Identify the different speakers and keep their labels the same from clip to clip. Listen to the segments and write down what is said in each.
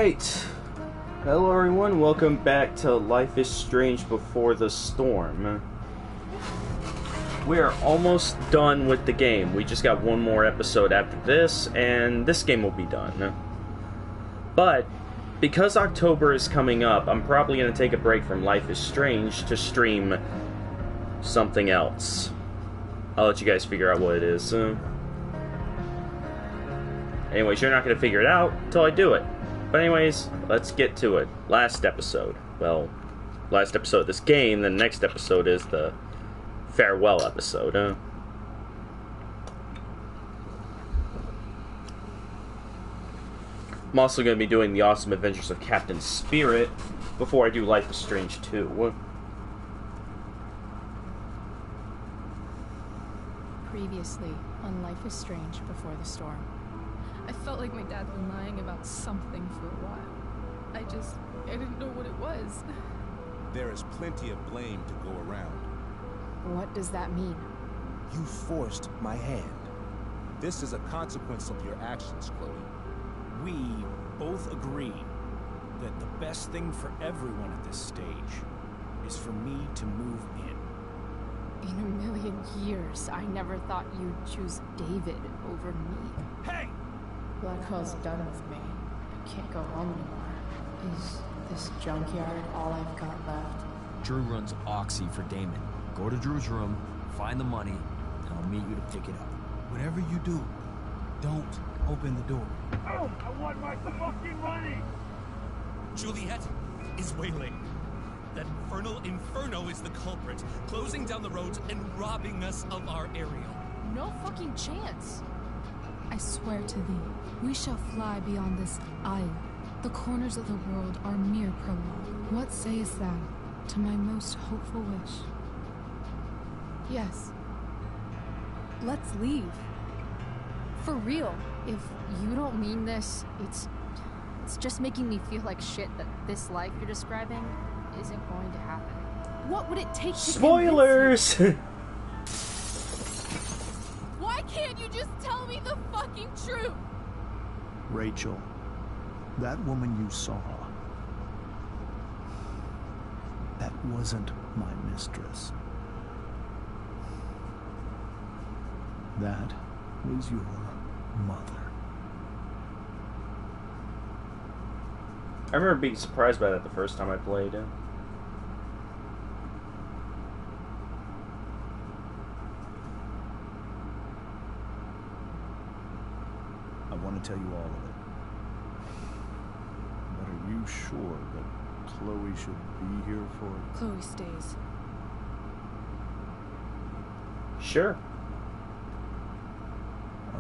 Speaker 1: Alright. Hello everyone, welcome back to Life is Strange Before the Storm. We're almost done with the game. We just got one more episode after this, and this game will be done. But, because October is coming up, I'm probably going to take a break from Life is Strange to stream something else. I'll let you guys figure out what it is. Anyways, you're not going to figure it out until I do it. But anyways, let's get to it. Last episode. Well, last episode of this game, the next episode is the farewell episode. I'm also going to be doing the Awesome Adventures of Captain Spirit before I do Life is Strange 2.
Speaker 2: Previously on Life is Strange Before the Storm.
Speaker 3: I felt like my dad'd been lying about something for a while. I didn't know what it was.
Speaker 4: There is plenty of blame to go around.
Speaker 2: What does that mean?
Speaker 4: You forced my hand. This is a consequence of your actions, Chloe.
Speaker 5: We both agree that the best thing for everyone at this stage is for me to move in.
Speaker 2: In a million years, I never thought you'd choose David over me.
Speaker 5: Hey!
Speaker 2: Blackwell's done with me. I can't go home anymore. Is this junkyard all I've got left?
Speaker 6: Drew runs Oxy for Damon. Go to Drew's room, find the money, and I'll meet you to pick it up.
Speaker 7: Whatever you do, don't open the door.
Speaker 8: Oh, I want my fucking money!
Speaker 9: Juliet is waylaying. That infernal Inferno is the culprit, closing down the roads and robbing us of our area.
Speaker 3: No fucking chance.
Speaker 10: I swear to thee, we shall fly beyond this isle. The corners of the world are mere prologue. What sayest thou to my most hopeful wish?
Speaker 2: Yes. Let's leave. For real. If you don't mean this, it's just making me feel like shit that this life you're describing isn't going to happen. What would it take to
Speaker 1: Spoilers!
Speaker 3: Why can't you just tell me the fucking truth?
Speaker 7: Rachel, that woman you saw, that wasn't my mistress. That was your mother.
Speaker 1: I remember being surprised by that the first time I played it.
Speaker 7: I want to tell you all of it. But are you sure that Chloe should be here for it?
Speaker 3: Chloe stays.
Speaker 1: Sure.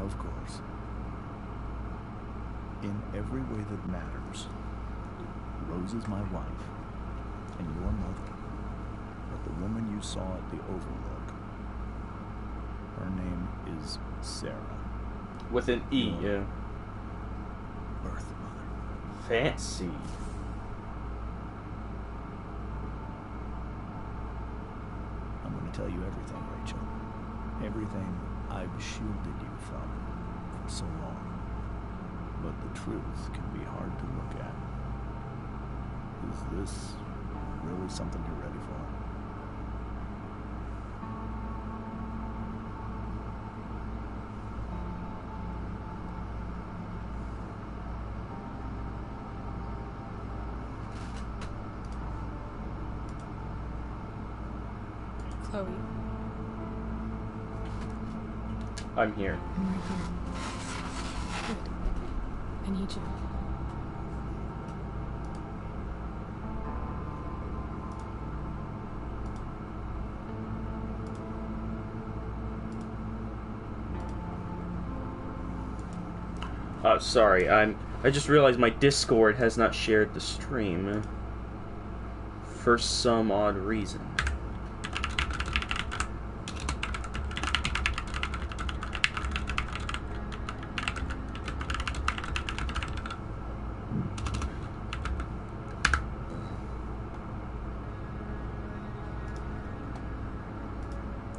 Speaker 7: Of course. In every way that matters, Rose is my wife, and your mother. But the woman you saw at the Overlook, her name is Sarah.
Speaker 1: With an E, yeah.
Speaker 7: Birth mother.
Speaker 1: Fancy.
Speaker 7: I'm going to tell you everything, Rachel. Everything I've shielded you from for so long. But the truth can be hard to look at. Is this really something you're ready for?
Speaker 3: Chloe.
Speaker 1: I'm here.
Speaker 2: I'm right here. Good. I need you.
Speaker 1: Sorry, I just realized my Discord has not shared the stream. For some odd reason.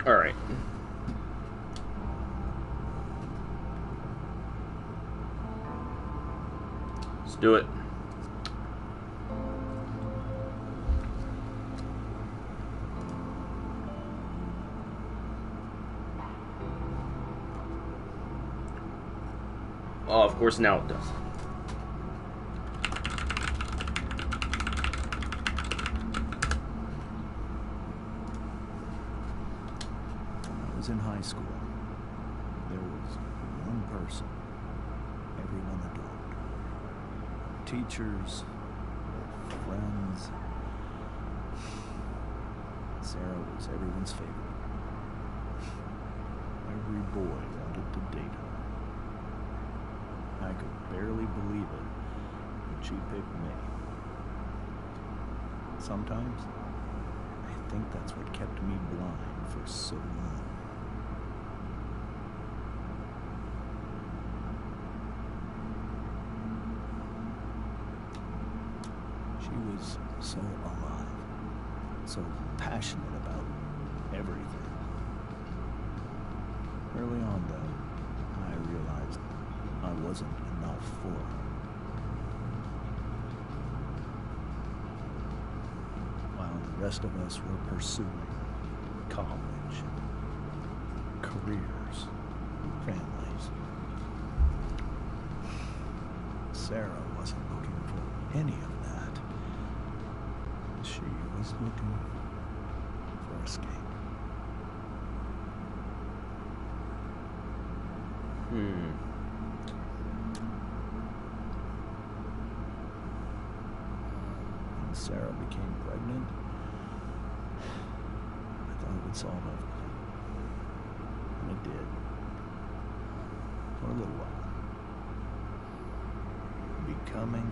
Speaker 1: Alright. Let's do it. Oh, of course now it does.
Speaker 7: When I was in high school, there was one person everyone adored. Teachers, their friends. Sarah was everyone's favorite. Every boy wanted to date her. I could barely believe it when she picked me. Sometimes, I think that's what kept me blind for so long. She was so alive, so passionate about everything. Early on, though, I realized I wasn't enough for her. While the rest of us were pursuing college, careers, families, Sarah wasn't looking for any of that. She was looking for escape. When Sarah became pregnant, I thought it would solve everything. And it did. For a little while. Becoming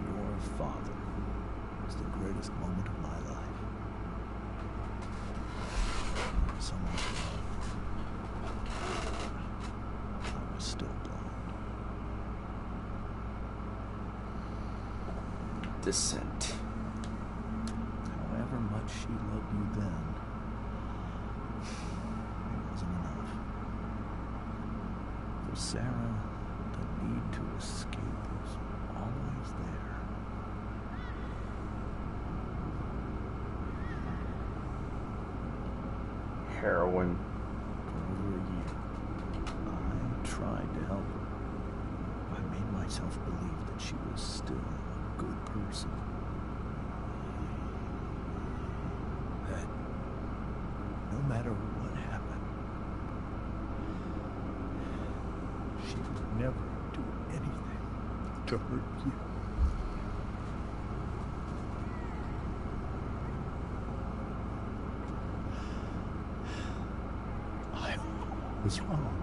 Speaker 7: your father was the greatest moment of my life. So much love. I was still blind.
Speaker 1: Descent.
Speaker 7: However much she loved you then, it wasn't enough. For Sarah, the need to escape was always there.
Speaker 1: Heroin.
Speaker 7: For over a year, I tried to help her. I made myself believe that she was still a good person. That no matter what happened, she would never do anything to hurt you. I was wrong.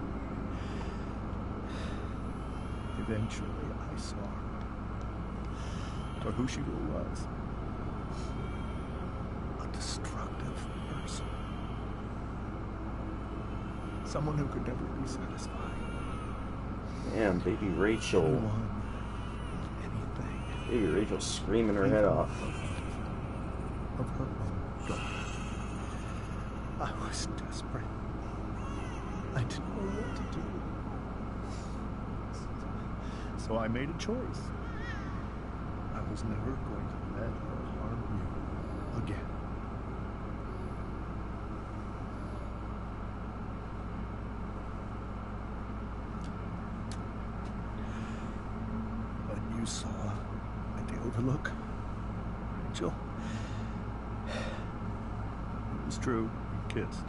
Speaker 7: Eventually, I saw her for who she was. A destructive person. Someone who could never be satisfied.
Speaker 1: Damn, baby Rachel.
Speaker 7: Anyone, anything.
Speaker 1: Baby Rachel screaming her head off.
Speaker 7: Of her own daughter. I was desperate. I didn't know what to do. So I made a choice. I was never going to let her harm you again. What you saw at the Overlook, Rachel, it was true. We kissed.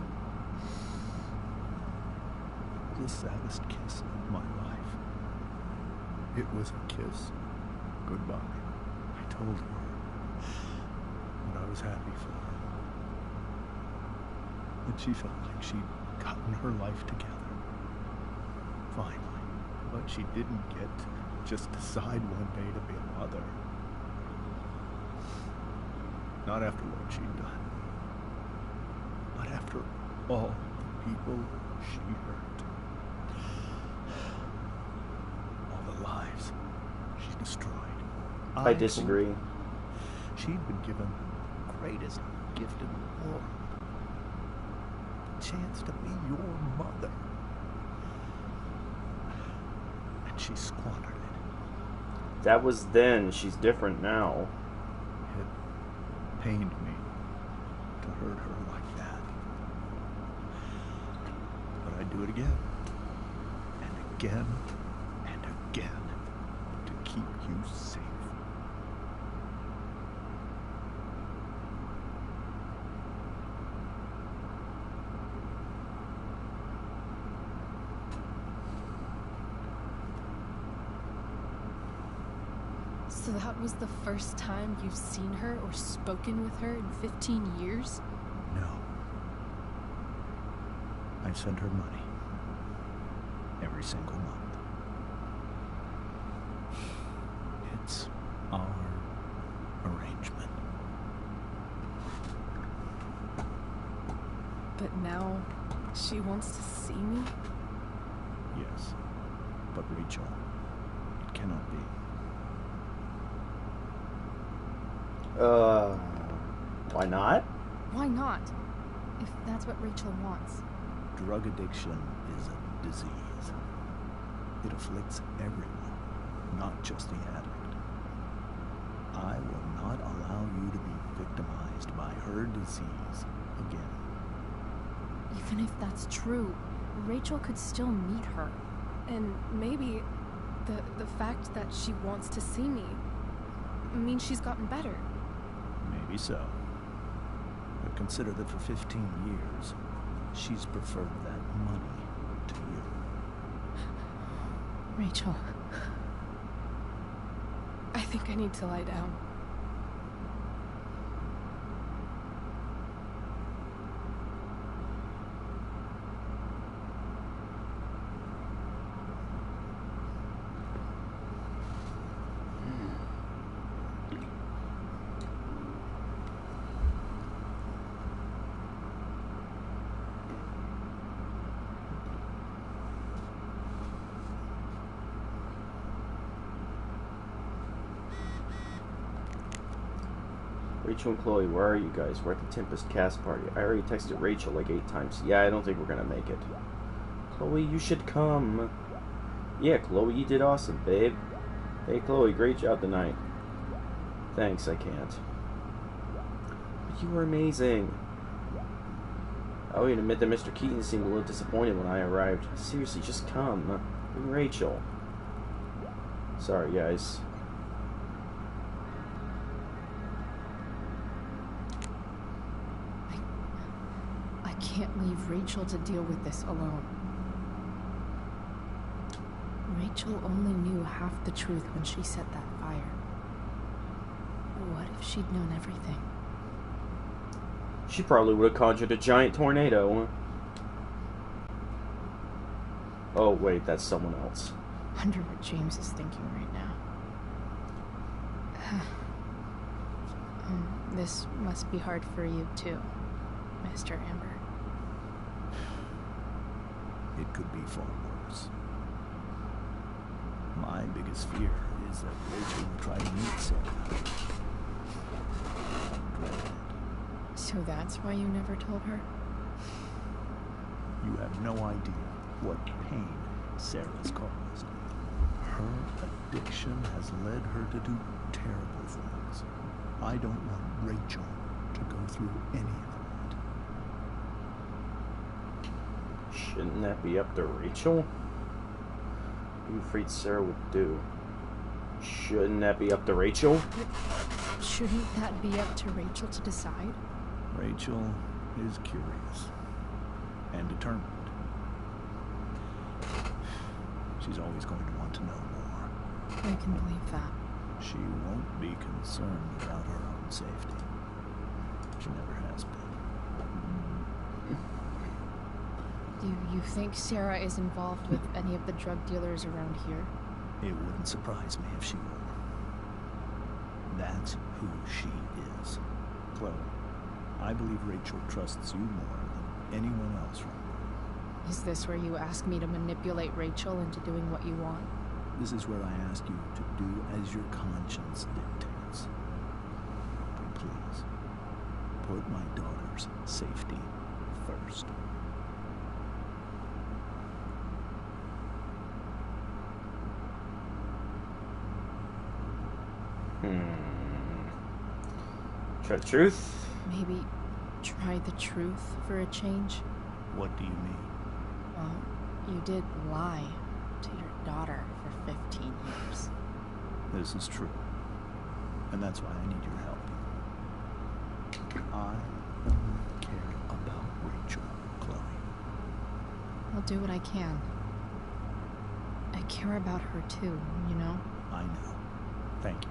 Speaker 7: The saddest kiss of my life. It was a kiss goodbye. I told her that I was happy for her. That she felt like she'd gotten her life together. Finally. But she didn't get to just decide one day to be a mother. Not after what she'd done. But after all the people she hurt. All the lives she destroyed.
Speaker 1: I disagree.
Speaker 7: She'd been given the greatest gift in the world. The chance to be your mother. And she squandered it.
Speaker 1: That was then. She's different now.
Speaker 7: It pained me to hurt her like that. But I'd do it again. And again. And again to keep you safe.
Speaker 10: So that was the first time you've seen her or spoken with her in 15 years?
Speaker 7: No. I send her money. Every single month. It's our arrangement.
Speaker 10: But now she wants to see me?
Speaker 7: Yes. But Rachel, it cannot be.
Speaker 1: Why not?
Speaker 2: Why not? If that's what Rachel wants.
Speaker 7: Drug addiction is a disease. It afflicts everyone, not just the addict. I will not allow you to be victimized by her disease again.
Speaker 2: Even if that's true, Rachel could still meet her.
Speaker 10: And maybe the fact that she wants to see me means she's gotten better.
Speaker 7: Maybe so. But consider that for 15 years, she's preferred that money to you.
Speaker 10: Rachel, I think I need to lie down.
Speaker 1: Rachel and Chloe, where are you guys? We're at the Tempest cast party. I already texted Rachel like 8 times. Yeah, I don't think we're gonna make it. Chloe, you should come. Yeah, Chloe, you did awesome, babe. Hey, Chloe, great job tonight. Thanks, I can't. But you were amazing. I would admit that Mr. Keaton seemed a little disappointed when I arrived. Seriously, just come. Bring Rachel. Sorry, guys.
Speaker 2: I can't leave Rachel to deal with this alone. Rachel only knew half the truth when she set that fire. What if she'd known everything?
Speaker 1: She probably would have conjured a giant tornado. Oh, wait, that's someone else.
Speaker 2: Wonder what James is thinking right now. This must be hard for you, too, Mr. Amber.
Speaker 7: It could be far worse. My biggest fear is that Rachel will try to meet Sarah.
Speaker 2: So that's why you never told her?
Speaker 7: You have no idea what pain Sarah's caused. Her addiction has led her to do terrible things. I don't want Rachel to go through any of that.
Speaker 1: Shouldn't that be up to Rachel? What are you afraid Sarah would do? Shouldn't that be up to Rachel?
Speaker 2: Shouldn't that be up to Rachel to decide?
Speaker 7: Rachel is curious and determined. She's always going to want to know more.
Speaker 2: I can believe that.
Speaker 7: She won't be concerned about her own safety. She never has been.
Speaker 2: Do you think Sarah is involved with any of the drug dealers around here?
Speaker 7: It wouldn't surprise me if she were. That's who she is. Chloe, I believe Rachel trusts you more than anyone else right now.
Speaker 2: Is this where you ask me to manipulate Rachel into doing what you want?
Speaker 7: This is where I ask you to do as your conscience dictates. But please, put my daughter's safety first.
Speaker 1: Try the truth?
Speaker 2: Maybe try the truth for a change?
Speaker 7: What do you mean?
Speaker 2: Well, you did lie to your daughter for 15 years.
Speaker 7: This is true. And that's why I need your help. I only care about Rachel, Chloe.
Speaker 2: I'll do what I can. I care about her too, you know?
Speaker 7: I know. Thank you.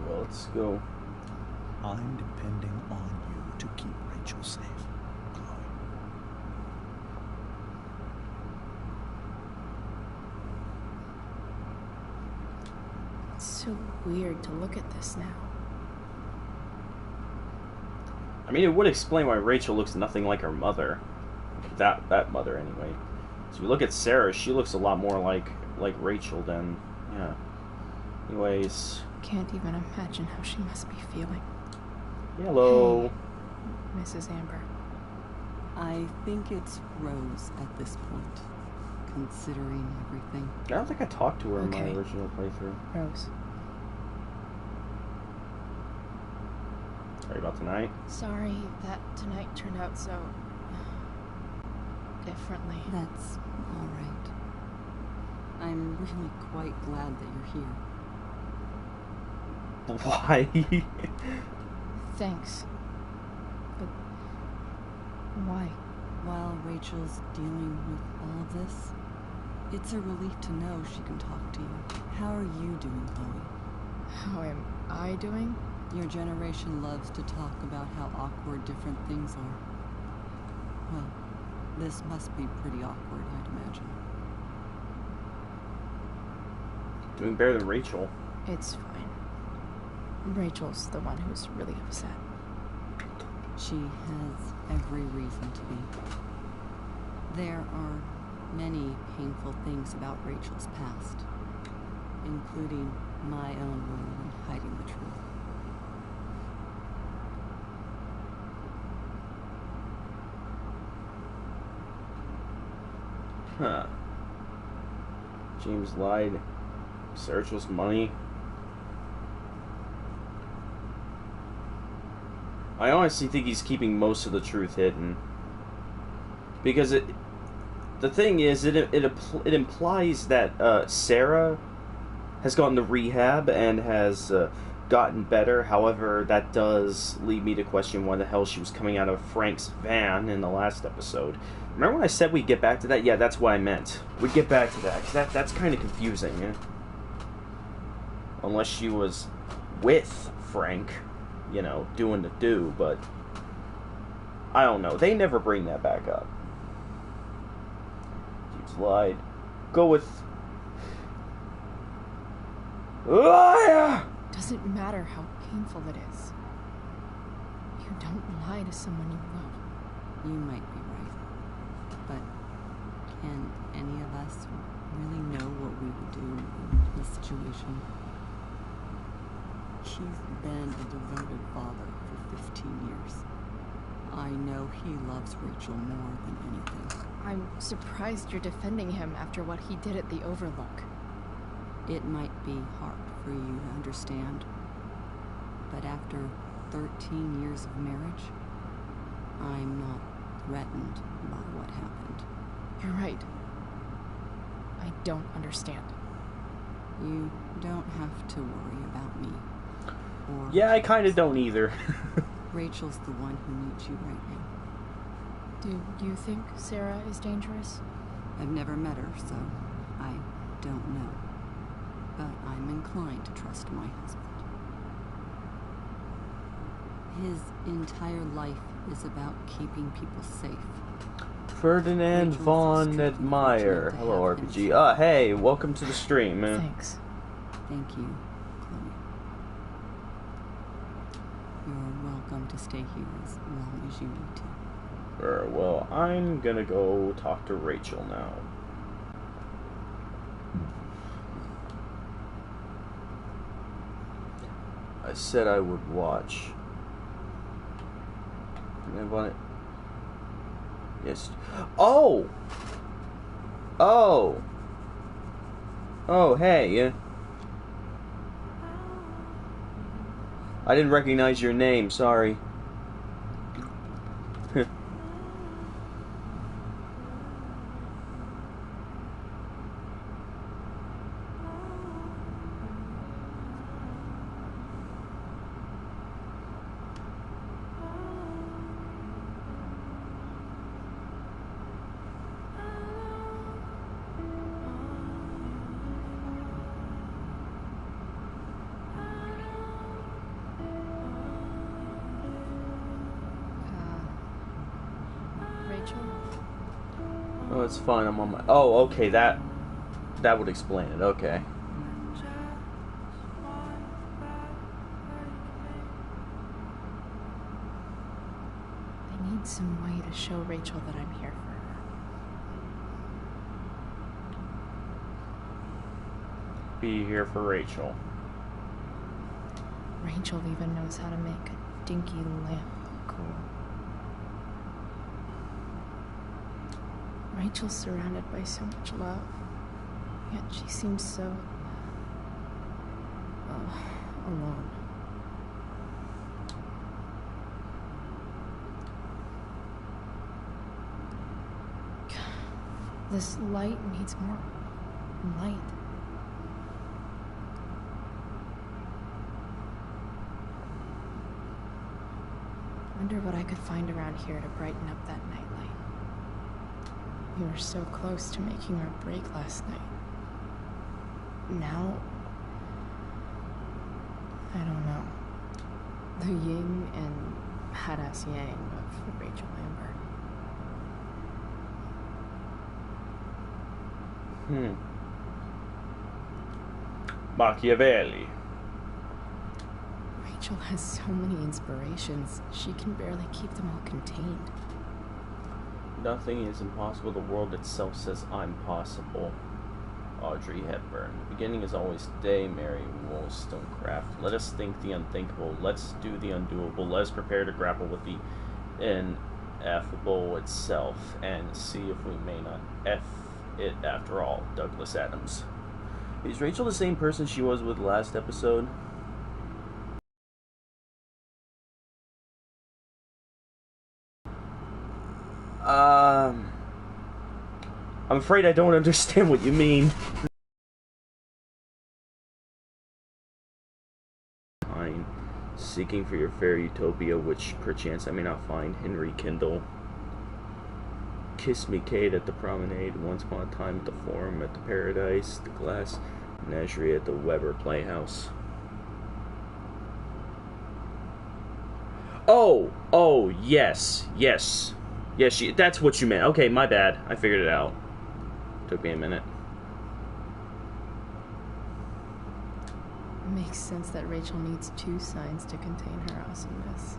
Speaker 1: Well, let's go.
Speaker 7: I'm depending on you to keep Rachel safe, Chloe.
Speaker 2: It's so weird to look at this now.
Speaker 1: I mean, it would explain why Rachel looks nothing like her mother. That mother, anyway. So you look at Sarah, she looks a lot more like Rachel than, yeah. Anyways.
Speaker 2: Can't even imagine how she must be feeling.
Speaker 1: Hello.
Speaker 2: Hey, Mrs. Amber.
Speaker 11: I think it's Rose at this point, considering everything.
Speaker 1: I don't think I talked to her in my
Speaker 2: Okay.
Speaker 1: original playthrough.
Speaker 2: Rose.
Speaker 1: Sorry about tonight.
Speaker 2: Sorry that tonight turned out so differently.
Speaker 11: That's all right. I'm really quite glad that you're here.
Speaker 1: Why?
Speaker 2: Thanks. But why?
Speaker 11: While Rachel's dealing with all of this, it's a relief to know she can talk to you. How are you doing, Chloe?
Speaker 2: How am I doing?
Speaker 11: Your generation loves to talk about how awkward different things are. Well, this must be pretty awkward, I'd imagine.
Speaker 1: Doing better than Rachel.
Speaker 2: It's fine. Rachel's the one who's really upset.
Speaker 11: She has every reason to be. There are many painful things about Rachel's past, including my own role in hiding the truth.
Speaker 1: Huh. James lied. Rachel's money. I honestly think he's keeping most of the truth hidden. Because the thing is, it implies that Sarah has gone to rehab and has gotten better. However, that does lead me to question why the hell she was coming out of Frank's van in the last episode. Remember when I said we'd get back to that? Yeah, that's what I meant. We'd get back to that, 'cause that's kind of confusing. Yeah? Unless she was with Frank, you know, doing the do, but I don't know. They never bring that back up. He's lied. Go with...
Speaker 2: Doesn't matter how painful it is. You don't lie to someone you love.
Speaker 11: You might be right. But can any of us really know what we would do in this situation? He's been a devoted father for 15 years. I know he loves Rachel more than anything.
Speaker 2: I'm surprised you're defending him after what he did at the Overlook.
Speaker 11: It might be hard for you to understand, but after 13 years of marriage, I'm not threatened by what happened.
Speaker 2: You're right. I don't understand.
Speaker 11: You don't have to worry about me. Or
Speaker 1: yeah, I kind of don't either.
Speaker 11: Rachel's the one who needs you right now.
Speaker 2: Do you think Sarah is dangerous?
Speaker 11: I've never met her, so I don't know. But I'm inclined to trust my husband. His entire life is about keeping people safe.
Speaker 1: Ferdinand
Speaker 11: Rachel's
Speaker 1: von
Speaker 11: so
Speaker 1: Admire.
Speaker 11: fortunate to
Speaker 1: Hello,
Speaker 11: have him
Speaker 1: RPG. Hey, welcome to the stream.
Speaker 2: Thanks.
Speaker 11: Thank you, Chloe. You're welcome to stay here as long as you need to.
Speaker 1: Well, I'm gonna go talk to Rachel now. I said I would watch. I want it. Yes. Oh! Oh! Oh, hey. I didn't recognize your name, sorry. Oh, it's fine. I'm on my... Oh, okay, that would explain it. Okay.
Speaker 2: I need some way to show Rachel that I'm here for her.
Speaker 1: Be here for Rachel.
Speaker 2: Rachel even knows how to make a dinky lamp look cool. Rachel's surrounded by so much love, yet she seems so... alone. This light needs more light. Wonder what I could find around here to brighten up that nightlight. We were so close to making our break last night. Now, I don't know. The yin and badass yang of Rachel Lambert.
Speaker 1: Machiavelli.
Speaker 2: Rachel has so many inspirations, she can barely keep them all contained.
Speaker 1: Nothing is impossible. The world itself says I'm possible. Audrey Hepburn. The beginning is always today. Mary Wollstonecraft. Let us think the unthinkable. Let's do the undoable. Let us prepare to grapple with the ineffable itself and see if we may not F it after all. Douglas Adams. Is Rachel the same person she was with last episode? I'm afraid I don't understand what you mean. Seeking for your fair utopia, which perchance I may not find. Henry Kendall. Kiss me, Kate, at the promenade. Once upon a time at the forum, at the paradise, the glass menagerie at the Weber Playhouse. Oh, yes. Yes, that's what you meant. Okay, my bad. I figured it out. Took me a minute.
Speaker 2: Makes sense that Rachel needs two signs to contain her awesomeness.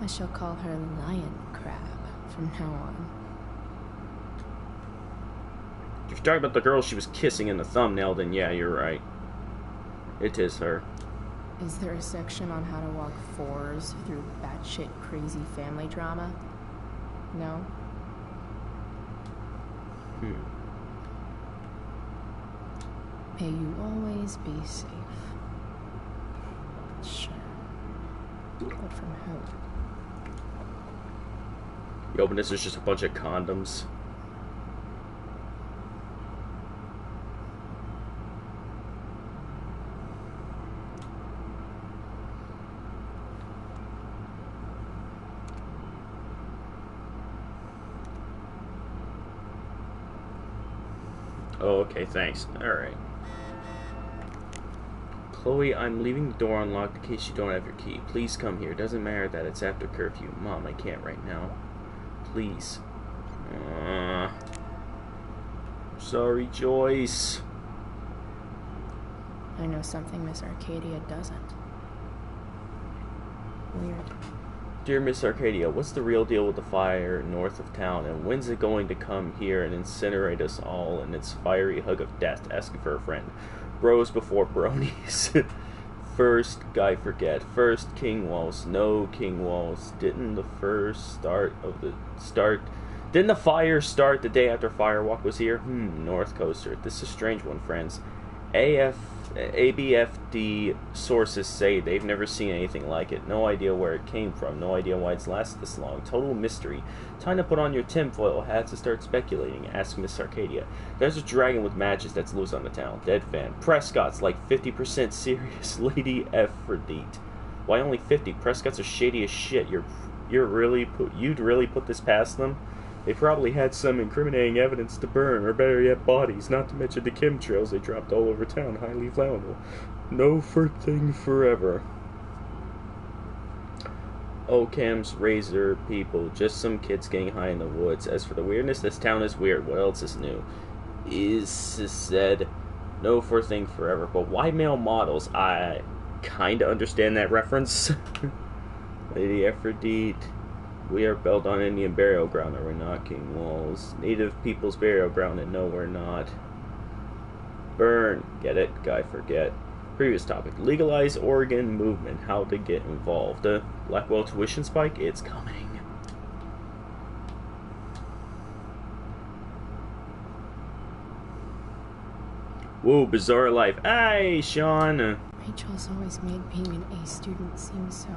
Speaker 2: I shall call her Lion Crab from now on.
Speaker 1: If you're talking about the girl she was kissing in the thumbnail, then yeah, you're right. It is her.
Speaker 2: Is there a section on how to walk fours through batshit crazy family drama? No? May you always be safe. Sure. But from who?
Speaker 1: You open this, there's just a bunch of condoms. Oh, okay, thanks. Alright. Chloe, I'm leaving the door unlocked in case you don't have your key. Please come here. Doesn't matter that it's after curfew. Mom, I can't right now. Please. Sorry, Joyce.
Speaker 2: I know something Miss Arcadia doesn't. Weird.
Speaker 1: Dear Miss Arcadia, what's the real deal with the fire north of town, and when's it going to come here and incinerate us all in its fiery hug of death? Asking for a friend. Bros before bronies. First, guy forget. First, King Walls. No King Walls. Didn't the fire start the day after Firewalk was here? North Coaster. This is a strange one, friends. ABFD sources say they've never seen anything like it. No idea where it came from. No idea why it's lasted this long. Total mystery. Time to put on your tinfoil hats and start speculating. Ask Miss Arcadia. There's a dragon with matches that's loose on the town. Dead fan. Prescott's like 50% serious. Lady Aphrodite. Why only 50? Prescott's are shady as shit. You'd really put this past them? They probably had some incriminating evidence to burn, or better yet, bodies, not to mention the chemtrails they dropped all over town. Highly flammable. No thing forever. Occam's razor people, just some kids getting high in the woods. As for the weirdness, this town is weird. What else is new? Is said, no for thing forever. But why male models? I kinda understand that reference. Lady Aphrodite. We are built on Indian burial ground, and we're knocking walls. Native people's burial ground, and no, we're not. Burn. Get it? Guy forget. Previous topic. Legalize Oregon movement. How to get involved. Blackwell tuition spike? It's coming. Whoa, bizarre life. Hey, Sean.
Speaker 2: Rachel's always made being an A student seem so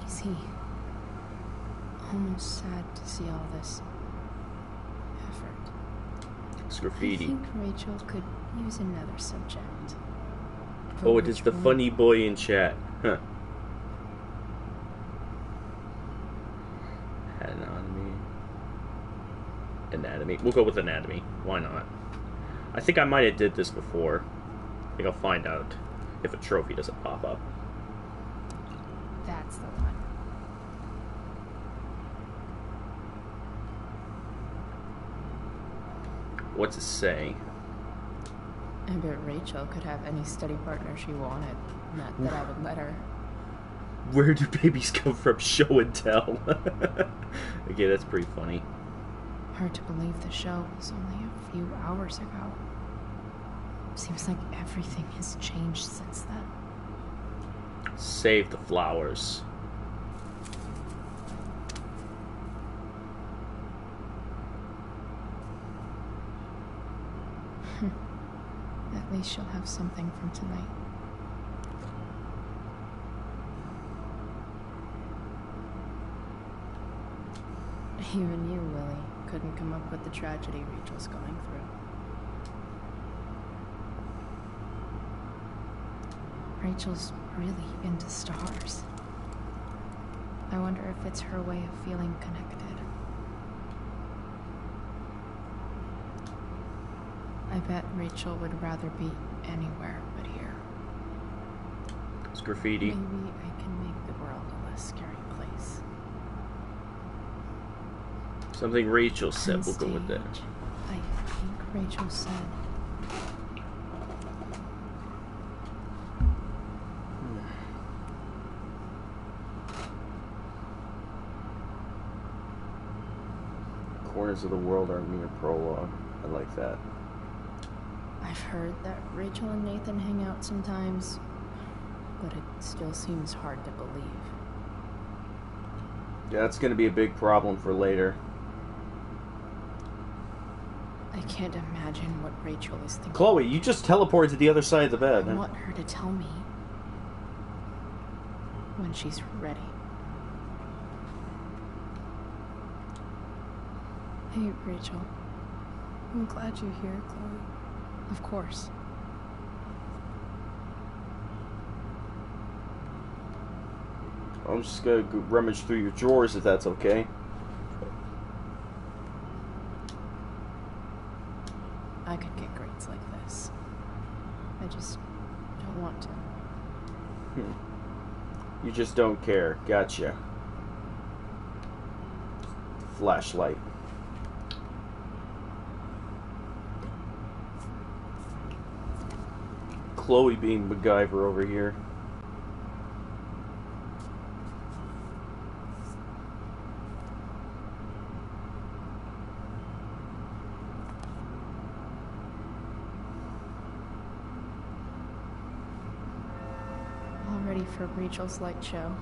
Speaker 2: easy. Almost sad to see all this effort.
Speaker 1: It's graffiti.
Speaker 2: I think Rachel could use another subject.
Speaker 1: Oh, it is the funny boy in chat. Huh. Anatomy. We'll go with anatomy. Why not? I think I might have did this before. I think I'll find out if a trophy doesn't pop up.
Speaker 2: That's the one.
Speaker 1: What's it say?
Speaker 2: I bet Rachel could have any study partner she wanted. Not that I would let her.
Speaker 1: Where do babies come from? Show and tell. Okay, that's pretty funny.
Speaker 2: Hard to believe the show was only a few hours ago. Seems like everything has changed since then.
Speaker 1: Save the flowers.
Speaker 2: At least she'll have something from tonight. Even you, Willie, couldn't come up with the tragedy Rachel's going through. Rachel's really into stars. I wonder if it's her way of feeling connected. I bet Rachel would rather be anywhere but here.
Speaker 1: It's graffiti.
Speaker 2: Maybe I can make the world a less scary place.
Speaker 1: Something Rachel said. We'll go with that.
Speaker 2: I think Rachel said.
Speaker 1: Corners of the world are mere prologue. I like that.
Speaker 2: I've heard that Rachel and Nathan hang out sometimes, but it still seems hard to believe.
Speaker 1: Yeah, that's gonna be a big problem for later.
Speaker 2: I can't imagine what Rachel is thinking.
Speaker 1: Chloe, you just teleported to the other side of the bed.
Speaker 2: I want her to tell me when she's ready. Hey, Rachel.
Speaker 3: I'm glad you're here, Chloe.
Speaker 2: Of course.
Speaker 1: I'm just gonna go rummage through your drawers if that's okay.
Speaker 2: I could get grades like this. I just don't want to.
Speaker 1: You just don't care. Gotcha. Flashlight. Chloe being MacGyver over here.
Speaker 2: All ready for Rachel's light show.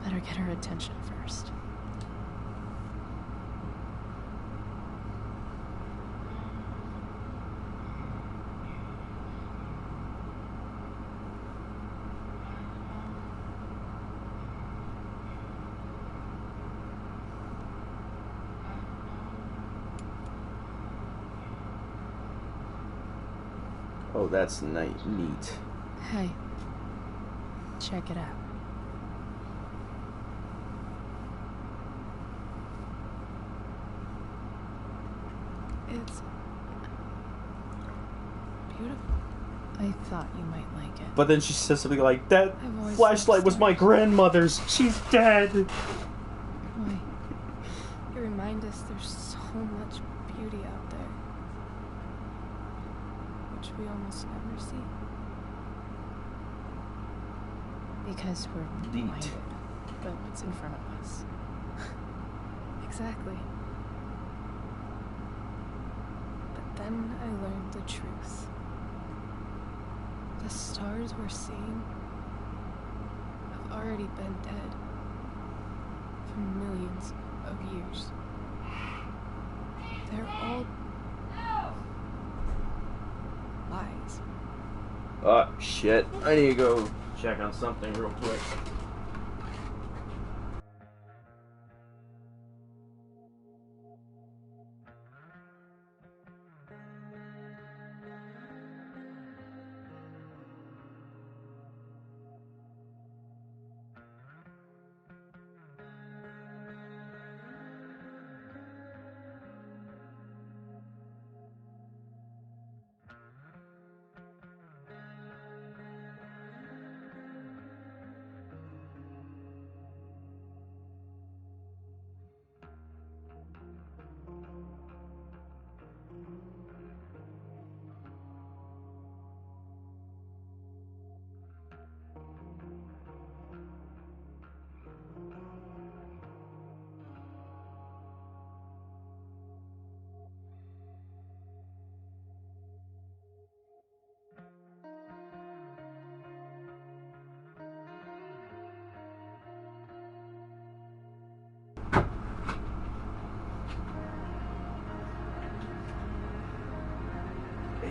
Speaker 2: Better get her attention first.
Speaker 1: Oh, that's neat.
Speaker 2: Hey, check it out.
Speaker 3: It's beautiful.
Speaker 10: I thought you might like it.
Speaker 1: But then she says something like, that
Speaker 10: I've always
Speaker 1: flashlight
Speaker 10: loved
Speaker 1: was my grandmother's. She's dead.
Speaker 10: Why?
Speaker 3: You remind us there's so much beauty out there, which we almost never see.
Speaker 10: Because we're
Speaker 1: Neat.
Speaker 10: blinded by what's in front of us.
Speaker 3: Exactly. But then I learned the truth. The stars we're seeing have already been dead for millions of years. They're all lies.
Speaker 1: Shit. I need to go check on something real quick.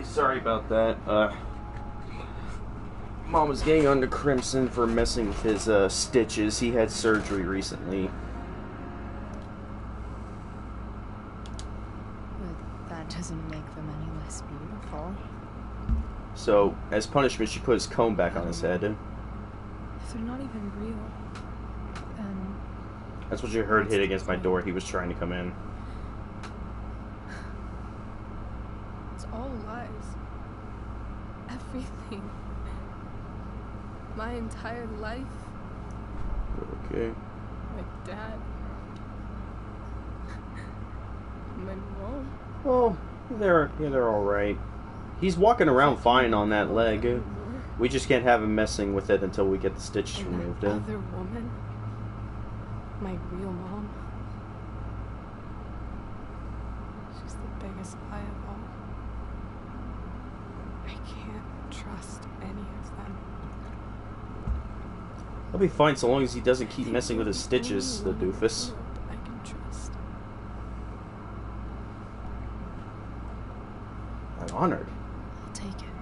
Speaker 1: Sorry about that. Mom was getting under Crimson for messing with his stitches. He had surgery recently.
Speaker 10: But that doesn't make them any less beautiful.
Speaker 1: So, as punishment, she put his comb back on his head.
Speaker 3: If they're not even real, then
Speaker 1: That's what you heard hit against my door. He was trying to come in.
Speaker 3: it's all lies. Everything. My entire life.
Speaker 1: Okay.
Speaker 3: My dad. My mom.
Speaker 1: Well, they're all right. He's walking around fine on that leg. We just can't have him messing with it until we get the stitches
Speaker 3: And
Speaker 1: removed.
Speaker 3: that other woman. My real mom. She's the biggest lie of all. I can't trust any of them.
Speaker 1: He'll be fine so long as he doesn't keep messing with his stitches, the doofus.
Speaker 3: I can trust.
Speaker 1: I'm honored.
Speaker 10: I'll take it.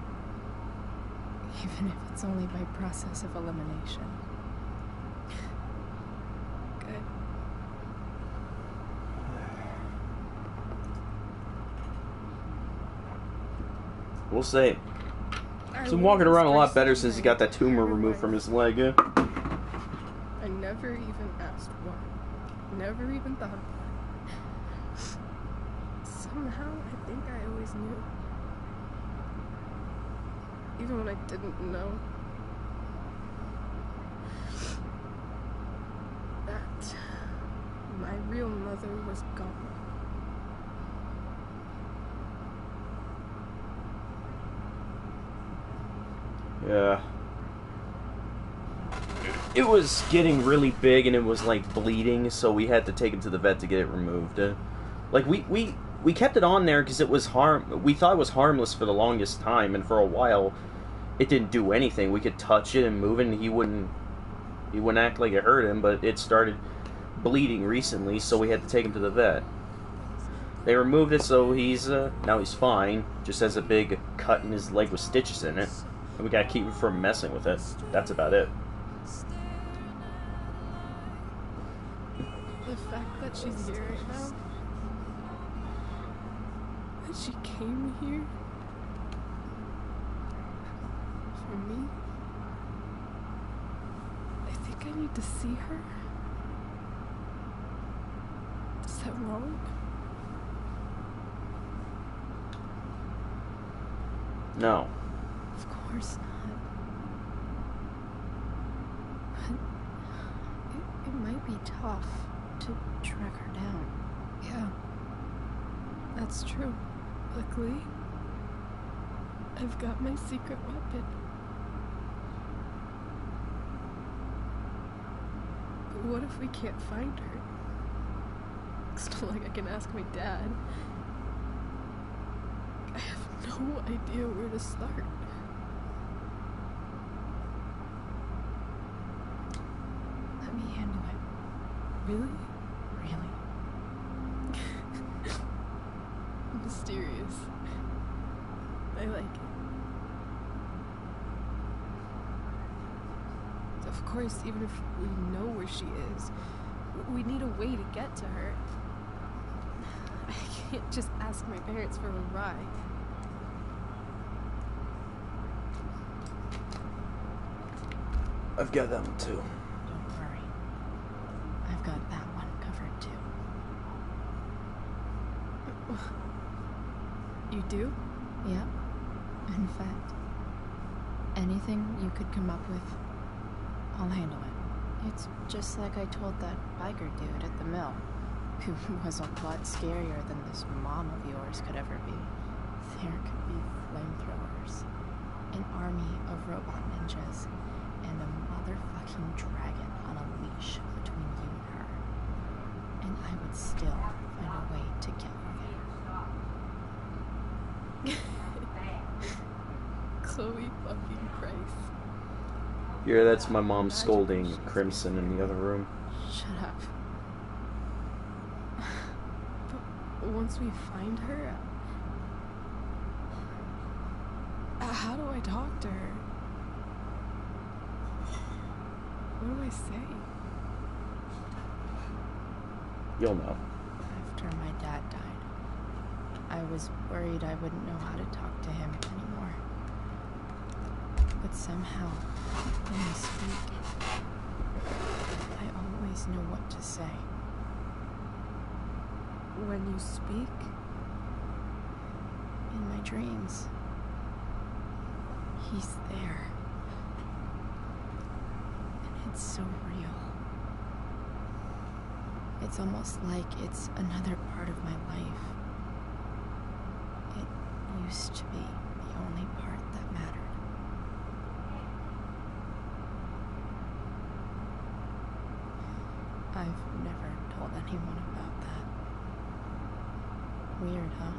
Speaker 10: Even if it's only by process of elimination.
Speaker 3: Good.
Speaker 1: We'll say. He's been walking around a lot better since he got that tumor removed from his leg.
Speaker 3: I never even asked why. Never even thought about it. Somehow, I think I always knew. Even when I didn't know. That my real mother was gone.
Speaker 1: Yeah. It was getting really big and it was like bleeding, so we had to take him to the vet to get it removed. Like we kept it on there because it was we thought it was harmless for the longest time, and for a while it didn't do anything. We could touch it and move it and he wouldn't act like it hurt him, but it started bleeding recently, so we had to take him to the vet. They removed it, so now he's fine. Just has a big cut in his leg with stitches in it. And we gotta keep him from messing with it. That's about it.
Speaker 3: The fact that she's here right now, that she came here for me, I think I need to see her. Is that wrong?
Speaker 1: No.
Speaker 3: Of course. course not. But it might be tough to track her down.
Speaker 10: Yeah.
Speaker 3: That's true. Luckily, I've got my secret weapon. But what if we can't find her? It's not like I can ask my dad. I have no idea where to start.
Speaker 10: Let me handle it.
Speaker 3: Really?
Speaker 10: Really.
Speaker 3: Mysterious. I like it. Of course, even if we know where she is, we need a way to get to her. I can't just ask my parents for a ride.
Speaker 1: I've got that one too.
Speaker 10: Don't worry. I've got that one covered too.
Speaker 3: You do?
Speaker 10: Yep. In fact, anything you could come up with, I'll handle it. It's just like I told that biker dude at the mill, who was a lot scarier than this mom of yours could ever be. There could be flamethrowers, an army of robot ninjas, and a motherfucking dragon on a leash between you and her. And I would still find a way to get you there.
Speaker 3: Chloe fucking Price.
Speaker 1: Yeah, that's my mom scolding Crimson in the other room.
Speaker 3: Shut up. But once we find her, how do I talk to her? What do I say?
Speaker 1: You'll know.
Speaker 10: After my dad died, I was worried I wouldn't know how to talk to him anymore. But somehow, when I speak, I always know what to say.
Speaker 3: When you speak?
Speaker 10: In my dreams, he's there. And it's so real. It's almost like it's another part of my life. It used to be the only part that mattered. I've never told anyone about that. Weird, huh?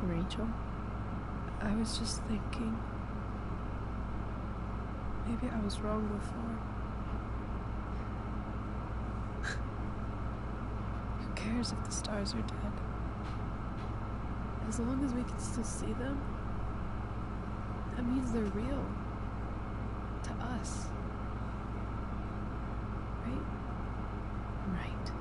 Speaker 10: Rachel?
Speaker 3: I was just thinking. Maybe I was wrong before. Who cares if the stars are dead? As long as we can still see them, that means they're real. To us. Right?
Speaker 10: Right.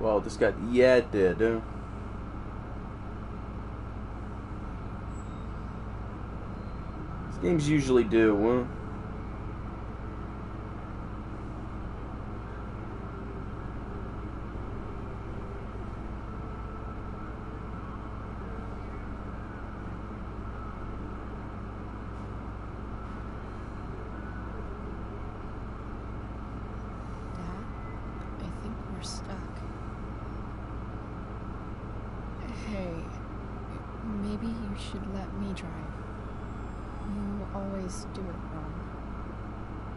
Speaker 1: Well, this got did. These games usually do, huh?
Speaker 10: Dad, I think we're stuck. Hey, maybe you should let me drive. You always do it wrong.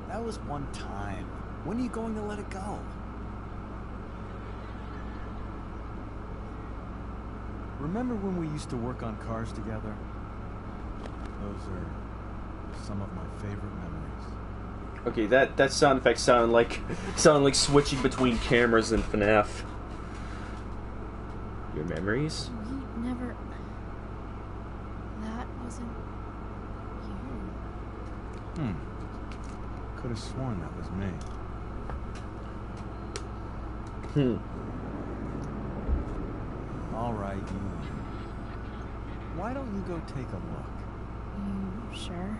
Speaker 7: That was one time. When are you going to let it go?
Speaker 6: Remember when we used to work on cars together? Those are some of my favorite memories.
Speaker 1: Okay, that sound effect sounded like switching between cameras in FNAF. Your memories?
Speaker 10: We never... That wasn't you.
Speaker 6: could have sworn that was me. All right, you win. Why don't you go take a look?
Speaker 10: You sure?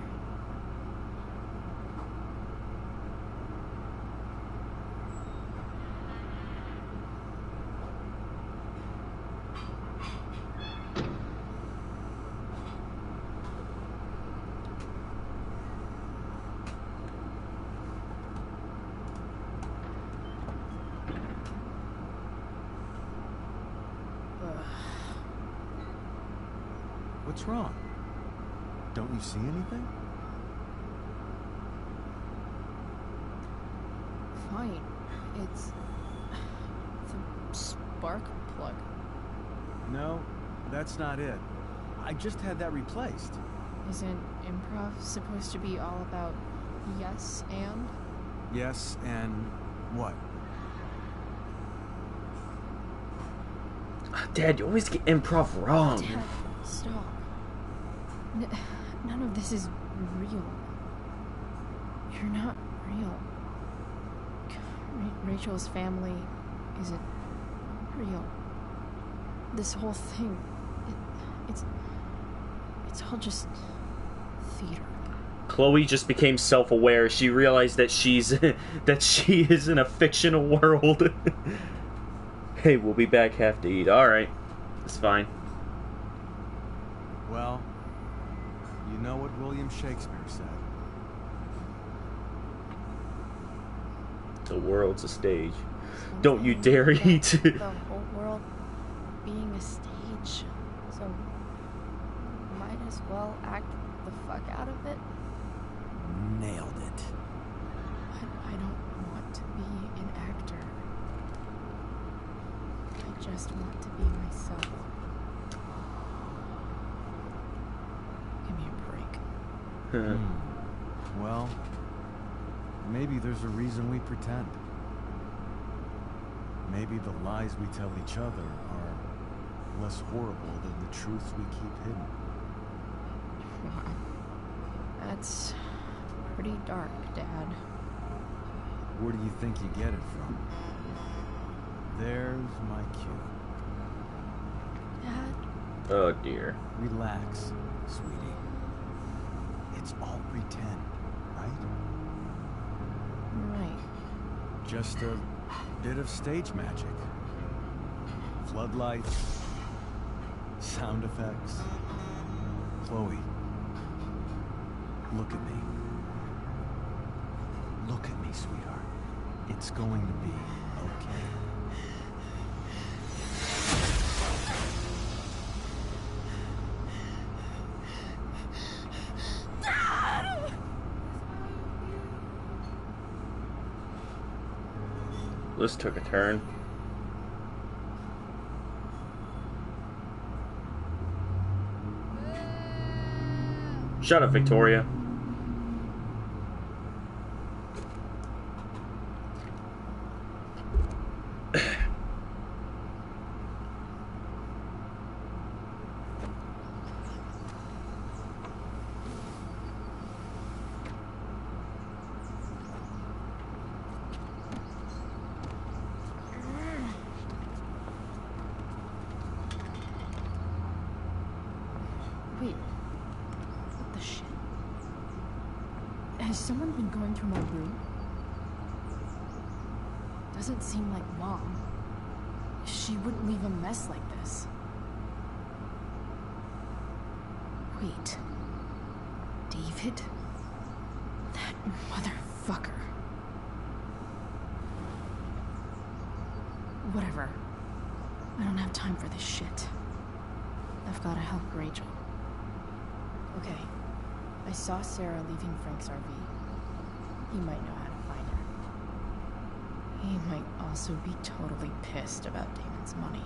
Speaker 6: What's wrong? Don't you see anything?
Speaker 10: Fine. It's the spark plug.
Speaker 6: No, that's not it. I just had that replaced.
Speaker 10: Isn't improv supposed to be all about yes and?
Speaker 6: Yes, and what?
Speaker 1: Dad, you always get improv wrong.
Speaker 10: Dad, stop. None of this is real. You're not real. Rachel's family isn't real. This whole thing, it's all just theater.
Speaker 1: Chloe just became self-aware. She realized that she is in a fictional world. Hey, we'll be back. Have to eat. All right, it's fine.
Speaker 6: Well, you know what William Shakespeare said.
Speaker 1: The world's a stage. Don't you dare eat.
Speaker 10: The whole world being a stage. So, might as well act the fuck out of it.
Speaker 7: Nailed it.
Speaker 10: But I don't want to be an actor. I just want to be myself. Give me a break.
Speaker 6: Well, maybe there's a reason we pretend. Maybe the lies we tell each other are less horrible than the truths we keep hidden.
Speaker 10: That's pretty dark, Dad.
Speaker 6: Where do you think you get it from? There's my cue.
Speaker 10: Dad?
Speaker 1: Oh dear.
Speaker 6: Relax, sweetie. It's all pretend, right?
Speaker 10: Right.
Speaker 6: Just a bit of stage magic. Floodlights, sound effects. Chloe, look at me. Look at me, sweetheart. It's going to be okay.
Speaker 1: This took a turn. Shut up, Victoria.
Speaker 10: Wait. What the shit? Has someone been going through my room? Doesn't seem like Mom. She wouldn't leave a mess like this. Wait. David? That motherfucker. Whatever. I don't have time for this shit. I've gotta help Rachel. Okay. I saw Sarah leaving Frank's RV. He might know how to find her. He might also be totally pissed about Damon's money.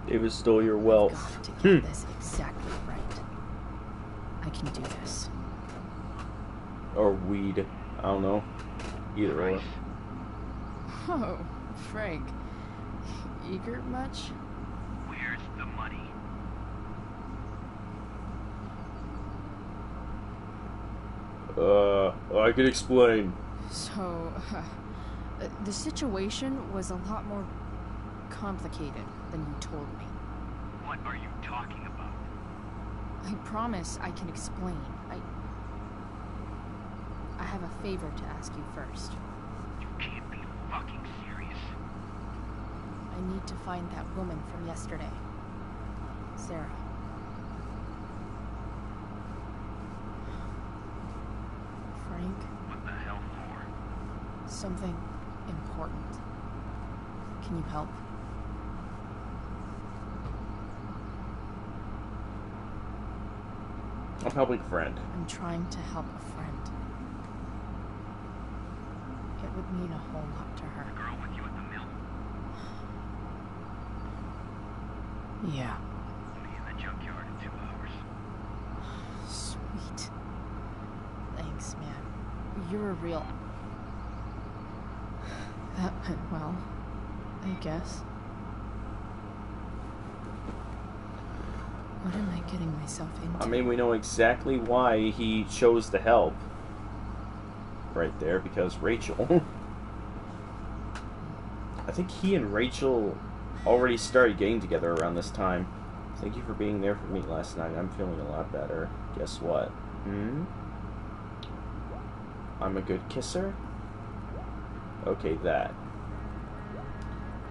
Speaker 1: David stole your wealth.
Speaker 10: I've got to get this exactly right. I can do this.
Speaker 1: Or weed. I don't know. Either or.
Speaker 10: Oh, Frank. Eager much?
Speaker 8: Where's the money?
Speaker 1: I can explain.
Speaker 2: So, the situation was a lot more complicated than you told me.
Speaker 8: What are you talking about?
Speaker 2: I promise I can explain. I have a favor to ask you first.
Speaker 8: You can't be fucking serious.
Speaker 2: I need to find that woman from yesterday. Sarah. Frank?
Speaker 8: What the hell for?
Speaker 2: Something important. Can you help?
Speaker 1: I'm helping a friend.
Speaker 2: I'm trying to help a friend. It would mean a whole lot to her.
Speaker 8: The girl with you at the mill?
Speaker 2: Yeah.
Speaker 8: I'll be in the junkyard in 2 hours.
Speaker 2: Sweet. Thanks, man. You're a real... That went well, I guess. What am I getting myself into?
Speaker 1: I mean, we know exactly why he chose to help. Right there, because Rachel. I think he and Rachel already started getting together around this time. Thank you for being there for me last night. I'm feeling a lot better. Guess what? I'm a good kisser? Okay, that.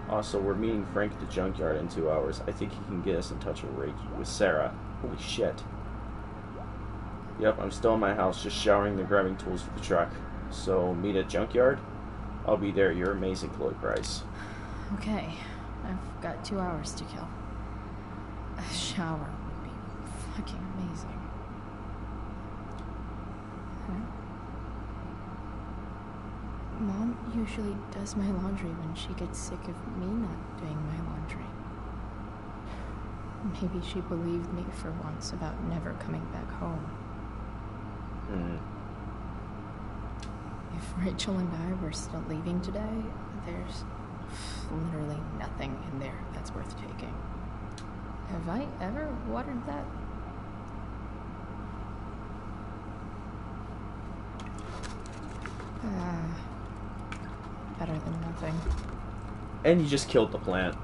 Speaker 1: Also, we're meeting Frank at the junkyard in 2 hours. I think he can get us in touch with Sarah. Holy shit. Yep, I'm still in my house, just showering the grabbing tools for the truck. So, meet at junkyard? I'll be there. You're amazing, Chloe Price.
Speaker 2: Okay, I've got 2 hours to kill. A shower would be fucking amazing. Huh? Mom usually does my laundry when she gets sick of me not doing my laundry. Maybe she believed me for once about never coming back home. If Rachel and I were still leaving today, there's literally nothing in there that's worth taking. Have I ever watered that? Better than nothing.
Speaker 1: And you just killed the plant.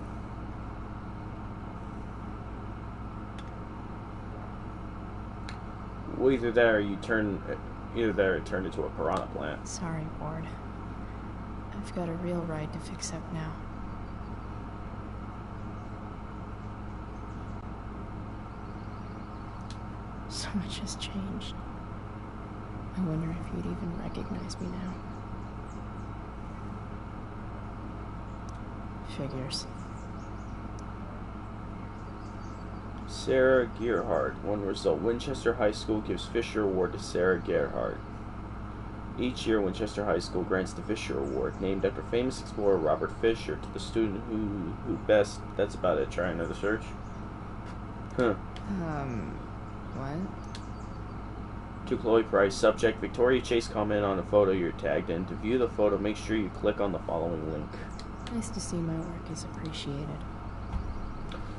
Speaker 1: Well, either that or it turned into a piranha plant.
Speaker 2: Sorry, Ward. I've got a real ride to fix up now. So much has changed. I wonder if you'd even recognize me now. Figures.
Speaker 1: Sarah Gerhardt. One result. Winchester High School gives Fisher Award to Sarah Gerhardt. Each year, Winchester High School grants the Fisher Award, named after famous explorer Robert Fisher, to the student who best... That's about it. Try another search. Huh.
Speaker 2: What?
Speaker 1: To Chloe Price. Subject, Victoria Chase. Comment on a photo you're tagged in. To view the photo, make sure you click on the following link.
Speaker 2: Nice to see my work is appreciated.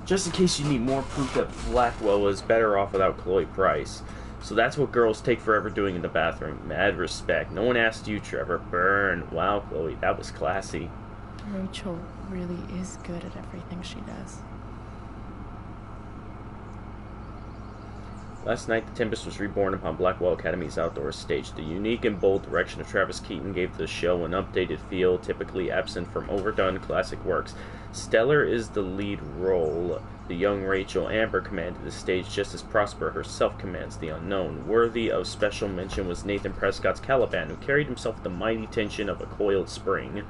Speaker 1: Just in case you need more proof that Blackwell is better off without Chloe Price. So that's what girls take forever doing in the bathroom. Mad respect. No one asked you, Trevor. Burn. Wow, Chloe, that was classy.
Speaker 2: Rachel really is good at everything she does.
Speaker 1: Last night, the Tempest was reborn upon Blackwell Academy's outdoor stage. The unique and bold direction of Travis Keaton gave the show an updated feel, typically absent from overdone classic works. Stellar is the lead role. The young Rachel Amber commanded the stage just as Prosper herself commands the unknown. Worthy of special mention was Nathan Prescott's Caliban, who carried himself with the mighty tension of a coiled spring.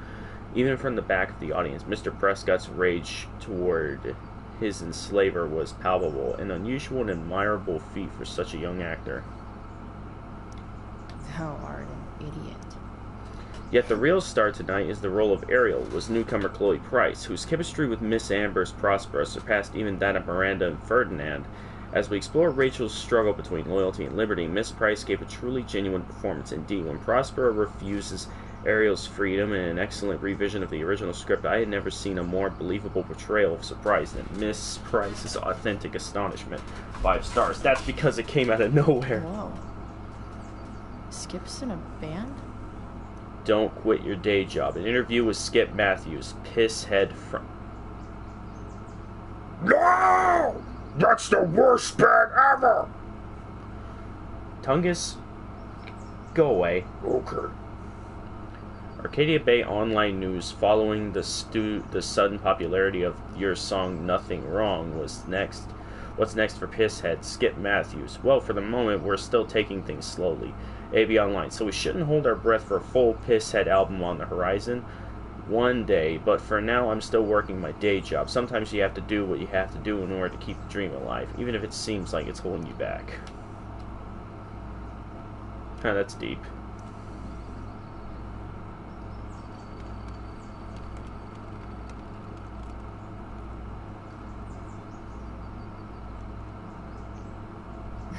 Speaker 1: Even from the back of the audience, Mr. Prescott's rage toward his enslaver was palpable, an unusual and admirable feat for such a young actor.
Speaker 2: Thou art an idiot.
Speaker 1: Yet the real star tonight is the role of Ariel, was newcomer Chloe Price, whose chemistry with Miss Amber's Prospera surpassed even that of Miranda and Ferdinand. As we explore Rachel's struggle between loyalty and liberty, Miss Price gave a truly genuine performance. Indeed, when Prospera refuses Ariel's freedom in an excellent revision of the original script, I had never seen a more believable portrayal of surprise than Miss Price's authentic astonishment. 5 stars. That's because it came out of nowhere.
Speaker 2: Whoa. Skip's in a band?
Speaker 1: don't quit your day job. An interview with Skip Matthews, pisshead from... No! That's the worst band ever! Tungus, go away. Okay. Arcadia Bay Online News, following the sudden popularity of your song Nothing Wrong, was next. What's next for Pisshead? Skip Matthews. Well, for the moment, we're still taking things slowly. AB Online. So we shouldn't hold our breath for a full Pisshead album on the horizon. One day, but for now I'm still working my day job. Sometimes you have to do what you have to do in order to keep the dream alive, even if it seems like it's holding you back. Huh, that's deep.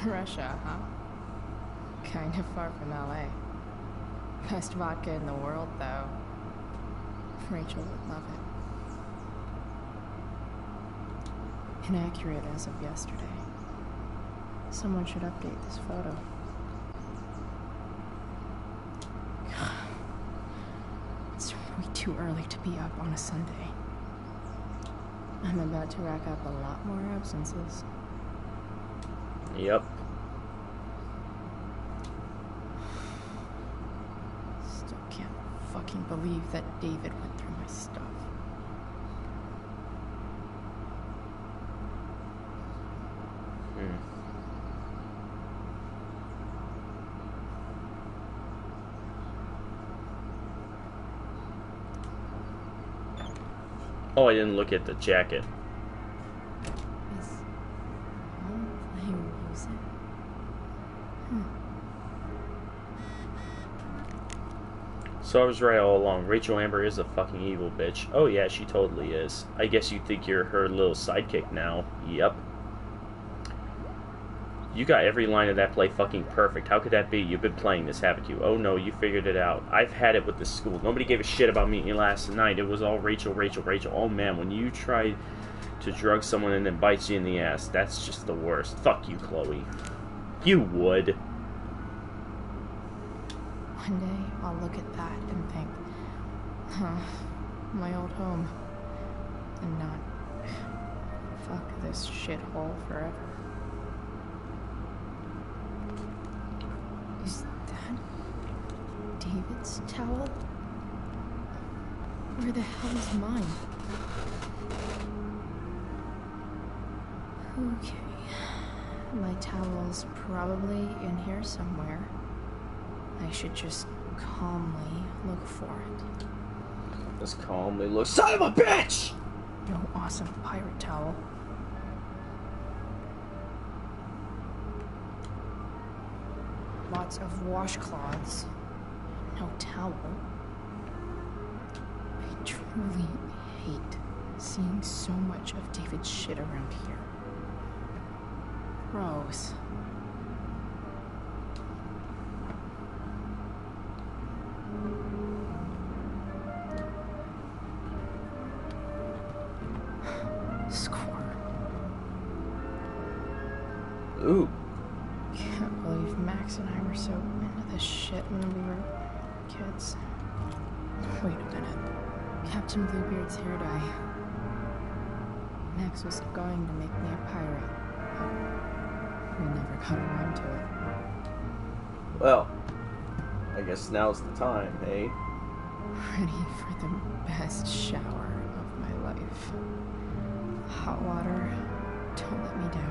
Speaker 10: Russia, huh? Kind of far from LA. Best vodka in the world, though. Rachel would love it. Inaccurate as of yesterday. Someone should update this photo. It's way too early to be up on a Sunday. I'm about to rack up a lot more absences.
Speaker 1: Yep.
Speaker 10: Still can't fucking believe that David went through my stuff.
Speaker 1: Oh, I didn't look at the jacket. So I was right all along. Rachel Amber is a fucking evil bitch. Oh yeah, she totally is. I guess you think you're her little sidekick now. Yep. You got every line of that play fucking perfect. How could that be? You've been playing this, haven't you? Oh no, you figured it out. I've had it with this school. Nobody gave a shit about me last night. It was all Rachel, Rachel, Rachel. Oh man, when you try to drug someone and then bites you in the ass, that's just the worst. Fuck you, Chloe. You would.
Speaker 10: One day, I'll look at that and think, huh, my old home. And not, fuck this shithole forever. Is that David's towel? Where the hell is mine? Okay. My towel's probably in here somewhere. I should just calmly look for it.
Speaker 1: Just calmly look. Son of a bitch!
Speaker 10: No awesome pirate towel. Lots of washcloths. No towel. I truly hate seeing so much of David's shit around here. Gross. Score.
Speaker 1: Ooh.
Speaker 10: Can't believe Max and I were so into this shit when we were kids. Wait a minute. Captain Bluebeard's hair dye. Max was going to make me a pirate, but we never got around to it.
Speaker 1: Well, I guess now's the time, eh?
Speaker 10: Ready for the best shower of my life. Hot water, don't let me down.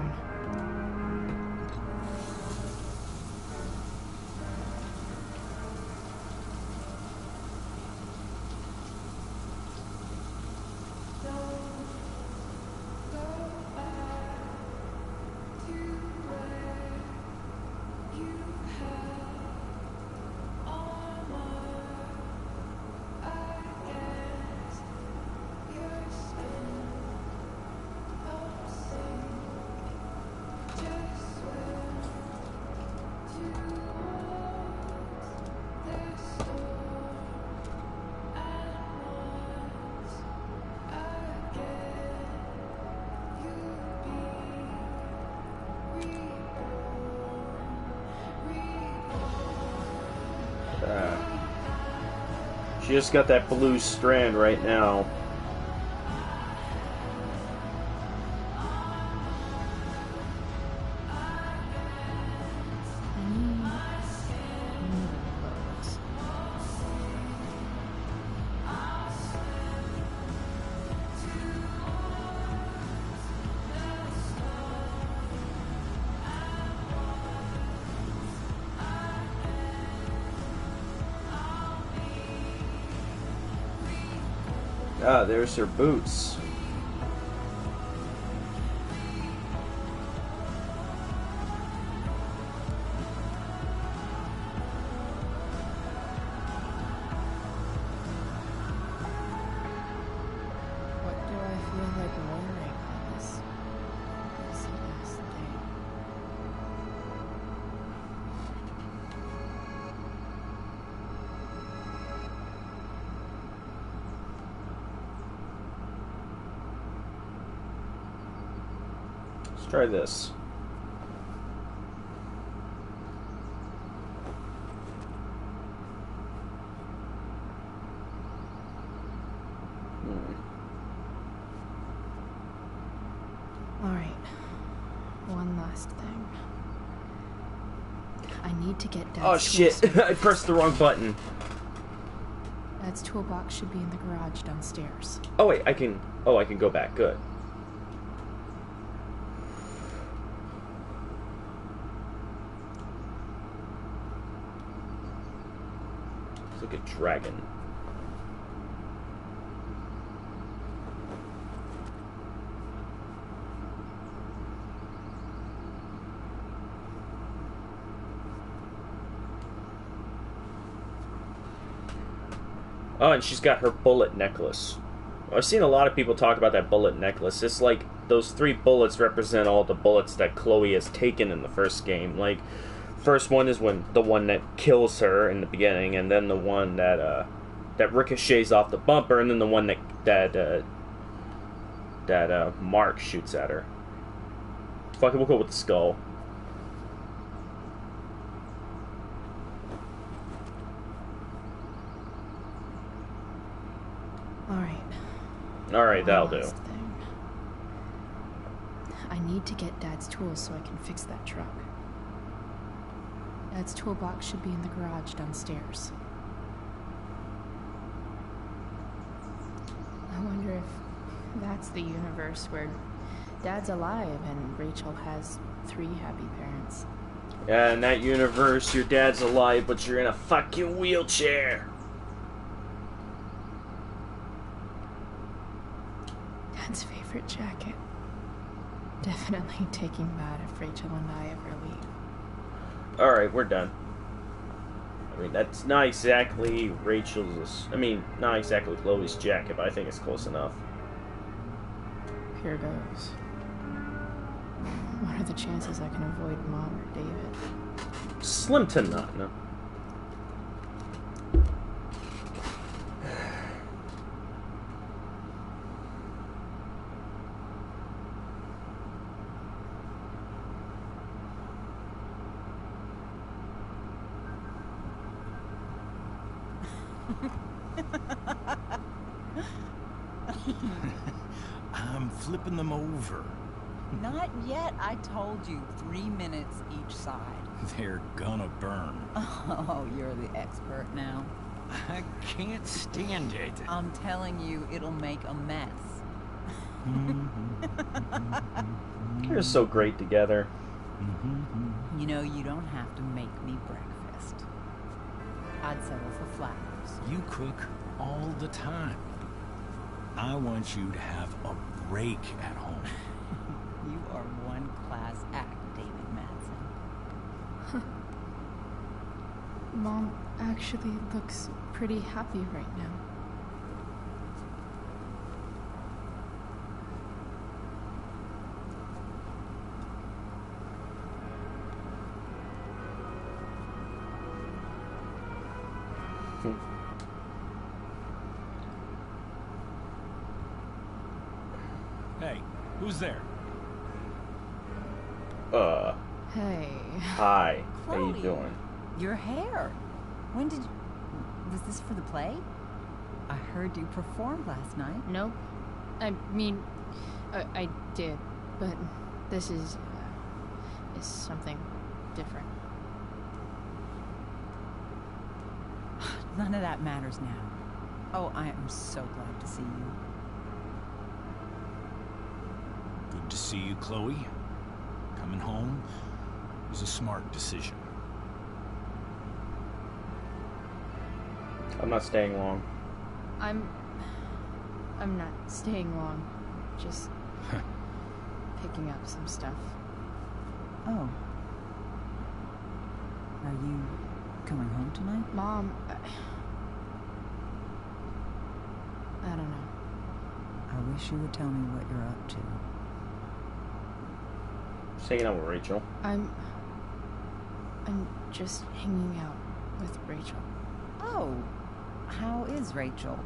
Speaker 1: She just got that blue strand right now. Ah, there's her boots.
Speaker 10: What do I feel like wearing on this last day?
Speaker 1: Let's try this.
Speaker 10: All right. One last thing. I need to get Dad's
Speaker 1: Oh shit!
Speaker 10: tools.
Speaker 1: I pressed the wrong button.
Speaker 10: Dad's toolbox should be in the garage downstairs.
Speaker 1: Oh wait, I can. Oh, I can go back. Good. Let's look at Dragon. Oh, and she's got her bullet necklace. I've seen a lot of people talk about that bullet necklace. It's like those 3 bullets represent all the bullets that Chloe has taken in the first game. Like, first one is when the one that kills her in the beginning, and then the one that that ricochets off the bumper, and then the one that Mark shoots at her. Fuck it, we'll go with the skull. Alright, that'll do.
Speaker 10: I need to get Dad's tools so I can fix that truck. Dad's toolbox should be in the garage downstairs. I wonder if that's the universe where Dad's alive and Rachel has 3 happy parents.
Speaker 1: Yeah, in that universe, your dad's alive, but you're in a fucking wheelchair.
Speaker 10: Dad's favorite jacket. Definitely taking that if Rachel and I ever leave.
Speaker 1: Alright, we're done. I mean, that's not exactly Rachel's... I mean, not exactly Chloe's jacket, but I think it's close enough.
Speaker 10: Here goes. What are the chances I can avoid Mom or David?
Speaker 1: Slim to none.
Speaker 5: I'm flipping them over.
Speaker 11: Not yet. I told you 3 minutes each side.
Speaker 5: They're gonna burn.
Speaker 11: Oh, you're the expert now.
Speaker 5: I can't stand it.
Speaker 11: I'm telling you, it'll make a mess.
Speaker 1: You're so great together.
Speaker 11: You know, you don't have to make me breakfast. I'd settle for Flappers.
Speaker 5: You cook all the time. I want you to have a break at home.
Speaker 11: You are one class act, David Madsen.
Speaker 10: Mom actually looks pretty happy right now.
Speaker 5: Hey, who's there?
Speaker 10: Hey.
Speaker 1: Hi. How you
Speaker 11: Chloe,
Speaker 1: doing?
Speaker 11: Your hair. When did you... Was this for the play? I heard you performed last night.
Speaker 10: Nope. I mean, I did, but this is something different.
Speaker 11: None of that matters now. Oh, I am so glad to see you.
Speaker 5: Good to see you, Chloe. Coming home was a smart decision.
Speaker 1: I'm not staying long.
Speaker 10: I'm not staying long. Just picking up some stuff.
Speaker 11: Oh. Are you coming home tonight?
Speaker 10: Mom, I don't know.
Speaker 11: I wish you would tell me what you're up to.
Speaker 1: Just hanging out with Rachel.
Speaker 10: I'm just hanging out with Rachel.
Speaker 11: Oh, how is Rachel?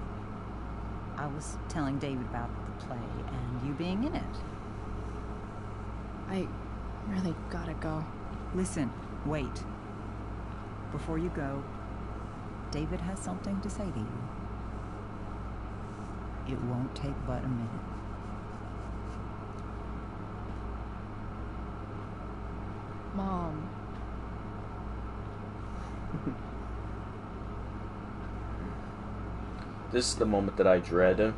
Speaker 11: I was telling David about the play and you being in it.
Speaker 10: I really gotta go.
Speaker 11: Listen, wait. Before you go, David has something to say to you. It won't take but a minute.
Speaker 10: Mom.
Speaker 1: This is the moment that I dread.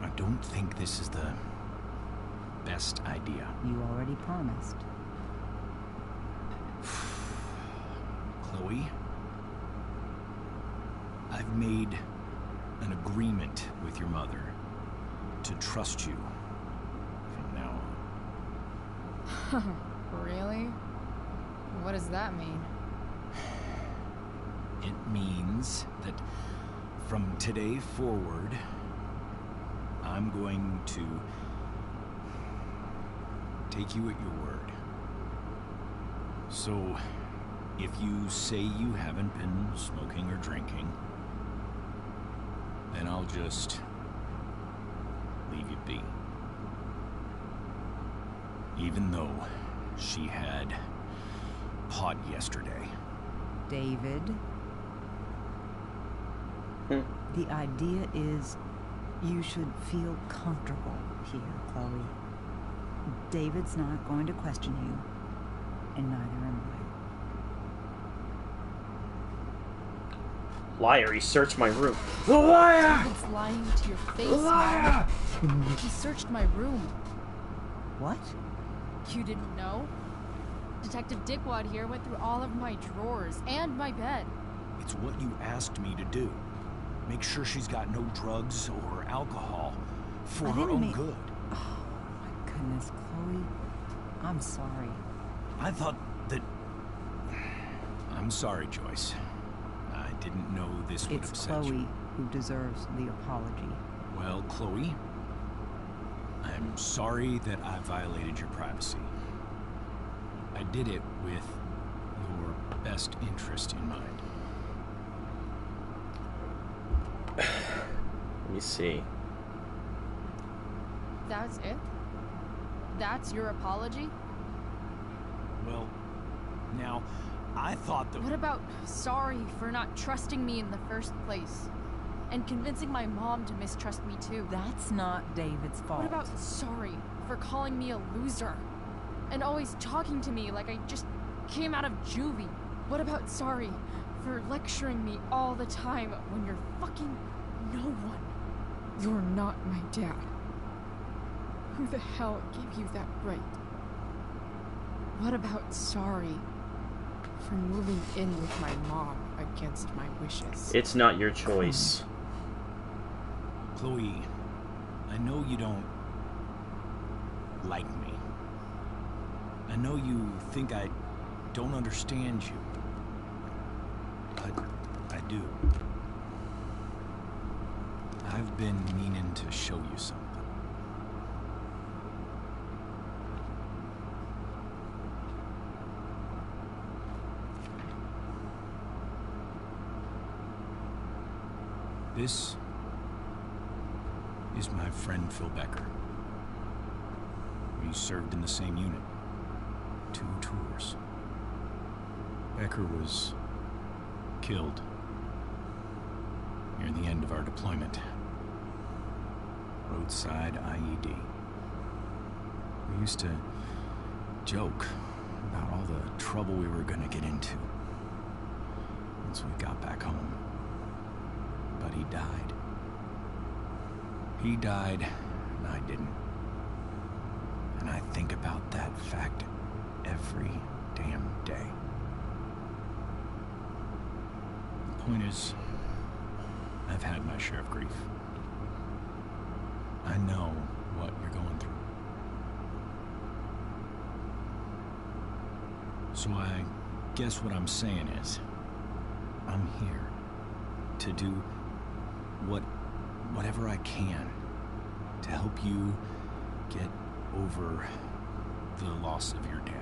Speaker 5: I don't think this is the best idea.
Speaker 11: You already promised.
Speaker 5: Chloe, I've made an agreement with your mother to trust you from now on.
Speaker 10: Really? What does that mean?
Speaker 5: It means that from today forward, I'm going to take you at your word. So, if you say you haven't been smoking or drinking, then I'll just leave you be. Even though she had pot yesterday.
Speaker 11: David? The idea is you should feel comfortable here, Chloe. David's not going to question you, and neither am I.
Speaker 1: Liar, he searched my room. The liar!
Speaker 2: David's lying to your face,
Speaker 1: Liar!
Speaker 2: Mom. He searched my room.
Speaker 11: What?
Speaker 2: You didn't know? Detective Dickwad here went through all of my drawers and my bed.
Speaker 5: It's what you asked me to do. Make sure she's got no drugs or alcohol for her own good.
Speaker 11: Oh, my goodness, Chloe. I'm sorry.
Speaker 5: I thought that... I'm sorry, Joyce. I didn't know this would upset you.
Speaker 11: It's Chloe who deserves the apology.
Speaker 5: Well, Chloe, I'm sorry that I violated your privacy. I did it with your best interest in mind.
Speaker 1: Let me see.
Speaker 2: That's it? That's your apology?
Speaker 5: Well, now, I thought that...
Speaker 2: What about sorry for not trusting me in the first place? And convincing my mom to mistrust me too?
Speaker 11: That's not David's fault.
Speaker 2: What about sorry for calling me a loser? And always talking to me like I just came out of juvie? What about sorry for lecturing me all the time when you're fucking no one?
Speaker 3: You're not my dad. Who the hell gave you that right?
Speaker 2: What about sorry
Speaker 3: For moving in with my mom against my wishes?
Speaker 1: It's not your choice.
Speaker 5: Chloe, I know you don't like me. I know you think I don't understand you. But I do. I've been meaning to show you something. This is my friend Phil Becker. We served in the same unit. 2 tours. Becker was killed near the end of our deployment. Roadside IED. We used to joke about all the trouble we were gonna get into once we got back home. But he died. He died, and I didn't. And I think about that fact every damn day. The point is, I've had my share of grief. I know what you're going through. So I guess what I'm saying is, I'm here to do whatever I can to help you get over the loss of your dad.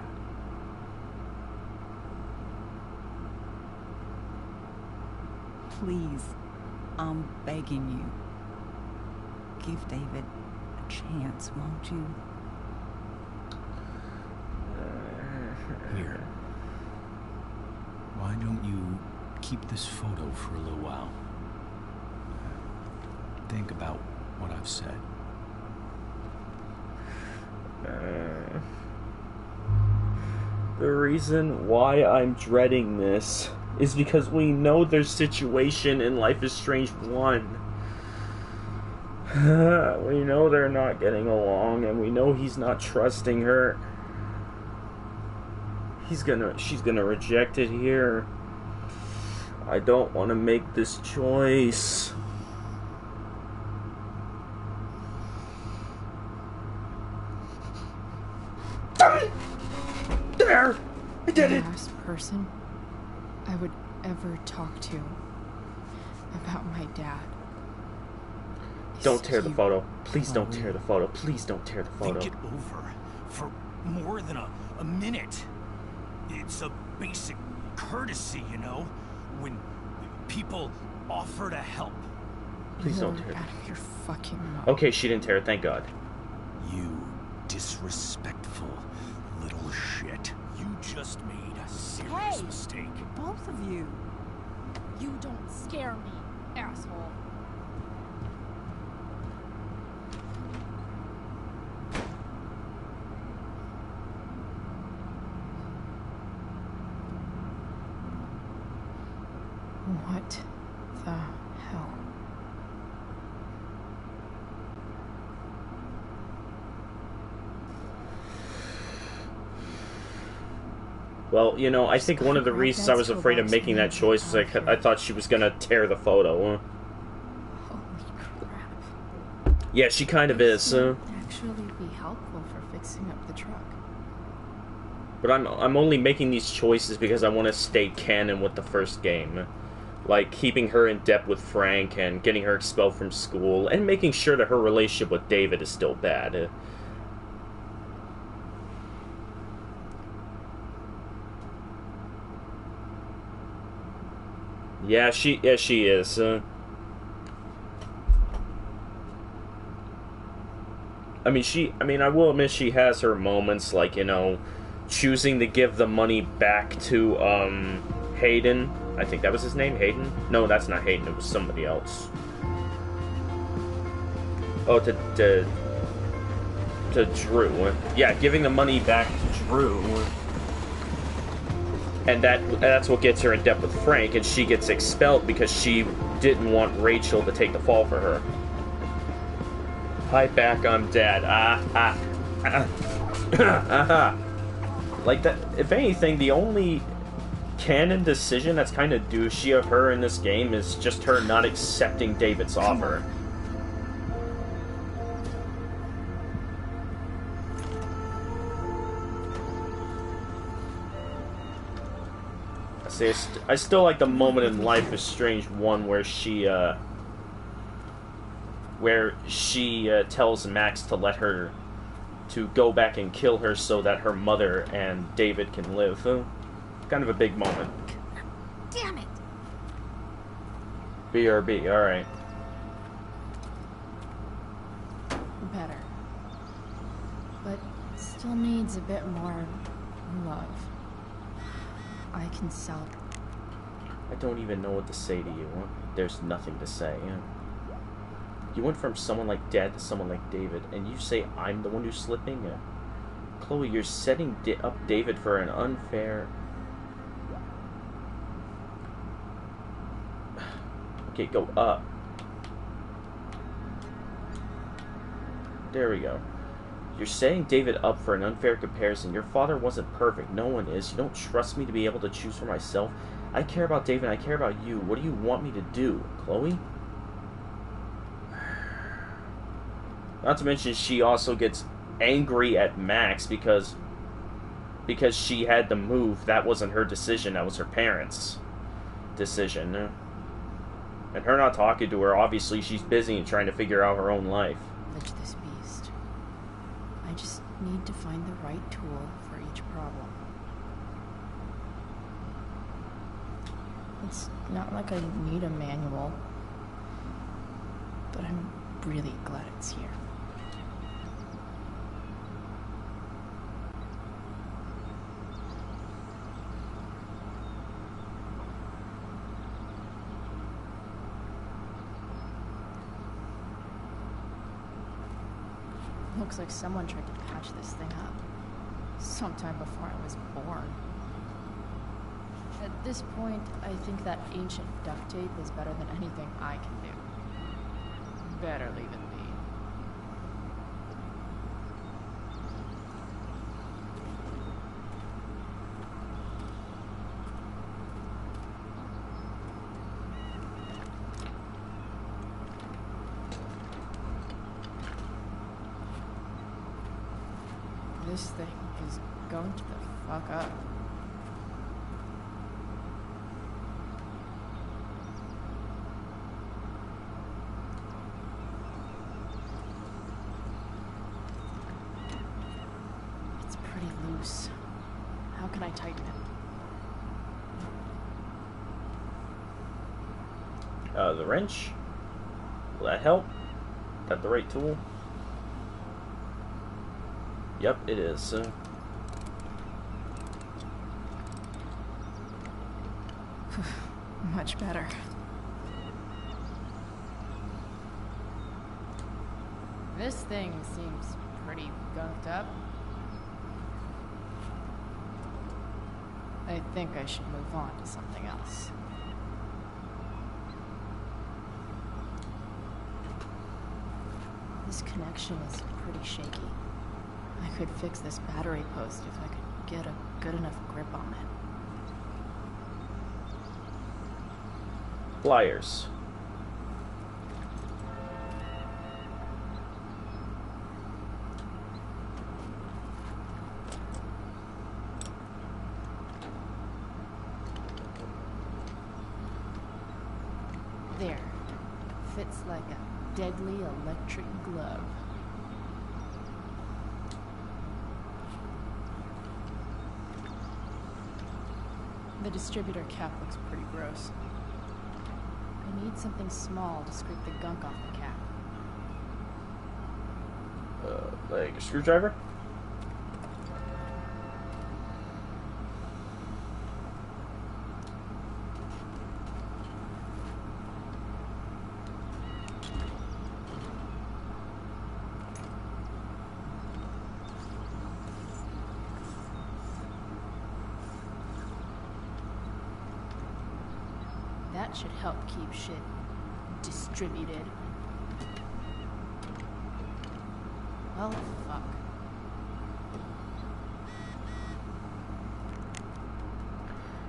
Speaker 11: Please, I'm begging you. Give David a chance, won't you?
Speaker 5: Here. Why don't you keep this photo for a little while? Think about what I've said.
Speaker 1: The reason why I'm dreading this is because we know their situation in Life is Strange 1. We know they're not getting along, and we know he's not trusting her. She's gonna reject it here. I don't want to make this choice. There! I did it!
Speaker 10: The last person I would ever talk to about my dad.
Speaker 1: Don't tear the photo. Please don't tear the photo. Please don't tear the photo.
Speaker 9: Think it over for more than a minute. It's a basic courtesy, you know, when people offer to help.
Speaker 1: Please don't tear it.
Speaker 10: Out of your fucking mouth.
Speaker 1: Okay, she didn't tear it, thank God.
Speaker 9: You disrespectful little shit. You just made a serious mistake.
Speaker 11: Both of you.
Speaker 2: You don't scare me, asshole.
Speaker 10: What the hell?
Speaker 1: Well, you know, I think one of the reasons I was afraid of making that choice is I thought she was gonna tear the photo.
Speaker 10: Holy crap.
Speaker 1: Yeah, she kind of is.
Speaker 10: Actually be helpful for fixing up the truck.
Speaker 1: But I'm only making these choices because I want to stay canon with the first game. Like, keeping her in debt with Frank and getting her expelled from school and making sure that her relationship with David is still bad. Yeah, she is. I mean, I will admit she has her moments, like, you know, choosing to give the money back to, Hayden. I think that was his name, Hayden? No, that's not Hayden, it was somebody else. Oh, to Drew. Yeah, giving the money back to Drew. And that's what gets her in debt with Frank, and she gets expelled because she didn't want Rachel to take the fall for her. Hi, back, I'm Dad. Like, that, if anything, the only canon decision that's kind of douchey of her in this game is just her not accepting David's offer. See, I still like the moment in Life is Strange 1 where she tells Max to let her to go back and kill her so that her mother and David can live. Kind of a big moment.
Speaker 2: Damn it!
Speaker 1: BRB, alright.
Speaker 10: Better. But still needs a bit more love. I can sell.
Speaker 1: I don't even know what to say to you. there's nothing to say. You went from someone like Dad to someone like David, and you say I'm the one who's slipping? Chloe, you're setting up David for an unfair... Okay, go up. There we go. You're setting David up for an unfair comparison. Your father wasn't perfect. No one is. You don't trust me to be able to choose for myself. I care about David. I care about you. What do you want me to do, Chloe? Not to mention, she also gets angry at Max because she had to move. That wasn't her decision. That was her parents' decision. And her not talking to her, obviously she's busy and trying to figure out her own life.
Speaker 10: This beast. I just need to find the right tool for each problem. It's not like I need a manual, but I'm really glad it's here. Looks like someone tried to patch this thing up sometime before I was born. At this point, I think that ancient duct tape is better than anything I can do. Better leave it be. This thing is going to the fuck up. It's pretty loose. How can I tighten it?
Speaker 1: The wrench? Will that help? Is that the right tool? Yep, it is.
Speaker 10: Much better. This thing seems pretty gunked up. I think I should move on to something else. This connection is pretty shaky. I could fix this battery post if I could get a good enough grip on it.
Speaker 1: Pliers.
Speaker 10: There. Fits like a deadly electric glove. The distributor cap looks pretty gross. I need something small to scrape the gunk off the cap.
Speaker 1: Like a screwdriver?
Speaker 10: That should help keep shit distributed. Well, fuck.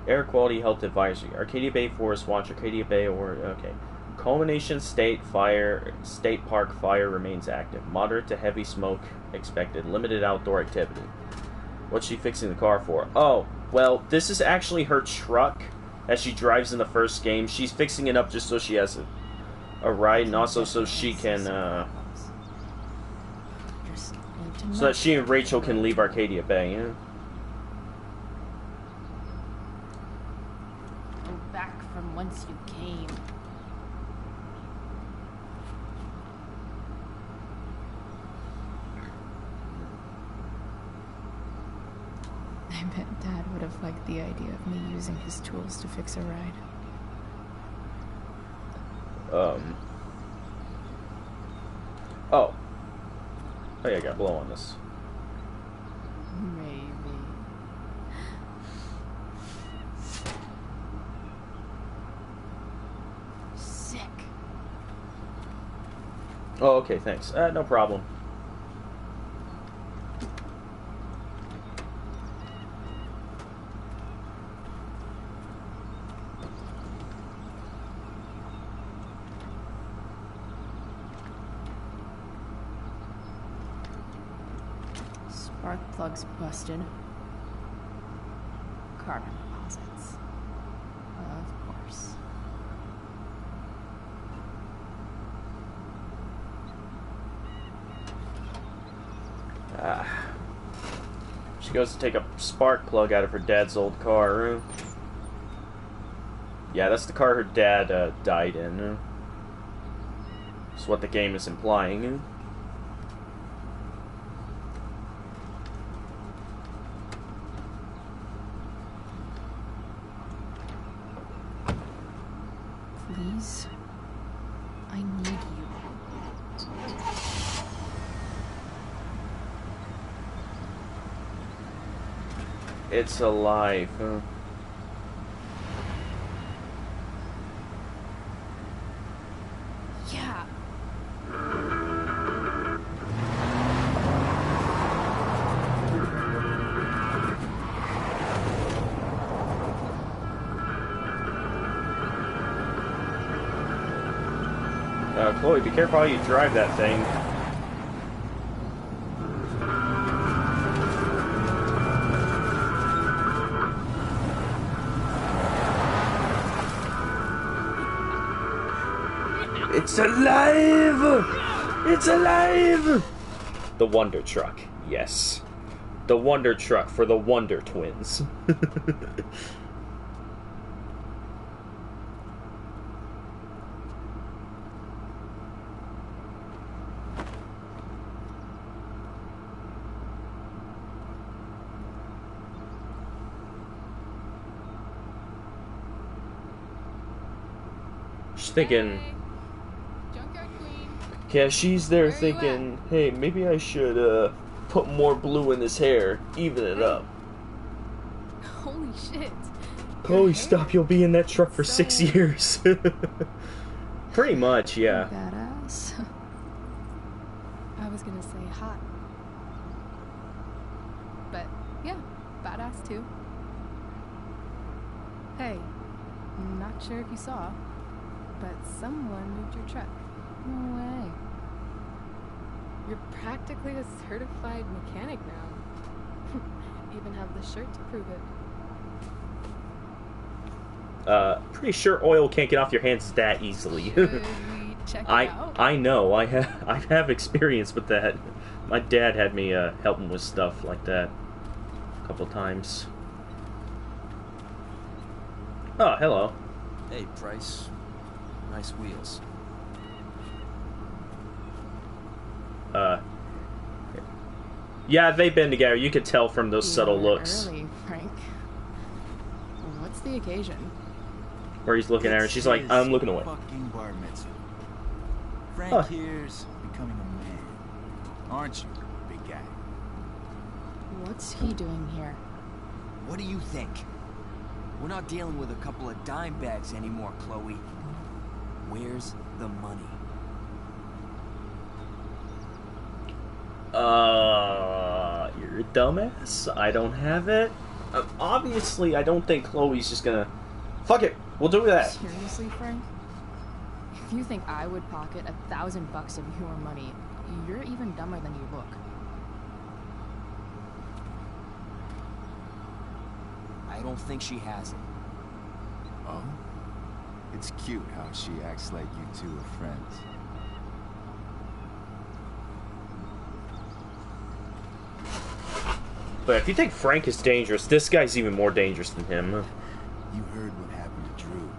Speaker 1: Air Quality Health Advisory. Arcadia Bay Forest Watch. Arcadia Bay or... Okay. Culmination State Park fire remains active. Moderate to heavy smoke expected. Limited outdoor activity. What's she fixing the car for? Oh, well, this is actually her truck that she drives in the first game. She's fixing it up just so she has a ride, and also so she can, so that she and Rachel can leave Arcadia Bay, yeah?
Speaker 10: Go back from whence you came. I bet Dad would have liked the idea of me using his tools to fix a ride.
Speaker 1: Oh. Oh yeah, I got blow on this.
Speaker 10: Maybe. Sick.
Speaker 1: Oh, okay, thanks. No problem.
Speaker 10: Spark plugs busted. Carbon deposits. Of course.
Speaker 1: She goes to take a spark plug out of her dad's old car. Yeah, that's the car her dad died in. That's what the game is implying.
Speaker 10: Please. I need you.
Speaker 1: It's alive.
Speaker 10: Yeah.
Speaker 1: Chloe, be careful how you drive that thing. It's alive! It's alive! The Wonder Truck, yes. The Wonder Truck for the Wonder Twins. She's thinking... Yeah, she's there thinking, hey, maybe I should put more blue in his hair, even it up.
Speaker 2: Holy shit.
Speaker 1: Chloe, stop, you'll be in that truck for 6 years. Pretty much, yeah.
Speaker 10: Badass.
Speaker 3: I was gonna say hot. But yeah, badass too. Hey, I'm not sure if you saw, but someone moved your truck.
Speaker 10: No way.
Speaker 3: You're practically a certified mechanic now. Even have the shirt to prove it.
Speaker 1: Pretty sure oil can't get off your hands that easily.
Speaker 3: Should we check it out?
Speaker 1: I know. I have experience with that. My dad had me help him with stuff like that a couple times. Oh, hello.
Speaker 12: Hey, Price. Nice wheels.
Speaker 1: Yeah, they've been together. You could tell from those subtle looks.
Speaker 10: Early, Frank. What's the occasion?
Speaker 1: Where he's looking at her, and she's like, I'm looking away.
Speaker 7: Fucking bar mitzvah. Frank here's becoming a man. Aren't you, big guy?
Speaker 10: What's he doing here?
Speaker 12: What do you think? We're not dealing with a couple of dime bags anymore, Chloe. Where's the money?
Speaker 1: You're a dumbass. I don't have it. Obviously, I don't think Chloe's just gonna... Fuck it, we'll do that.
Speaker 10: Seriously, Frank? If you think I would pocket $1,000 of your money, you're even dumber than you look.
Speaker 12: I don't think she has it.
Speaker 6: Oh? It's cute how she acts like you two are friends.
Speaker 1: But if you think Frank is dangerous, this guy's even more dangerous than him.
Speaker 6: You heard what happened to Drew,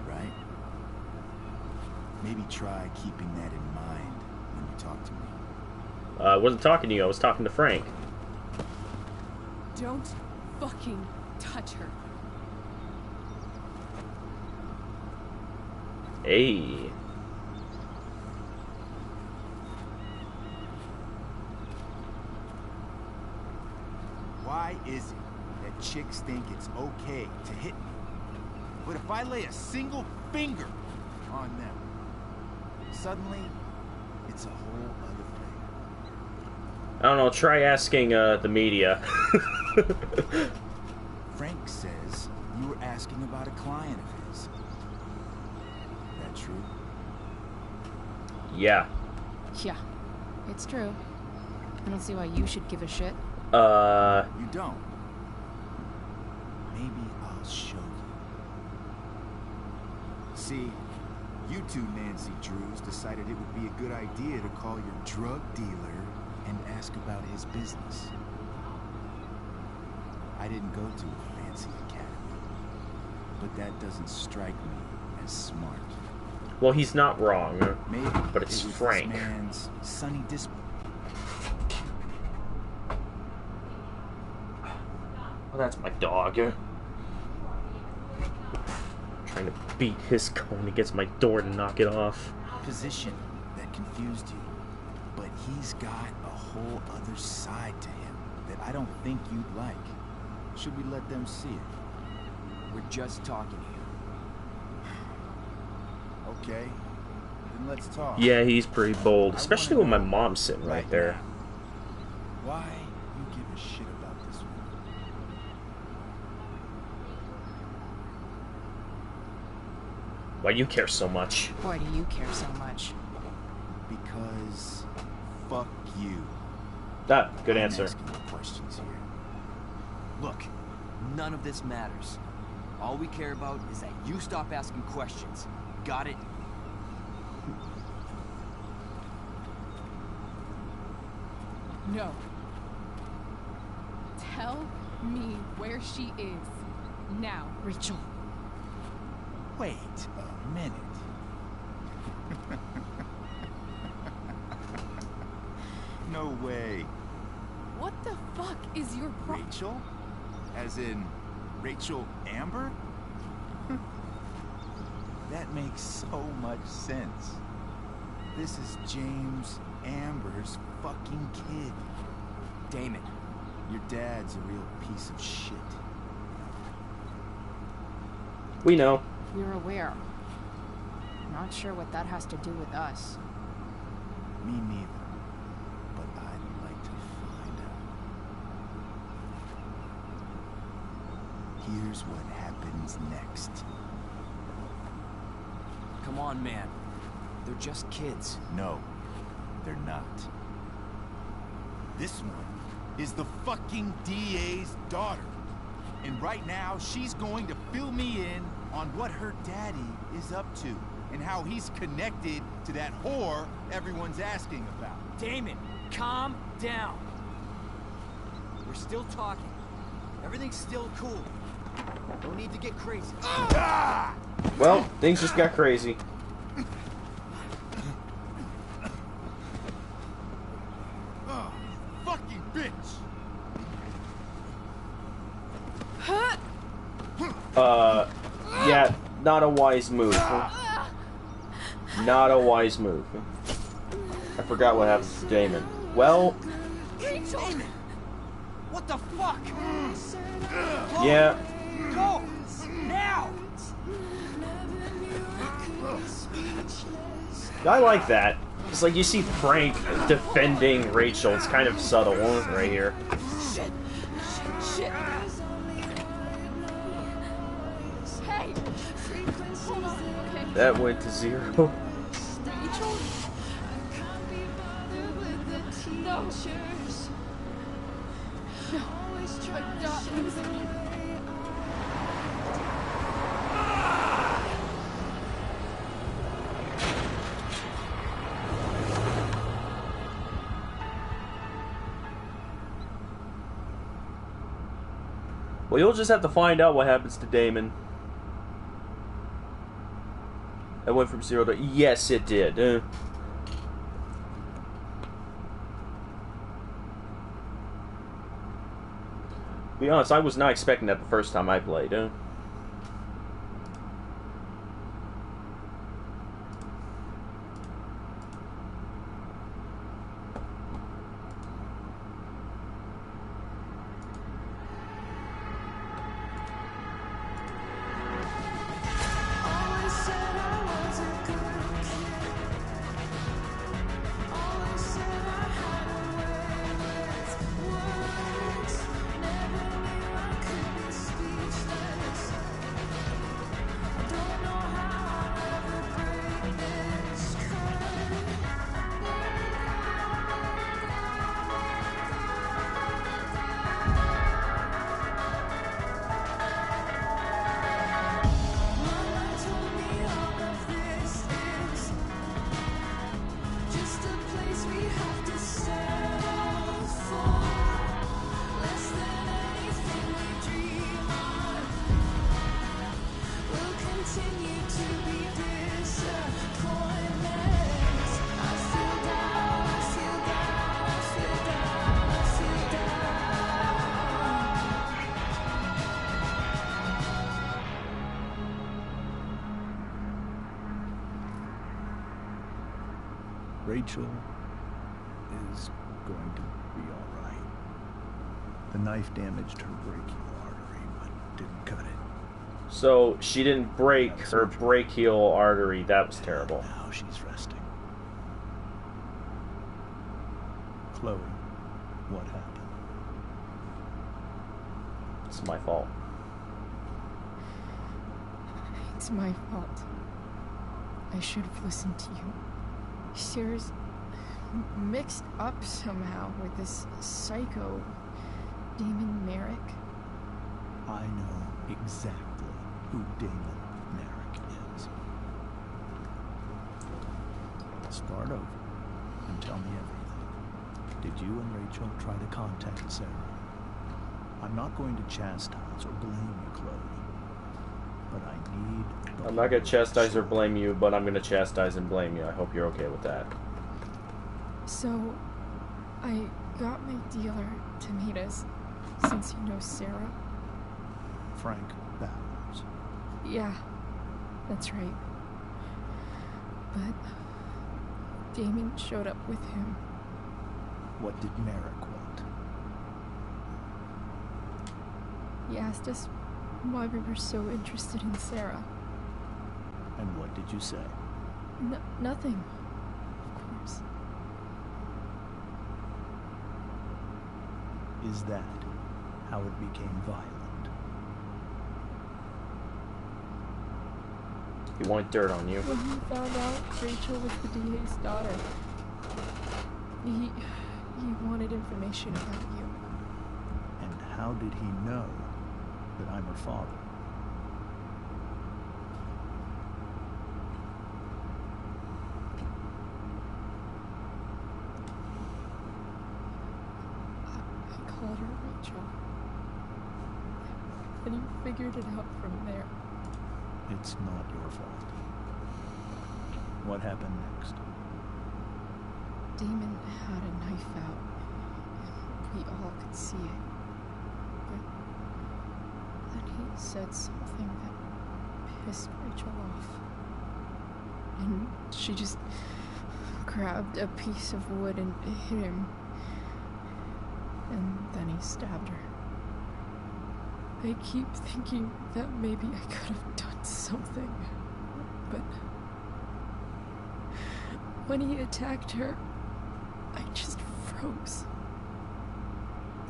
Speaker 6: right? Maybe try keeping that in mind when you talk to me.
Speaker 1: I wasn't talking to you, I was talking to Frank.
Speaker 3: Don't fucking touch her.
Speaker 1: Hey.
Speaker 4: Why is it that chicks think it's okay to hit me? But if I lay a single finger on them, suddenly it's a whole other thing.
Speaker 1: I don't know, try asking the media.
Speaker 4: Frank says you were asking about a client of his. That true?
Speaker 1: Yeah.
Speaker 2: Yeah, it's true. I don't see why you should give a shit.
Speaker 4: You don't? Maybe I'll show you. See, you two Nancy Drews decided it would be a good idea to call your drug dealer and ask about his business. I didn't go to a fancy academy, but that doesn't strike me as smart.
Speaker 1: Well, he's not wrong.
Speaker 4: Maybe
Speaker 1: but it's
Speaker 4: it was
Speaker 1: Frank.
Speaker 4: This man's sunny disposition.
Speaker 1: Oh, that's my dog. Trying to beat his cone against my door to knock it off.
Speaker 4: Position that confused you, but he's got a whole other side to him that I don't think you'd like. Should we let them see it?
Speaker 12: We're just talking here.
Speaker 4: Okay, then let's talk.
Speaker 1: Yeah, he's pretty bold, especially when my mom's sitting right there.
Speaker 4: now. Why you give a shit about this one?
Speaker 1: Why do you care so much?
Speaker 2: Why do you care so much?
Speaker 4: Because fuck you.
Speaker 1: Ah, good
Speaker 4: I'm
Speaker 1: answer.
Speaker 4: asking you questions here.
Speaker 12: Look, none of this matters. All we care about is that you stop asking questions. Got it?
Speaker 2: No. Tell me where she is. Now, Rachel.
Speaker 4: Wait a minute. No way.
Speaker 2: What the fuck is your problem?
Speaker 4: Rachel? As in Rachel Amber? That makes so much sense. This is James Amber's fucking kid.
Speaker 12: Damon.
Speaker 4: Your dad's a real piece of shit.
Speaker 1: We know.
Speaker 2: We're aware. Not sure what that has to do with us.
Speaker 4: Me neither. But I'd like to find out. Here's what happens next.
Speaker 12: Come on, man. They're just kids.
Speaker 4: No, they're not. This one is the fucking DA's daughter. And right now, she's going to fill me in on what her daddy is up to and how he's connected to that whore everyone's asking about.
Speaker 12: Damon, calm down. We're still talking. Everything's still cool. No need to get crazy.
Speaker 4: Ah!
Speaker 1: Well, things just got crazy.
Speaker 4: Oh, fucking bitch!
Speaker 1: Yeah, not a wise move. Not a wise move. I forgot what happened to Damon. Well,
Speaker 12: Rachel! What the fuck?
Speaker 1: yeah.
Speaker 12: Go! Now!
Speaker 1: I like that. It's like you see Frank defending Rachel. It's kind of subtle right here.
Speaker 12: Shit! Shit!
Speaker 2: Hey! Hold on, okay?
Speaker 1: That went to 0.
Speaker 2: Rachel? No. No. I'm not losing you.
Speaker 1: Well, you'll just have to find out what happens to Damon. That went from 0 to... Yes, it did. To be honest, I was not expecting that the first time I played.
Speaker 7: Rachel is going to be all right. The knife damaged her brachial artery, but didn't cut it.
Speaker 1: So she didn't break her brachial artery. That was terrible.
Speaker 7: Now she's resting. Chloe, what happened?
Speaker 1: It's my fault.
Speaker 10: It's my fault. I should have listened to you. Sarah's mixed up somehow with this psycho Damon Merrick.
Speaker 7: I know exactly who Damon Merrick is. Start over and tell me everything. Did you and Rachel try to contact Sarah? I'm not going to chastise or blame you, Chloe, but I need...
Speaker 1: I'm not going to chastise or blame you, but I'm going to chastise and blame you. I hope you're okay with that.
Speaker 10: So, I got my dealer to meet us, since you know Sarah.
Speaker 7: Frank Bowers.
Speaker 10: Yeah, that's right. But Damon showed up with him.
Speaker 7: What did Merrick want?
Speaker 10: He asked us why we were so interested in Sarah.
Speaker 7: And what did you say?
Speaker 10: Nothing, of course.
Speaker 7: Is that how it became violent?
Speaker 1: He wanted dirt on you.
Speaker 10: When he found out Rachel was the DA's daughter, he wanted information about you.
Speaker 7: And how did he know that I'm her father?
Speaker 10: I called her Rachel. And he figured it out from there.
Speaker 7: It's not your fault. What happened next?
Speaker 10: Damon had a knife out, and we all could see it. But then he said something that pissed Rachel off. And she just grabbed a piece of wood and hit him. And then he stabbed her. I keep thinking that maybe I could have done something, but when he attacked her, I just froze.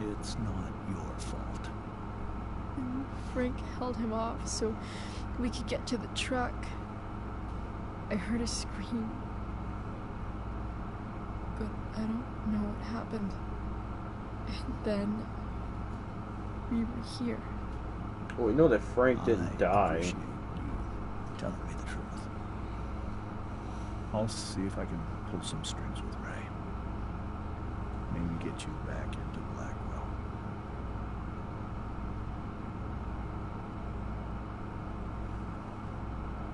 Speaker 7: It's not your fault.
Speaker 10: And Frank held him off so we could get to the truck. I heard a scream, but I don't know what happened. And then we were here.
Speaker 1: Well, we know that Frank didn't die.
Speaker 7: Appreciate you telling me the truth. I'll see if I can pull some strings with Ray. Maybe get you back into Blackwell.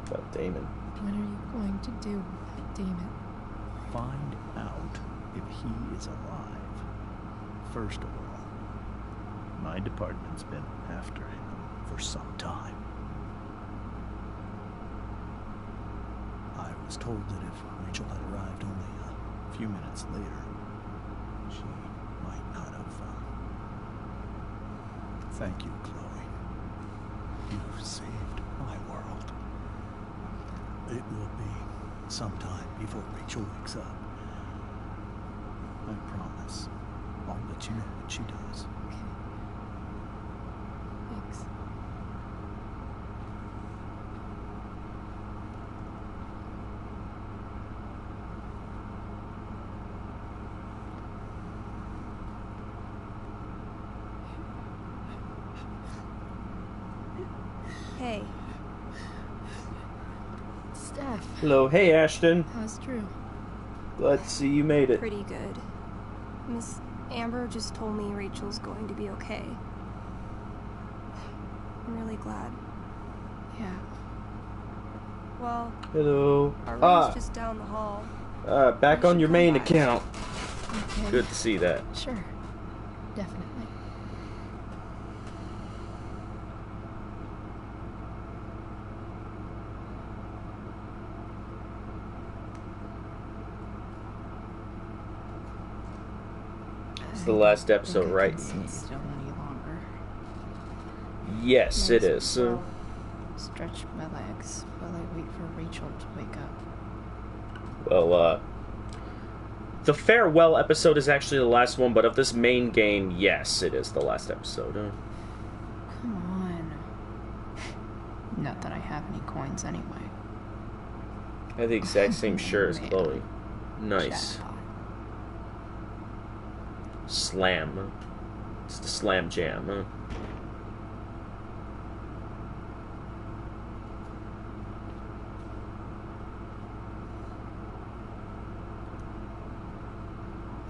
Speaker 1: About Damon.
Speaker 10: What are you going to do with Damon?
Speaker 7: Find out if he is alive. First of all, my department's been after him for some time. I was told that if Rachel had arrived only a few minutes later, she might not have. Thank you, Chloe. You've saved my world. It will be some time before Rachel wakes up. I promise. I'll let you know what she does.
Speaker 10: Okay. Thanks.
Speaker 13: Hey.
Speaker 10: Steph.
Speaker 1: Hello, hey Ashton.
Speaker 10: How's Drew?
Speaker 1: Glad to see you made it.
Speaker 13: Pretty good. Miss Amber just told me Rachel's going to be okay. I'm really glad.
Speaker 10: Yeah.
Speaker 13: Well,
Speaker 1: Hello.
Speaker 13: our room's just down the hall.
Speaker 1: Back on your main
Speaker 13: back.
Speaker 1: account.
Speaker 10: Okay.
Speaker 1: Good to see that.
Speaker 10: Sure. Definitely.
Speaker 1: the last episode, right?
Speaker 10: I can't sit still any longer.
Speaker 1: Yes,
Speaker 10: Might
Speaker 1: it
Speaker 10: as
Speaker 1: is.
Speaker 10: well stretch my legs while I wait for Rachel to wake up.
Speaker 1: Well, the farewell episode is actually the last one, but of this main game, yes, it is the last episode.
Speaker 10: Come on. Not that I have any coins anyway.
Speaker 1: I have the exact same shirt as
Speaker 10: Man.
Speaker 1: Chloe. Nice.
Speaker 10: Jackpot.
Speaker 1: Slam. It's the Slam Jam.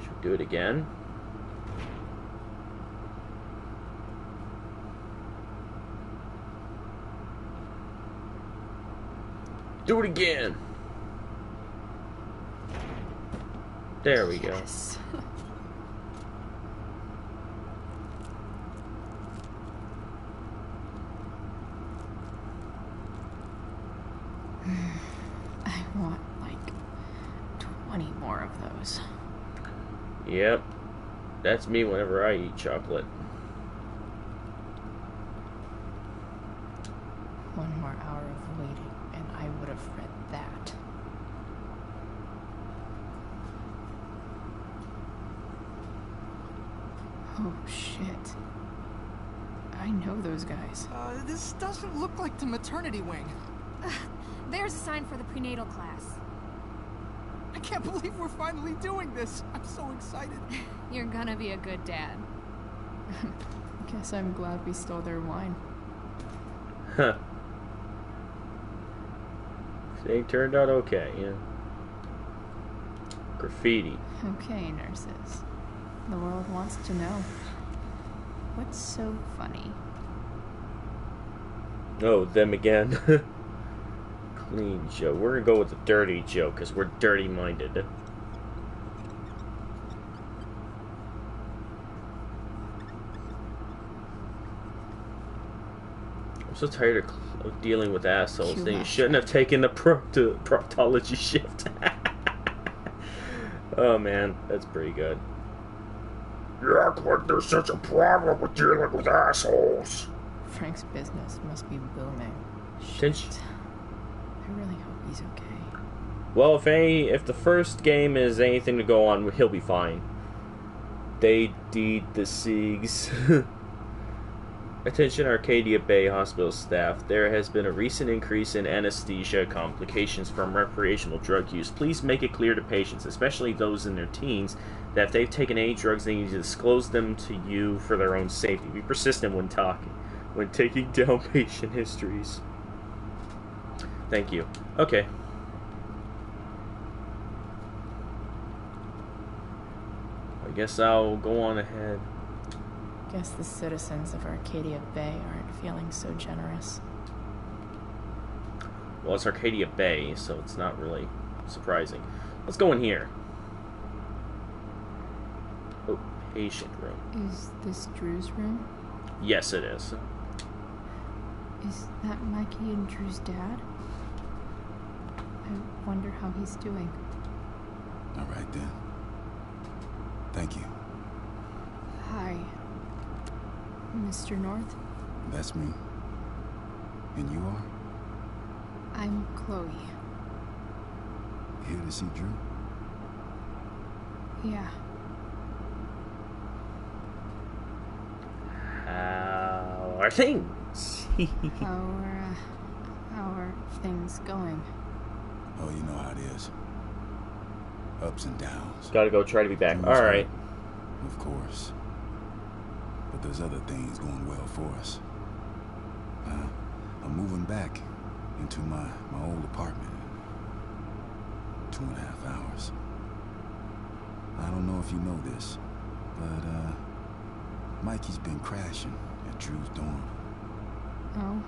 Speaker 1: Should we do it again? Do it again! There we go.
Speaker 10: Yes. I want like 20 more of those.
Speaker 1: Yep. That's me whenever I eat chocolate.
Speaker 10: One more hour of waiting, and I would have read that. Oh shit. I know those guys.
Speaker 14: This doesn't look like the maternity wing.
Speaker 2: There's a sign for the prenatal class.
Speaker 14: I can't believe we're finally doing this. I'm so excited.
Speaker 2: You're gonna be a good dad.
Speaker 10: Guess I'm glad we stole their wine.
Speaker 1: Huh. They turned out okay, yeah. Graffiti.
Speaker 10: Okay, nurses. The world wants to know. What's so funny?
Speaker 1: Oh, them again. Clean joke. We're gonna go with the dirty joke, because we're dirty-minded. I'm so tired of dealing with assholes. Then you shouldn't have taken the proctology shift. Oh man, that's pretty good. You act like there's such a problem with dealing with assholes.
Speaker 10: Frank's business must be booming.
Speaker 1: Shit.
Speaker 10: Shit. I really hope he's okay.
Speaker 1: Well, if the first game is anything to go on, he'll be fine. They deed the Siegs. Attention Arcadia Bay Hospital staff. There has been a recent increase in anesthesia complications from recreational drug use. Please make it clear to patients, especially those in their teens, that if they've taken any drugs, they need to disclose them to you for their own safety. Be persistent when taking down patient histories. Thank you. Okay. I guess I'll go on ahead.
Speaker 10: Guess the citizens of Arcadia Bay aren't feeling so generous.
Speaker 1: Well, it's Arcadia Bay, so it's not really surprising. Let's go in here. Oh, patient room.
Speaker 10: Is this Drew's room?
Speaker 1: Yes, it is.
Speaker 10: Is that Mikey and Drew's dad? I wonder how he's doing.
Speaker 15: All right, then. Thank you.
Speaker 10: Hi, Mr. North.
Speaker 15: That's me. And you are?
Speaker 10: I'm Chloe.
Speaker 15: Here to see Drew?
Speaker 10: Yeah.
Speaker 1: How are things?
Speaker 10: How are things going?
Speaker 15: Oh, you know how it is. Ups and downs.
Speaker 1: Gotta go try to be back. Alright.
Speaker 15: Of course. But there's other things going well for us. I'm moving back into my old apartment in 2.5 hours. I don't know if you know this, but Mikey's been crashing at Drew's dorm.
Speaker 10: Oh?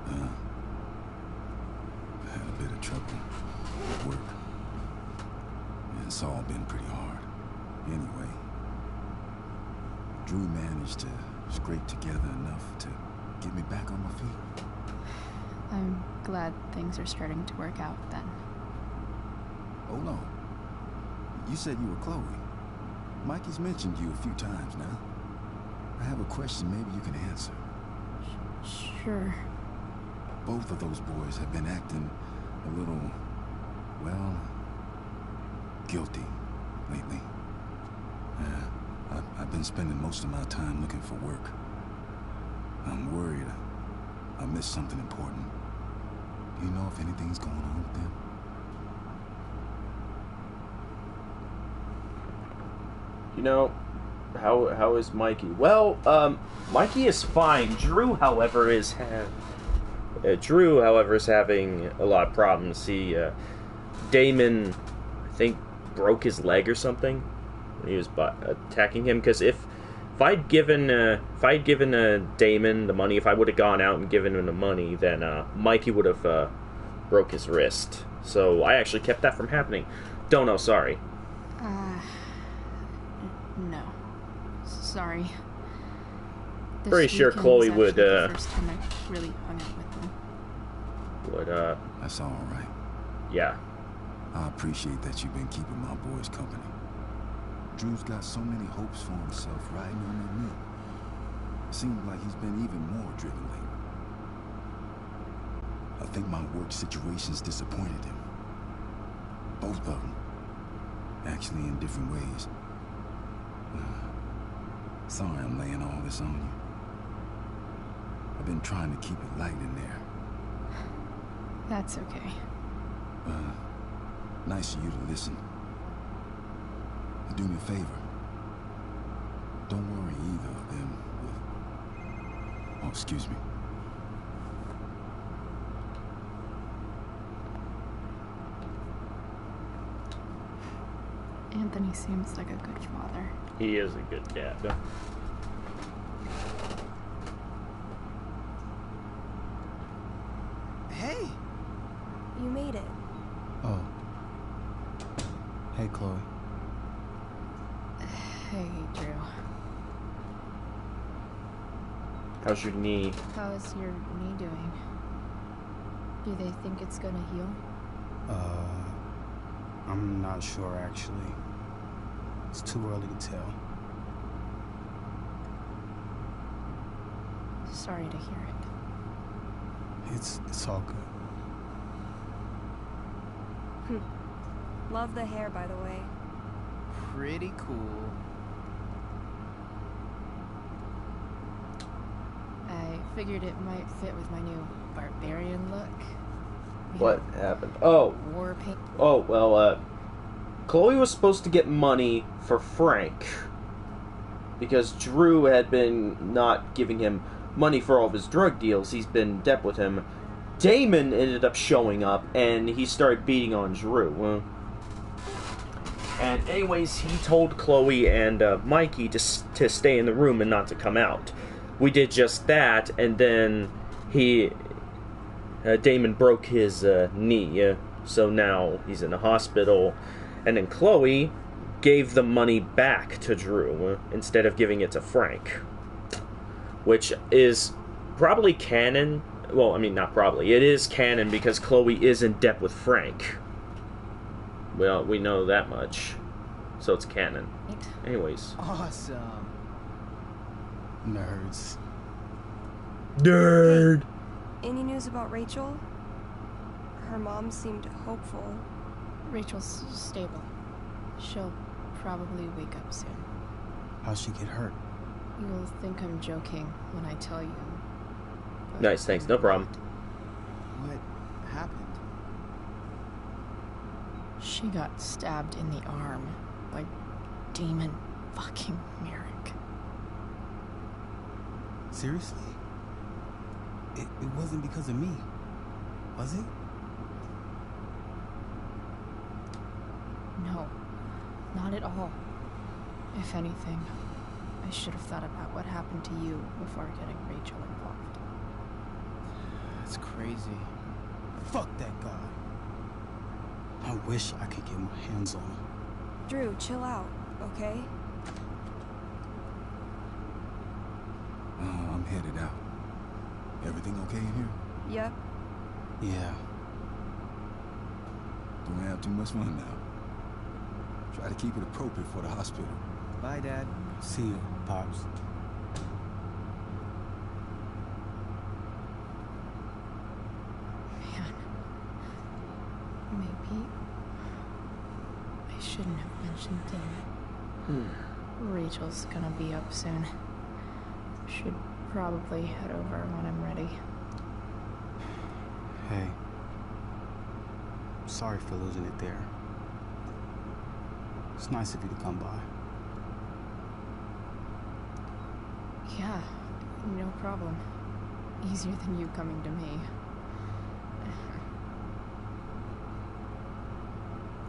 Speaker 15: I had a bit of trouble at work. And it's all been pretty hard. Anyway, Drew managed to scrape together enough to get me back on my feet.
Speaker 10: I'm glad things are starting to work out then.
Speaker 15: Oh no. You said you were Chloe. Mikey's mentioned you a few times now. I have a question maybe you can answer.
Speaker 10: Sure.
Speaker 15: Both of those boys have been acting a little, well, guilty lately. I've been spending most of my time looking for work. I'm worried I missed something important. Do you know if anything's going on with them?
Speaker 1: You know, how is Mikey? Well, Mikey is fine. Drew, however, is having a lot of problems. Damon, I think, broke his leg or something when he was attacking him. Because if I'd given Damon the money, if I would have gone out and given him the money, then Mikey would have broke his wrist. So I actually kept that from happening. Don't know. Sorry.
Speaker 10: No. Sorry.
Speaker 1: Pretty sure Chloe would,
Speaker 10: the first time I really hung out with them.
Speaker 15: That's all right.
Speaker 1: Yeah.
Speaker 15: I appreciate that you've been keeping my boys company. Drew's got so many hopes for himself riding on that mill. It seems like he's been even more driven lately. I think my work situation's disappointed him. Both of them. Actually, in different ways. Sorry I'm laying all this on you. I've been trying to keep it light in there.
Speaker 10: That's okay.
Speaker 15: Nice of you to listen. Do me a favor. Don't worry either of them with... Oh, excuse me.
Speaker 10: Anthony seems like a good father.
Speaker 1: He is a good dad.
Speaker 4: Hey!
Speaker 13: You made it.
Speaker 6: Oh. Hey, Chloe.
Speaker 10: Hey, Drew.
Speaker 1: How's your knee?
Speaker 10: How's your knee doing? Do they think it's gonna heal?
Speaker 16: I'm not sure, actually. It's too early to tell.
Speaker 10: Sorry to hear it.
Speaker 16: It's all good.
Speaker 13: Love the hair, by the way.
Speaker 14: Pretty cool.
Speaker 10: I figured it might fit with my new barbarian look.
Speaker 1: What happened? Oh.
Speaker 10: War paint.
Speaker 1: Oh, well, Chloe was supposed to get money for Frank because Drew had been not giving him money for all of his drug deals. He's been in debt with him. Damon ended up showing up, and he started beating on Drew. And anyways, he told Chloe and Mikey to stay in the room and not to come out. We did just that, and then Damon broke his knee, so now he's in the hospital. And then Chloe gave the money back to Drew instead of giving it to Frank, which is probably canon. Well, I mean, not probably. It is canon because Chloe is in debt with Frank. Well, we know that much, so it's canon. Anyways.
Speaker 14: Awesome.
Speaker 16: Nerds.
Speaker 1: Nerd!
Speaker 13: Any news about Rachel? Her mom seemed hopeful.
Speaker 10: Rachel's stable. She'll probably wake up soon.
Speaker 16: How'd she get hurt?
Speaker 10: You'll think I'm joking when I tell you.
Speaker 1: Nice, thanks, no problem.
Speaker 14: What happened?
Speaker 10: She got stabbed in the arm by Demon fucking Merrick.
Speaker 16: Seriously? It wasn't because of me, was it?
Speaker 10: No, not at all. If anything, I should have thought about what happened to you before getting Rachel involved.
Speaker 14: That's crazy.
Speaker 16: Fuck that guy. I wish I could get my hands on him.
Speaker 13: Drew, chill out, okay?
Speaker 15: I'm headed out. Everything okay in here?
Speaker 13: Yep.
Speaker 16: Yeah.
Speaker 15: Don't have too much fun now. Try to keep it appropriate for the hospital.
Speaker 16: Bye, Dad. See you, Pops.
Speaker 10: Man. Maybe I shouldn't have mentioned dinner. Rachel's gonna be up soon. Should probably head over when I'm ready.
Speaker 16: Hey. Sorry for losing it there. It's nice of you to come by.
Speaker 10: Yeah, no problem. Easier than you coming to me.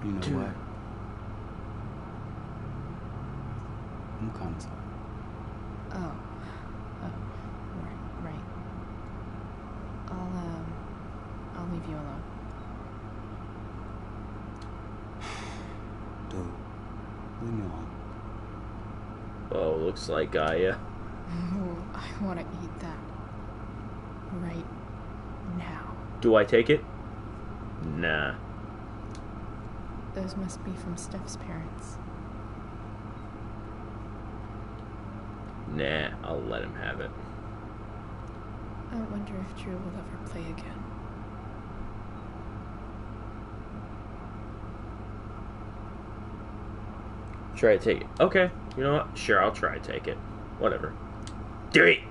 Speaker 16: You know what? I'm kind of tired.
Speaker 10: Oh, right. I'll leave you alone.
Speaker 16: Dude, leave me alone.
Speaker 1: Oh, looks like I
Speaker 10: want to eat that right now.
Speaker 1: Do I take it? Nah.
Speaker 10: Those must be from Steph's parents.
Speaker 1: Nah, I'll let him have it.
Speaker 10: I wonder if Drew will ever play again.
Speaker 1: Try to take it. Okay, you know what? Sure, I'll try to take it. Whatever. Do it!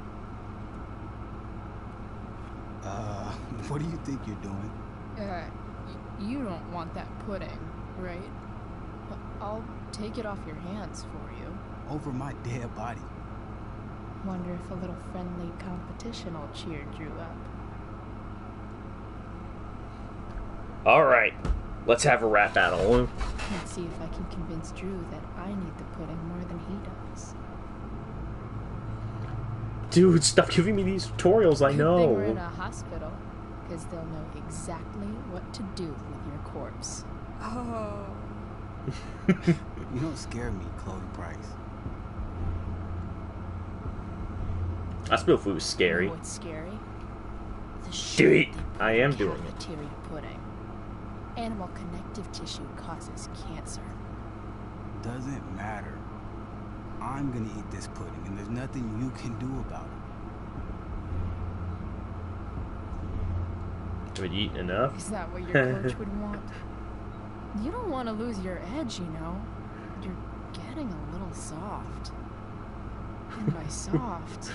Speaker 16: What do you think you're doing?
Speaker 10: You don't want that pudding, right? I'll take it off your hands for you.
Speaker 16: Over my dead body.
Speaker 10: Wonder if a little friendly competition will cheer Drew up.
Speaker 1: Alright, let's have a rap battle.
Speaker 10: Let's see if I can convince Drew that I need the pudding more than he does.
Speaker 1: Dude, stop giving me these tutorials, I know.
Speaker 10: Good thing we're in a hospital, because they'll know exactly what to do with your corpse.
Speaker 13: Oh.
Speaker 16: You don't scare me, Chloe Price.
Speaker 1: I still feel it was scary.
Speaker 10: You know what's scary? The
Speaker 1: Do it! I am doing it.
Speaker 10: Cafeteria pudding. Animal connective tissue causes cancer.
Speaker 16: Doesn't matter. I'm gonna eat this pudding, and there's nothing you can do about it.
Speaker 1: Have you eaten enough?
Speaker 10: Is that what your coach would want? You don't want to lose your edge, you know. You're getting a little soft. And by soft,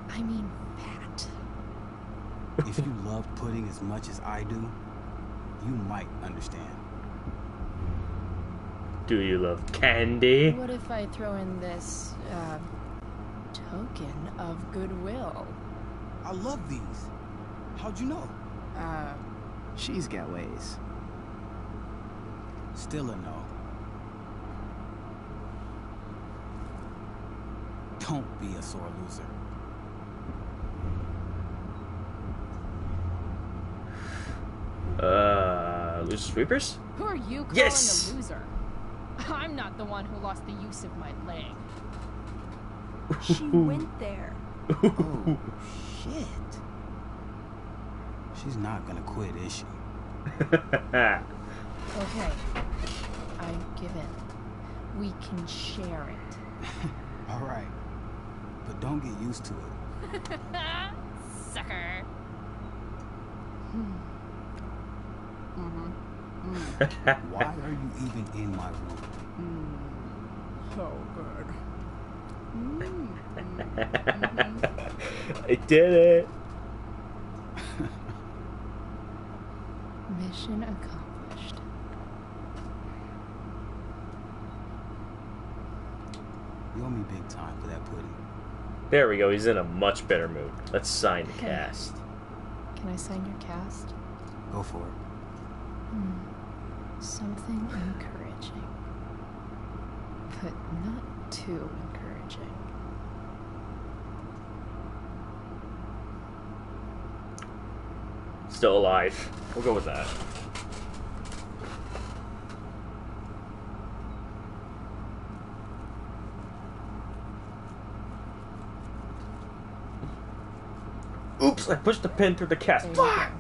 Speaker 10: I mean fat.
Speaker 16: If you love pudding as much as I do, you might understand.
Speaker 1: Do you love candy?
Speaker 10: What if I throw in this, token of goodwill?
Speaker 16: I love these. How'd you know?
Speaker 14: She's got ways.
Speaker 16: Still a no. Don't be a sore loser.
Speaker 1: Loser sweepers?
Speaker 2: Who are you calling
Speaker 1: Yes!
Speaker 2: a loser? I'm not the one who lost the use of my leg.
Speaker 13: She went there.
Speaker 16: Oh, shit. She's not gonna quit, is she?
Speaker 10: Okay, I give in. We can share it.
Speaker 16: All right, but don't get used to it.
Speaker 2: Sucker.
Speaker 16: Why are you even in my room?
Speaker 10: So good.
Speaker 1: I did it.
Speaker 10: Mission accomplished.
Speaker 16: You owe me big time for that pudding.
Speaker 1: There we go. He's in a much better mood. Let's sign the
Speaker 10: Okay.
Speaker 1: cast.
Speaker 10: Can I sign your cast?
Speaker 16: Go for it.
Speaker 10: Something encouraging. But not too encouraging.
Speaker 1: Still alive. We'll go with that. Oops, I pushed the pin through the cast.
Speaker 10: There you go.
Speaker 1: Fuck!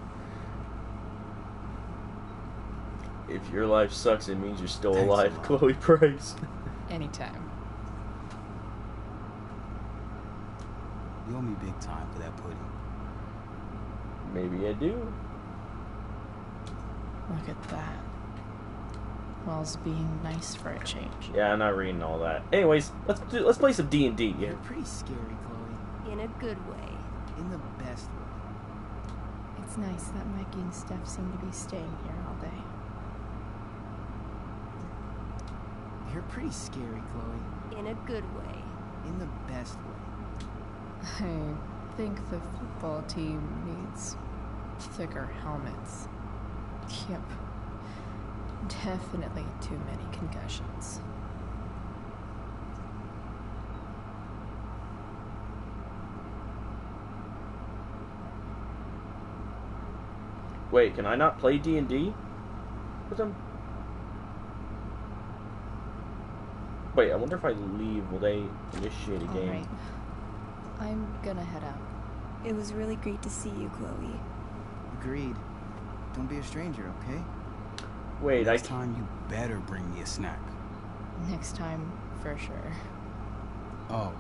Speaker 1: If your life sucks, it means you're still
Speaker 16: Thanks a
Speaker 1: alive,
Speaker 16: lot.
Speaker 1: Chloe Price.
Speaker 10: Anytime.
Speaker 16: You owe me big time for that pudding.
Speaker 1: Maybe I do.
Speaker 10: Look at that. Wells being nice for a change.
Speaker 1: Yeah, I'm not reading all that. Anyways, let's play some D&D. Yeah.
Speaker 12: You're pretty scary, Chloe.
Speaker 13: In a good way.
Speaker 12: In the best way.
Speaker 10: It's nice that Mikey and Steph seem to be staying here all day.
Speaker 12: You're pretty scary, Chloe.
Speaker 13: In a good way.
Speaker 12: In the best way.
Speaker 10: I think the football team needs thicker helmets. Yep. Definitely too many concussions.
Speaker 1: Wait, can I not play D&D with them? Wait, I wonder if I leave, will they initiate a game?
Speaker 10: Alright. I'm gonna head out.
Speaker 13: It was really great to see you, Chloe.
Speaker 12: Agreed. Don't be a stranger, okay?
Speaker 1: Wait,
Speaker 16: Next time you better bring me a snack.
Speaker 10: Next time, for sure.
Speaker 16: Oh,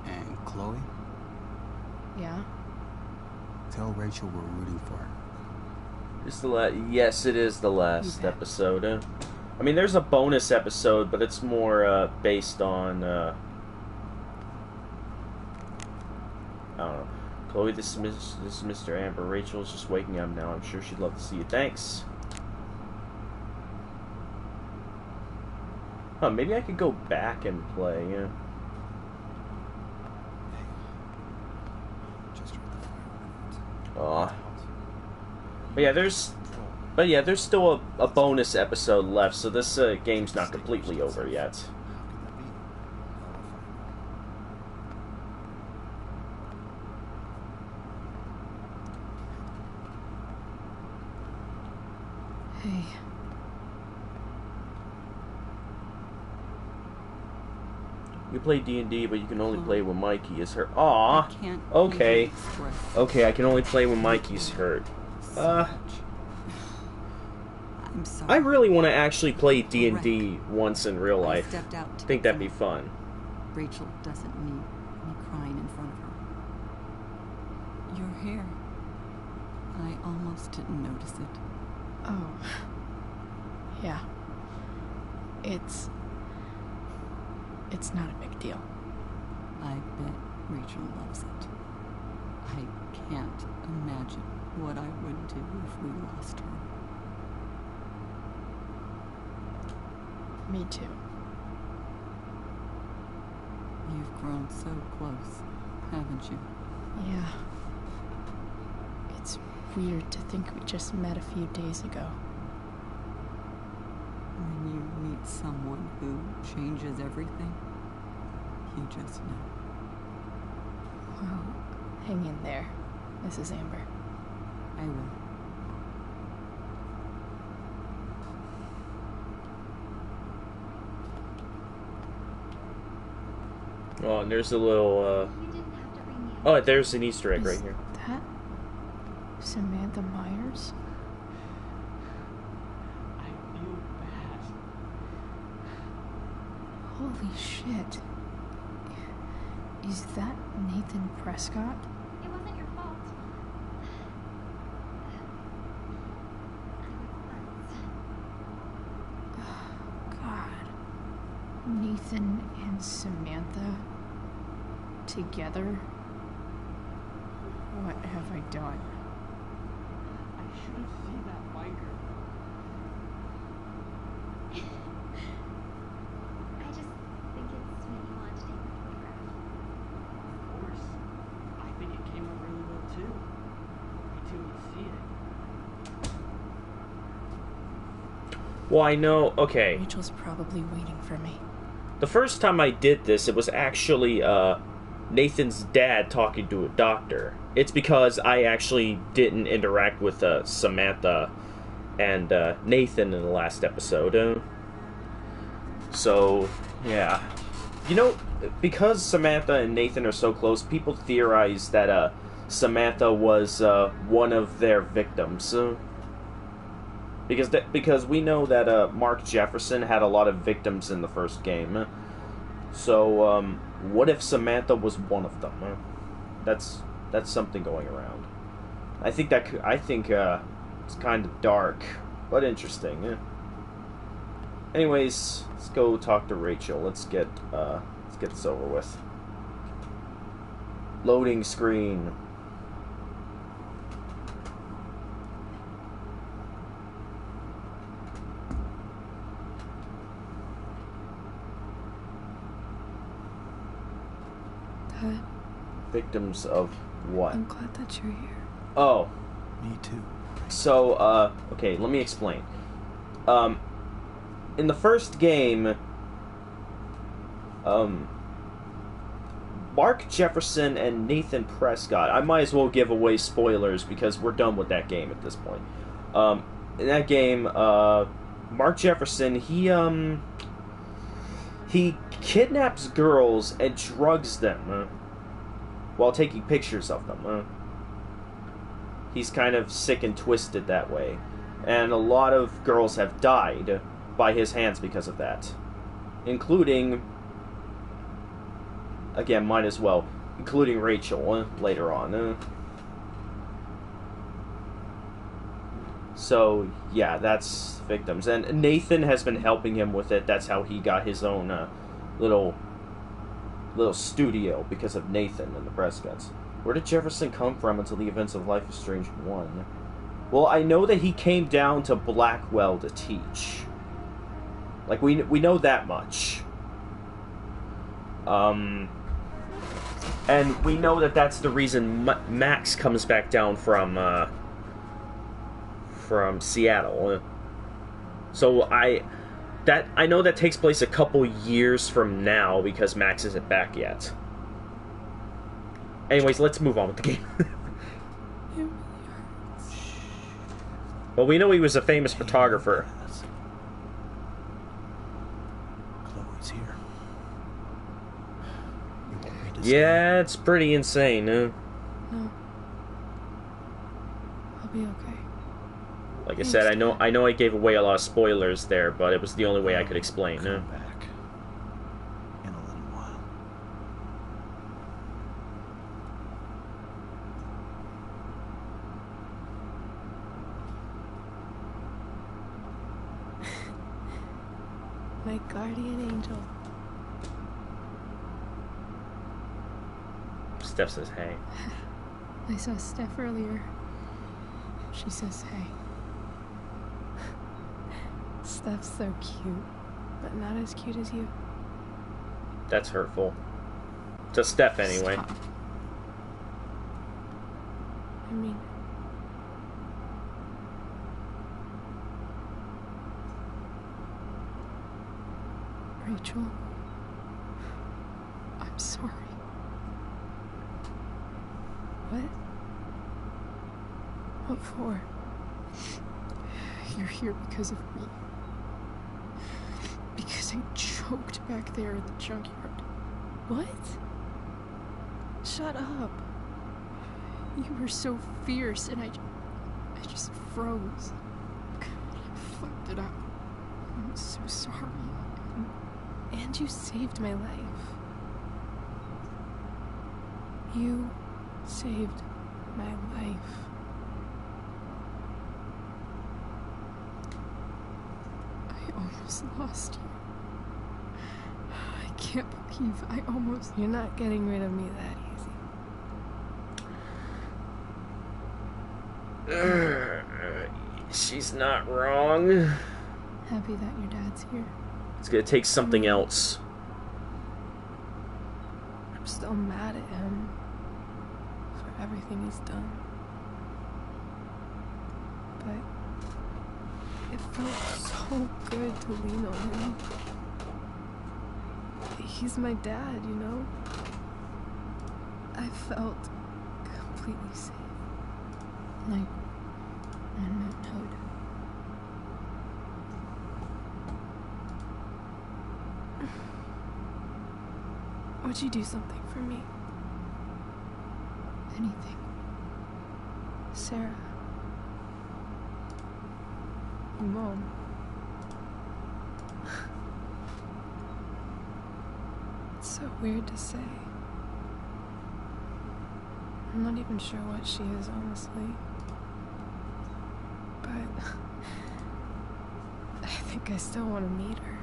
Speaker 16: and Chloe?
Speaker 10: Yeah?
Speaker 16: Tell Rachel we're rooting for her.
Speaker 1: It's the yes, it is the last episode. I mean, there's a bonus episode, but it's more based on I don't know. Chloe, this is Mr. Amber. Rachel's just waking up now. I'm sure she'd love to see you. Thanks. Huh, maybe I could go back and play. Yeah. Aw. But yeah, there's still a bonus episode left, so this game's not completely over yet.
Speaker 10: Hey.
Speaker 1: You play D&D, but you can only play when Mikey is hurt. Aw.
Speaker 11: I can't
Speaker 1: Okay.
Speaker 11: even express
Speaker 1: Okay, I can only play when Mikey's hurt.
Speaker 11: I'm sorry.
Speaker 1: I really want to actually play D&D once in real life.
Speaker 11: stepped out to
Speaker 1: I think that'd be fun.
Speaker 11: Rachel doesn't need me crying in front of her. Your hair. I almost didn't notice it.
Speaker 10: Oh. Yeah. It's not a big deal.
Speaker 11: I bet Rachel loves it. I can't imagine what I would do if we lost her.
Speaker 10: Me too.
Speaker 11: You've grown so close, haven't you?
Speaker 10: Yeah. It's weird to think we just met a few days ago.
Speaker 11: When you meet someone who changes everything, you just know.
Speaker 10: Well, hang in there, Mrs. Amber.
Speaker 11: I will.
Speaker 1: Oh, and there's a little, Oh, there's an Easter egg right here.
Speaker 10: That Samantha Myers?
Speaker 17: I feel bad.
Speaker 10: Holy shit. Is that Nathan Prescott?
Speaker 18: It wasn't your fault.
Speaker 10: God. Nathan and Samantha together? What have I done?
Speaker 17: I should have seen that biker.
Speaker 18: I just think it's sweet you wanted to take the photograph.
Speaker 17: Of course. I think it came out really well too. Wait till you see it.
Speaker 1: Well, I know, okay.
Speaker 10: Rachel's probably waiting for me.
Speaker 1: The first time I did this, it was actually, Nathan's dad talking to a doctor. It's because I actually didn't interact with Samantha and Nathan in the last episode. So, yeah. You know, because Samantha and Nathan are so close, people theorize that Samantha was one of their victims. Because we know that Mark Jefferson had a lot of victims in the first game. So, what if Samantha was one of them? That's something going around. I think it's kind of dark, but interesting. Yeah. Anyways, let's go talk to Rachel. Let's get this over with. Loading screen.
Speaker 3: Dad,
Speaker 1: Victims of what?
Speaker 3: I'm glad that you're here.
Speaker 1: Oh.
Speaker 7: Me too.
Speaker 1: So, okay, let me explain. In the first game, Mark Jefferson and Nathan Prescott, I might as well give away spoilers because we're done with that game at this point. In that game, Mark Jefferson, he kidnaps girls and drugs them while taking pictures of them. He's kind of sick and twisted that way. And a lot of girls have died by his hands because of that. Including, again, might as well, including Rachel later on. So, yeah, that's victims. And Nathan has been helping him with it. That's how he got his own little studio, because of Nathan and the Prescotts. Where did Jefferson come from until the events of Life is Strange 1? Well, I know that he came down to Blackwell to teach. Like, we know that much. And we know that that's the reason Max comes back down from Seattle. So I know that takes place a couple years from now because Max isn't back yet. Anyways, let's move on with the game. Well, we know he was a famous photographer.
Speaker 7: Chloe's here. You want me to
Speaker 1: Yeah, it's pretty insane.
Speaker 3: No. I'll be okay.
Speaker 1: Like I said, I know I gave away a lot of spoilers there, but it was the only way I could explain.
Speaker 7: come back in a little while.
Speaker 3: My guardian angel.
Speaker 1: Steph says, hey.
Speaker 3: I saw Steph earlier. She says, hey. Steph's so cute, but not as cute as you.
Speaker 1: That's hurtful. To Steph, anyway.
Speaker 3: Stop. I mean, Rachel, I'm sorry. What? What for? You're here because of me. Because I choked back there in the junkyard. What? Shut up. You were so fierce and I just froze. I fucked it up. I'm so sorry. And you saved my life. You saved my life. I almost lost you. I can't believe I almost... You're not getting rid of me that easy.
Speaker 1: She's not wrong.
Speaker 3: Happy that your dad's here.
Speaker 1: It's gonna take something else.
Speaker 3: I'm still mad at him for everything he's done. But it felt so good to lean on him. He's my dad, you know? I felt completely safe. Like on Mount Toad. Would you do something for me? Anything. Sarah. Your mom. It's so weird to say. I'm not even sure what she is, honestly. But I think I still want to meet her.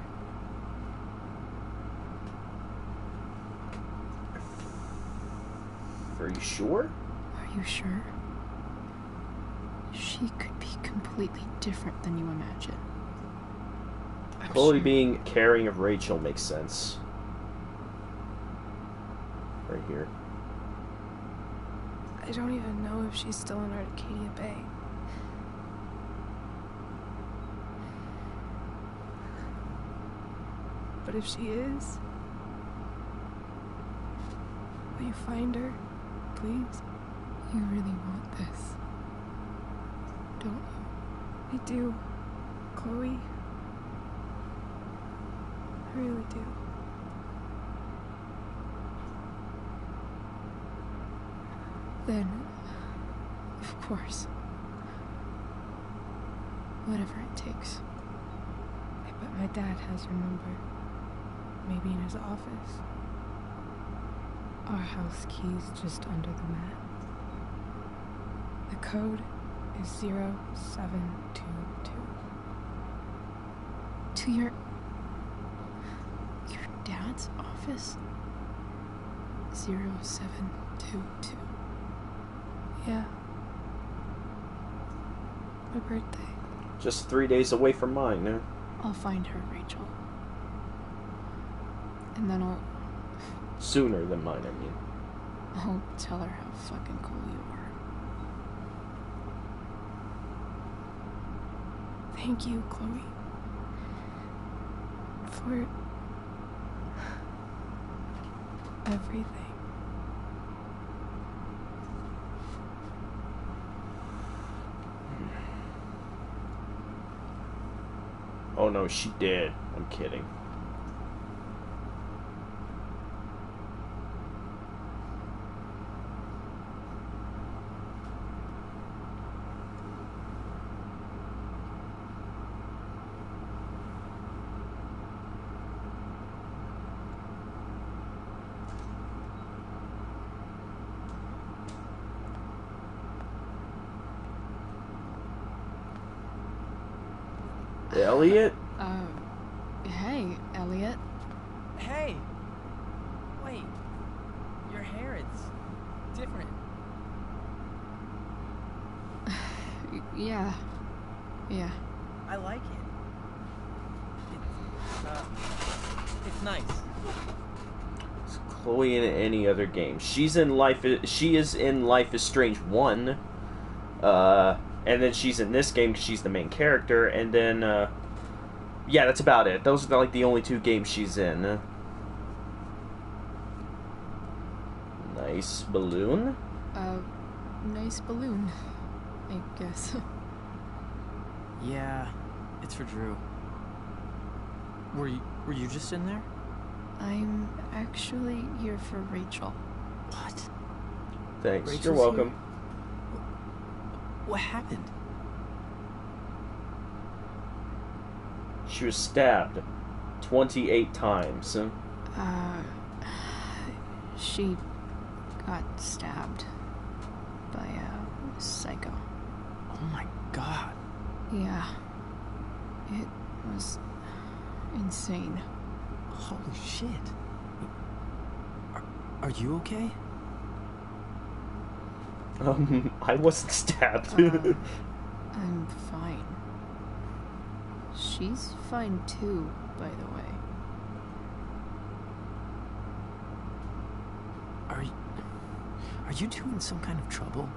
Speaker 1: Are you sure?
Speaker 3: Are you sure? She could be completely different than you imagine.
Speaker 1: Chloe being caring of Rachel makes sense. Right here.
Speaker 3: I don't even know if she's still in Arcadia Bay. But if she is, will you find her, please? You really want this, don't you? I do, Chloe. I really do. Then, of course, whatever it takes. I bet my dad has your number. Maybe in his office. Our house key's just under the mat. The code is 0722. To your dad's office? 0722. Yeah. My birthday.
Speaker 1: Just 3 days away from mine, no?
Speaker 3: I'll find her, Rachel. And then I'll
Speaker 1: Sooner than mine, I mean.
Speaker 3: I'll tell her how fucking cool you are. Thank you, Chloe. For everything.
Speaker 1: Oh no, she did. I'm kidding. Elliot?
Speaker 2: Hey, Elliot.
Speaker 19: Hey! Wait. Your hair, it's different.
Speaker 2: Yeah. Yeah.
Speaker 19: I like it. It's nice.
Speaker 1: It's Chloe in any other game. She is in Life is Strange 1. And then she's in this game because she's the main character, and then, yeah, that's about it. Those are, like, the only 2 games she's in. Nice balloon.
Speaker 2: Nice balloon, I guess.
Speaker 19: Yeah, it's for Drew. Were you just in there?
Speaker 2: I'm actually here for Rachel.
Speaker 19: What?
Speaker 1: Thanks.
Speaker 19: Rachel's
Speaker 1: You're welcome.
Speaker 19: Here? What happened?
Speaker 1: She was stabbed 28 times.
Speaker 2: She got stabbed by a psycho.
Speaker 19: Oh my god.
Speaker 2: Yeah. It was insane.
Speaker 19: Holy shit. Are you okay?
Speaker 1: I wasn't stabbed.
Speaker 2: I'm fine. She's fine too, by the way.
Speaker 19: Are you two in some kind of trouble?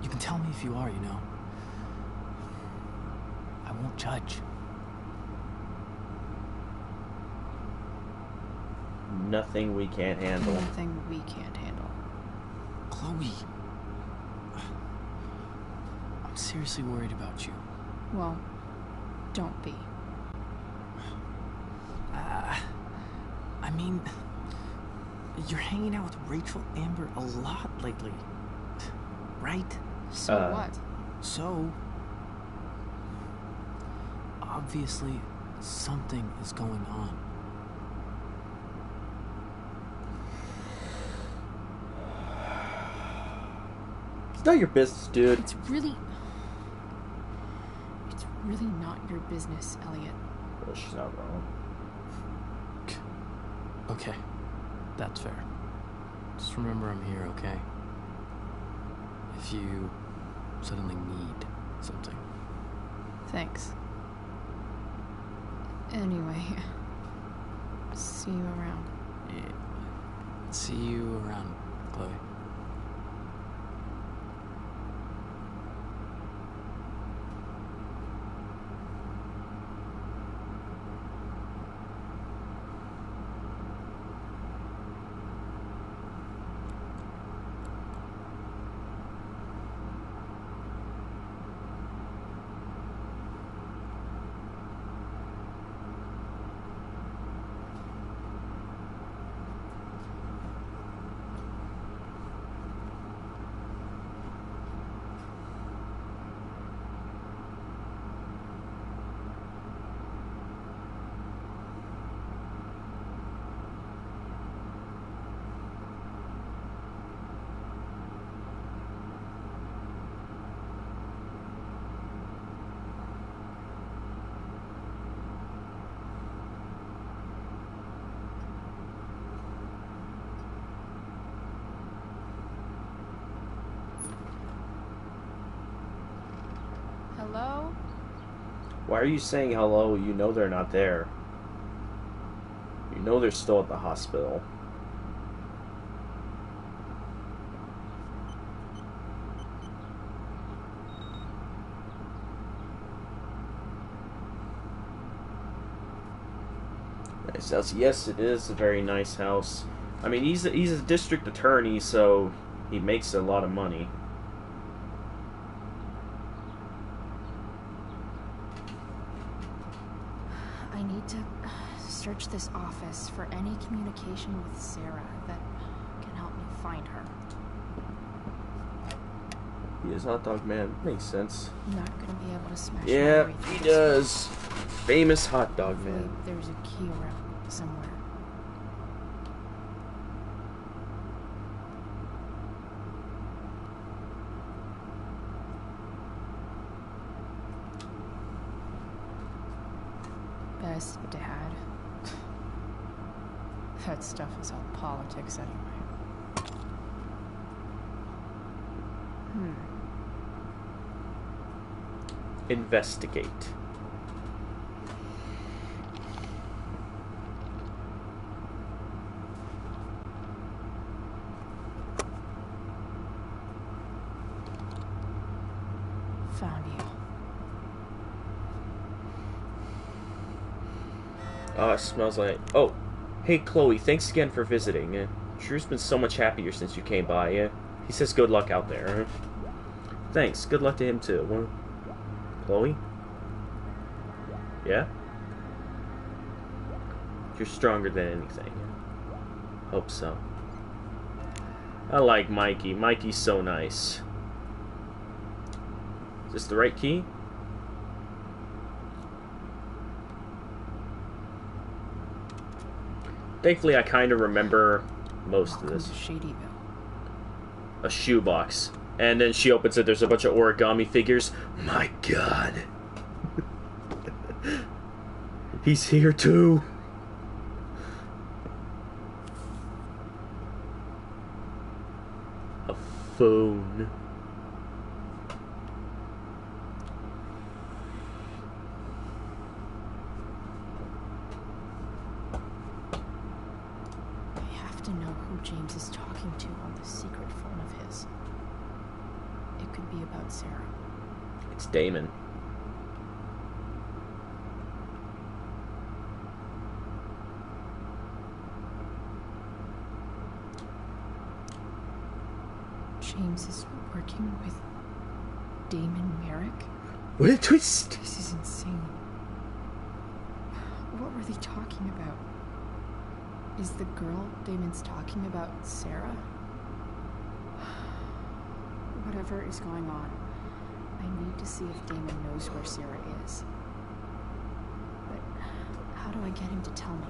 Speaker 19: You can tell me if you are, you know. I won't judge.
Speaker 1: Nothing we can't handle.
Speaker 2: Nothing we can't handle.
Speaker 19: Chloe. I'm seriously worried about you.
Speaker 2: Well, don't be.
Speaker 19: I mean, you're hanging out with Rachel Amber a lot lately, right?
Speaker 2: So what?
Speaker 19: So, obviously, something is going on.
Speaker 1: It's not your business, dude.
Speaker 3: It's really not your business, Elliot.
Speaker 1: Well, she's not wrong.
Speaker 19: Okay, that's fair. Just remember I'm here, okay? If you suddenly need something.
Speaker 3: Thanks. Anyway, see you around.
Speaker 19: Yeah. See you around, Chloe.
Speaker 3: Hello?
Speaker 1: Why are you saying hello? You know they're not there. You know they're still at the hospital. Nice house. Yes, it is a very nice house. I mean, he's a district attorney, so he makes a lot of money.
Speaker 2: I need to search this office for any communication with Sarah that can help me find her.
Speaker 1: He is Hot Dog Man. Makes sense.
Speaker 2: I'm not gonna be able to smash my
Speaker 1: Yeah,
Speaker 2: way through
Speaker 1: he
Speaker 2: this.
Speaker 1: does. Famous Hot Dog
Speaker 2: Hopefully
Speaker 1: Man.
Speaker 2: there's a key around somewhere. Best dad. That stuff is all politics anyway.
Speaker 1: Investigate.
Speaker 2: Found you.
Speaker 1: Oh, it smells like... Oh, hey Chloe, thanks again for visiting. Drew's been so much happier since you came by. He says good luck out there. Thanks, good luck to him too. Chloe? Yeah? You're stronger than anything. Hope so. I like Mikey. Mikey's so nice. Is this the right key? Thankfully, I kind of remember most of this.
Speaker 3: Shadyville.
Speaker 1: A shoebox. And then she opens it, there's a bunch of origami figures. My god. He's here too. A phone.
Speaker 2: I have to know who James is talking to on the secret phone of his. It could be about Sarah.
Speaker 1: It's Damon.
Speaker 2: James is working with Damon Merrick?
Speaker 1: What a twist!
Speaker 2: This is insane. What were they talking about? Is the girl Damon's talking about Sarah? Whatever is going on, I need to see if Damon knows where Sarah is. But how do I get him to tell me?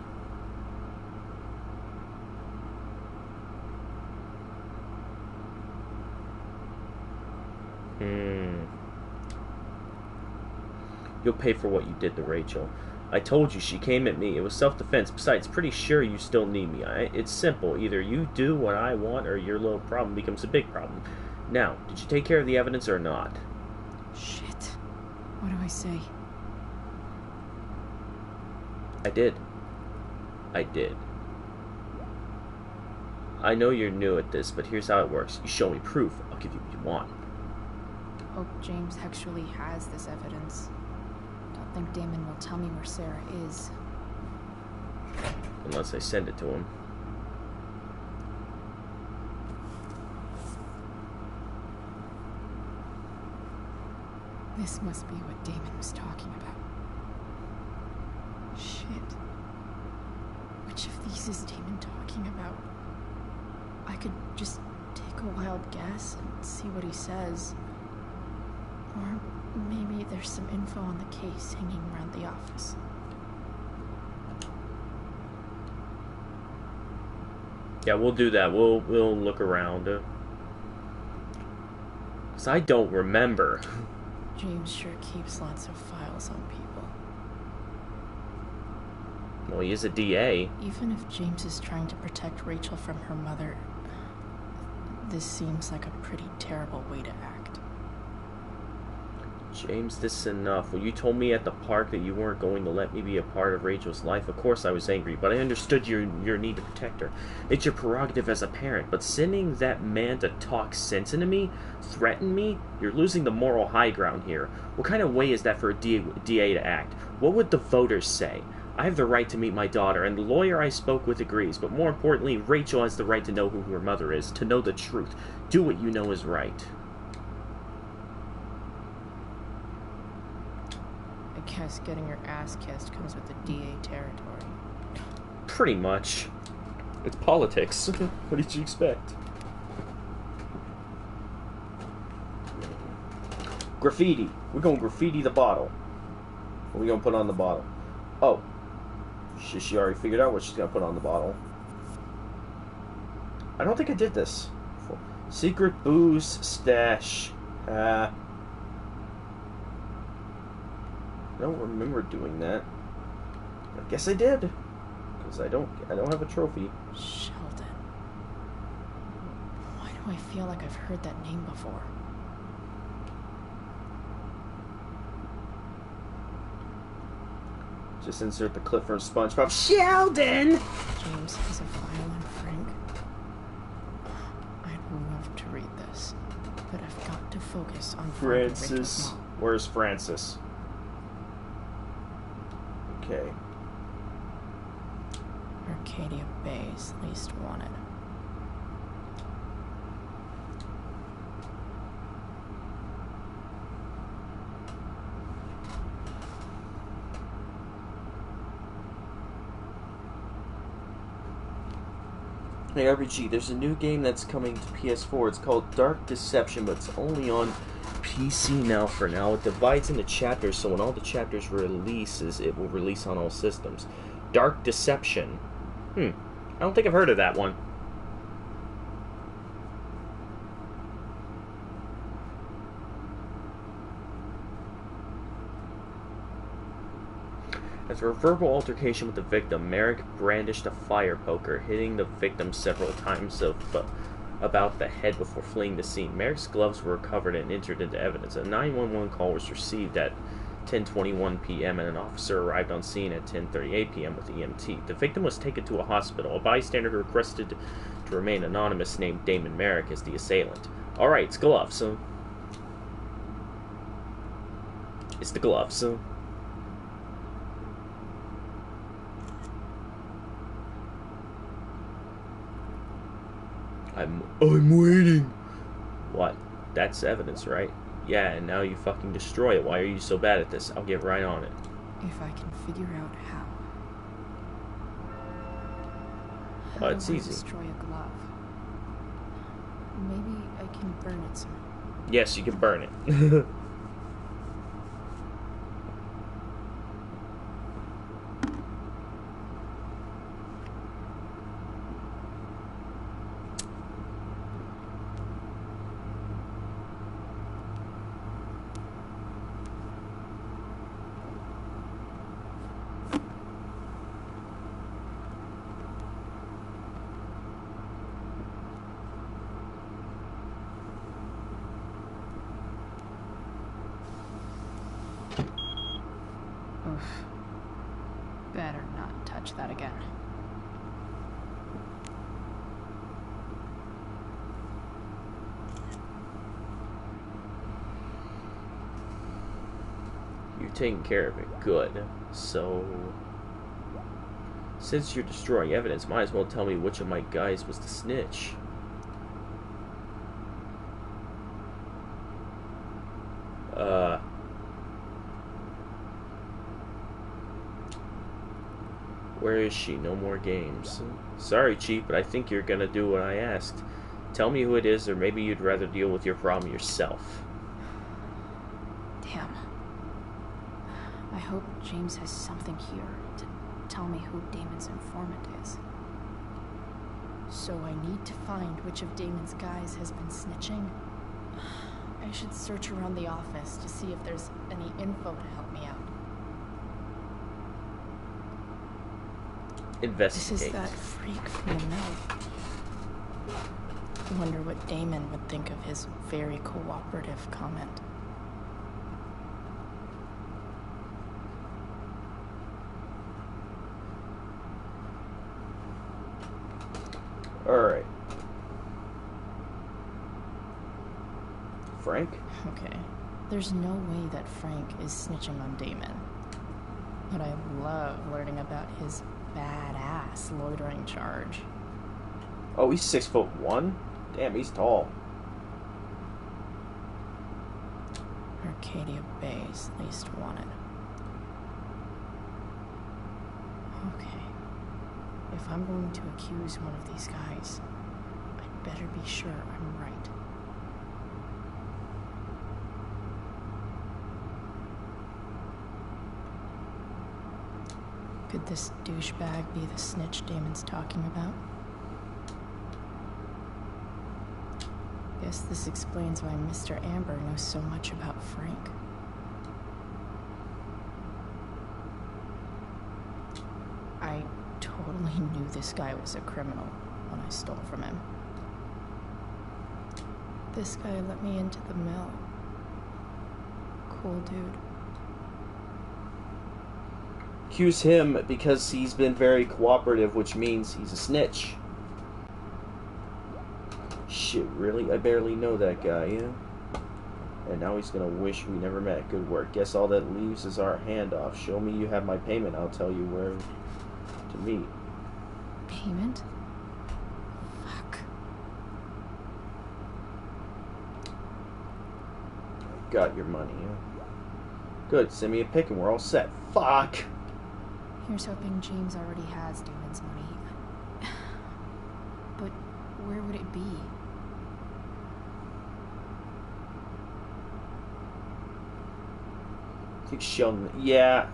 Speaker 1: You'll pay for what you did to Rachel. I told you she came at me. It was self-defense. Besides, pretty sure you still need me. It's simple. Either you do what I want or your little problem becomes a big problem. Now, did you take care of the evidence or not?
Speaker 10: Shit. What do I say?
Speaker 1: I did. I did. I know you're new at this, but here's how it works. You show me proof, I'll give you what you want.
Speaker 10: Hope James actually has this evidence. Don't think Damon will tell me where Sarah is.
Speaker 1: Unless I send it to him.
Speaker 10: This must be what Damon was talking about. Shit. Which of these is Damon talking about? I could just take a wild guess and see what he says. Or maybe there's some info on the case hanging around the office.
Speaker 1: Yeah, we'll do that. We'll look around. 'Cause I don't remember.
Speaker 10: James sure keeps lots of files on people.
Speaker 1: Well, he is a DA.
Speaker 10: Even if James is trying to protect Rachel from her mother, this seems like a pretty terrible way to act.
Speaker 1: James, this is enough. When you told me at the park that you weren't going to let me be a part of Rachel's life, of course I was angry, but I understood your need to protect her. It's your prerogative as a parent, but sending that man to talk sense into me, threaten me, you're losing the moral high ground here. What kind of way is that for a DA to act? What would the voters say? I have the right to meet my daughter, and the lawyer I spoke with agrees, but more importantly, Rachel has the right to know who her mother is, to know the truth. Do what you know is right.
Speaker 10: I guess getting your ass kissed comes with the DA territory.
Speaker 1: Pretty much. It's politics. What did you expect? Graffiti. We're gonna graffiti the bottle. What are we gonna put on the bottle? Oh. She already figured out what she's gonna put on the bottle. I don't think I did this. Secret booze stash. I don't remember doing that. I guess I did. Because I don't have a trophy.
Speaker 10: Sheldon. Why do I feel like I've heard that name before?
Speaker 1: Just insert the clip from SpongeBob. Sheldon!
Speaker 10: James has a file on Frank. I'd love to read this, but I've got to focus on
Speaker 1: Francis. Where's Francis? Okay.
Speaker 10: Arcadia Bay's least wanted.
Speaker 1: Hey RPG, there's a new game that's coming to PS4. It's called Dark Deception, but it's only on PC now for now. It divides into chapters, so when all the chapters releases, it will release on all systems. Dark Deception. I don't think I've heard of that one. After a verbal altercation with the victim, Merrick brandished a fire poker, hitting the victim several times about the head before fleeing the scene. Merrick's gloves were recovered and entered into evidence. A 911 call was received at 10:21 p.m. and an officer arrived on scene at 10:38 p.m. with EMT. The victim was taken to a hospital. A bystander requested to remain anonymous named Damon Merrick as the assailant. Alright, it's gloves. It's the gloves. I'm waiting. What? That's evidence, right? Yeah, and now you fucking destroy it. Why are you so bad at this? I'll get right on it.
Speaker 10: If I can figure out how.
Speaker 1: Oh, it's
Speaker 10: do I
Speaker 1: easy.
Speaker 10: Destroy a glove. Maybe I can burn it some.
Speaker 1: Yes, you can burn it.
Speaker 10: Better not touch that again.
Speaker 1: You're taking care of it. Good. So, since you're destroying evidence, might as well tell me which of my guys was the snitch. Where is she? No more games. Sorry, Chief, but I think you're gonna do what I asked. Tell me who it is, or maybe you'd rather deal with your problem yourself.
Speaker 10: Damn. I hope James has something here to tell me who Damon's informant is. So I need to find which of Damon's guys has been snitching. I should search around the office to see if there's any info to help me out.
Speaker 1: Investigate.
Speaker 10: This is that freak from the mill. I wonder what Damon would think of his very cooperative comment.
Speaker 1: Alright. Frank?
Speaker 10: Okay. There's no way that Frank is snitching on Damon. But I love learning about his badass loitering charge.
Speaker 1: Oh, he's 6'1"? Damn, he's tall.
Speaker 10: Arcadia Bay's least wanted. Okay. If I'm going to accuse one of these guys, I'd better be sure I'm right. Could this douchebag be the snitch Damon's talking about? Guess this explains why Mr. Amber knows so much about Frank. I totally knew this guy was a criminal when I stole from him. This guy let me into the mill. Cool dude.
Speaker 1: Accuse him because he's been very cooperative, which means he's a snitch. Shit, really? I barely know that guy, yeah? And now he's gonna wish we never met. Good work. Guess all that leaves is our handoff. Show me you have my payment, I'll tell you where to meet.
Speaker 10: Payment? Fuck.
Speaker 1: Got your money, yeah? Good, send me a pic and we're all set. Fuck!
Speaker 10: Here's hoping James already has Damon's money. But where would it be?
Speaker 1: I think Sheldon... Yeah.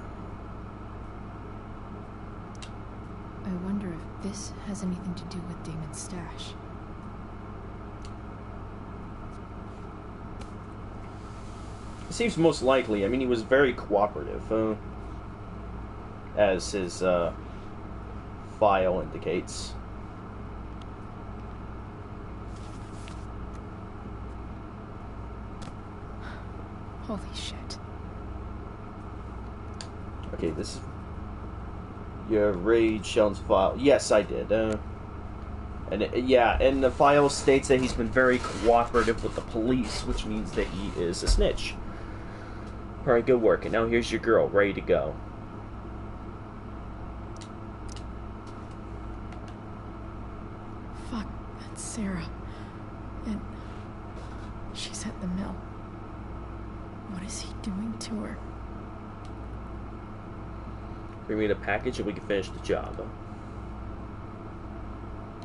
Speaker 10: I wonder if this has anything to do with Damon's stash.
Speaker 1: It seems most likely. I mean, he was very cooperative, as his file indicates.
Speaker 10: Holy shit.
Speaker 1: Okay, this is... You raid Sheldon's file. Yes, I did. Yeah, and the file states that he's been very cooperative with the police, which means that he is a snitch. Alright, good work. And now here's your girl, ready to go.
Speaker 10: Fuck, that's Sarah. And she's at the mill. What is he doing to her?
Speaker 1: Bring me the package and we can finish the job.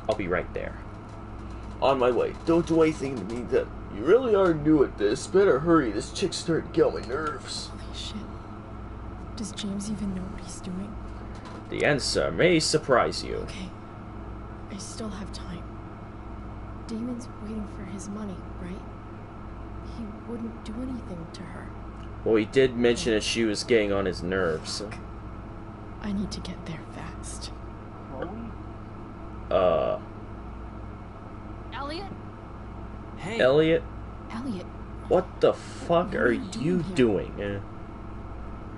Speaker 1: I'll be right there. On my way. Don't do anything to me that you really are new at this. Better hurry. This chick's starting to get on my nerves.
Speaker 10: Holy shit. Does James even know what he's doing?
Speaker 1: The answer may surprise you.
Speaker 10: Okay. I still have time. Damon's waiting for his money, right? He wouldn't do anything to her.
Speaker 1: Well, he did mention that she was getting on his nerves.
Speaker 10: I need to get there fast. Elliot?
Speaker 17: Hey.
Speaker 1: Elliot?
Speaker 10: Elliot.
Speaker 1: What the fuck are you doing?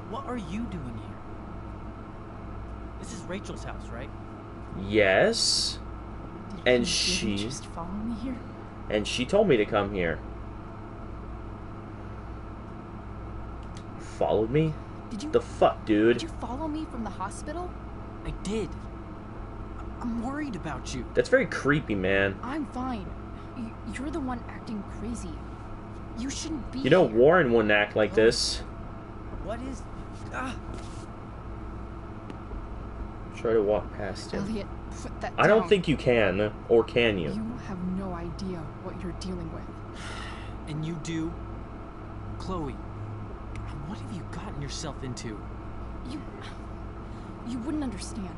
Speaker 17: What are you doing here?
Speaker 19: This is Rachel's house, right?
Speaker 1: Yes. And
Speaker 3: You didn't just follow me here?
Speaker 1: And she told me to come here. Followed me?
Speaker 2: Did you?
Speaker 1: The fuck, dude?
Speaker 2: Did you follow me from the hospital?
Speaker 19: I did. I'm worried about you.
Speaker 1: That's very creepy, man.
Speaker 2: I'm fine. You're the one acting crazy. You shouldn't be
Speaker 1: You know,
Speaker 2: here.
Speaker 1: Warren wouldn't act like this.
Speaker 19: What is...
Speaker 1: Try to walk past him.
Speaker 2: Elliot, put that
Speaker 1: I don't
Speaker 2: down.
Speaker 1: think you can, or can you?
Speaker 3: You have no idea what you're dealing with.
Speaker 19: And you do? Chloe, what have you gotten yourself into?
Speaker 2: You wouldn't understand.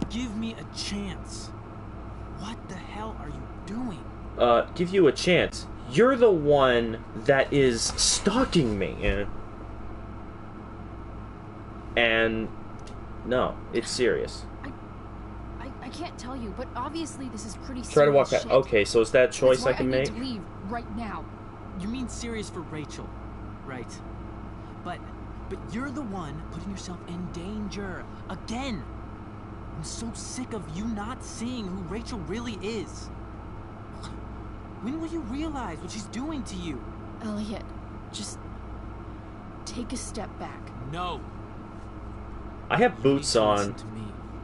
Speaker 19: Give me a chance. What the hell are you doing?
Speaker 1: Give you a chance. You're the one that is stalking me. And no, it's serious.
Speaker 2: I can't tell you, but obviously this is pretty serious.
Speaker 1: Try to walk
Speaker 2: shit.
Speaker 1: past. Okay, so is that a choice
Speaker 2: That's why
Speaker 1: I can
Speaker 2: need
Speaker 1: make?
Speaker 2: to leave right now.
Speaker 19: You mean serious for Rachel, right? But you're the one putting yourself in danger again. I'm so sick of you not seeing who Rachel really is. When will you realize what she's doing to you?
Speaker 2: Elliot, just take a step back.
Speaker 19: No.
Speaker 1: I have boots on,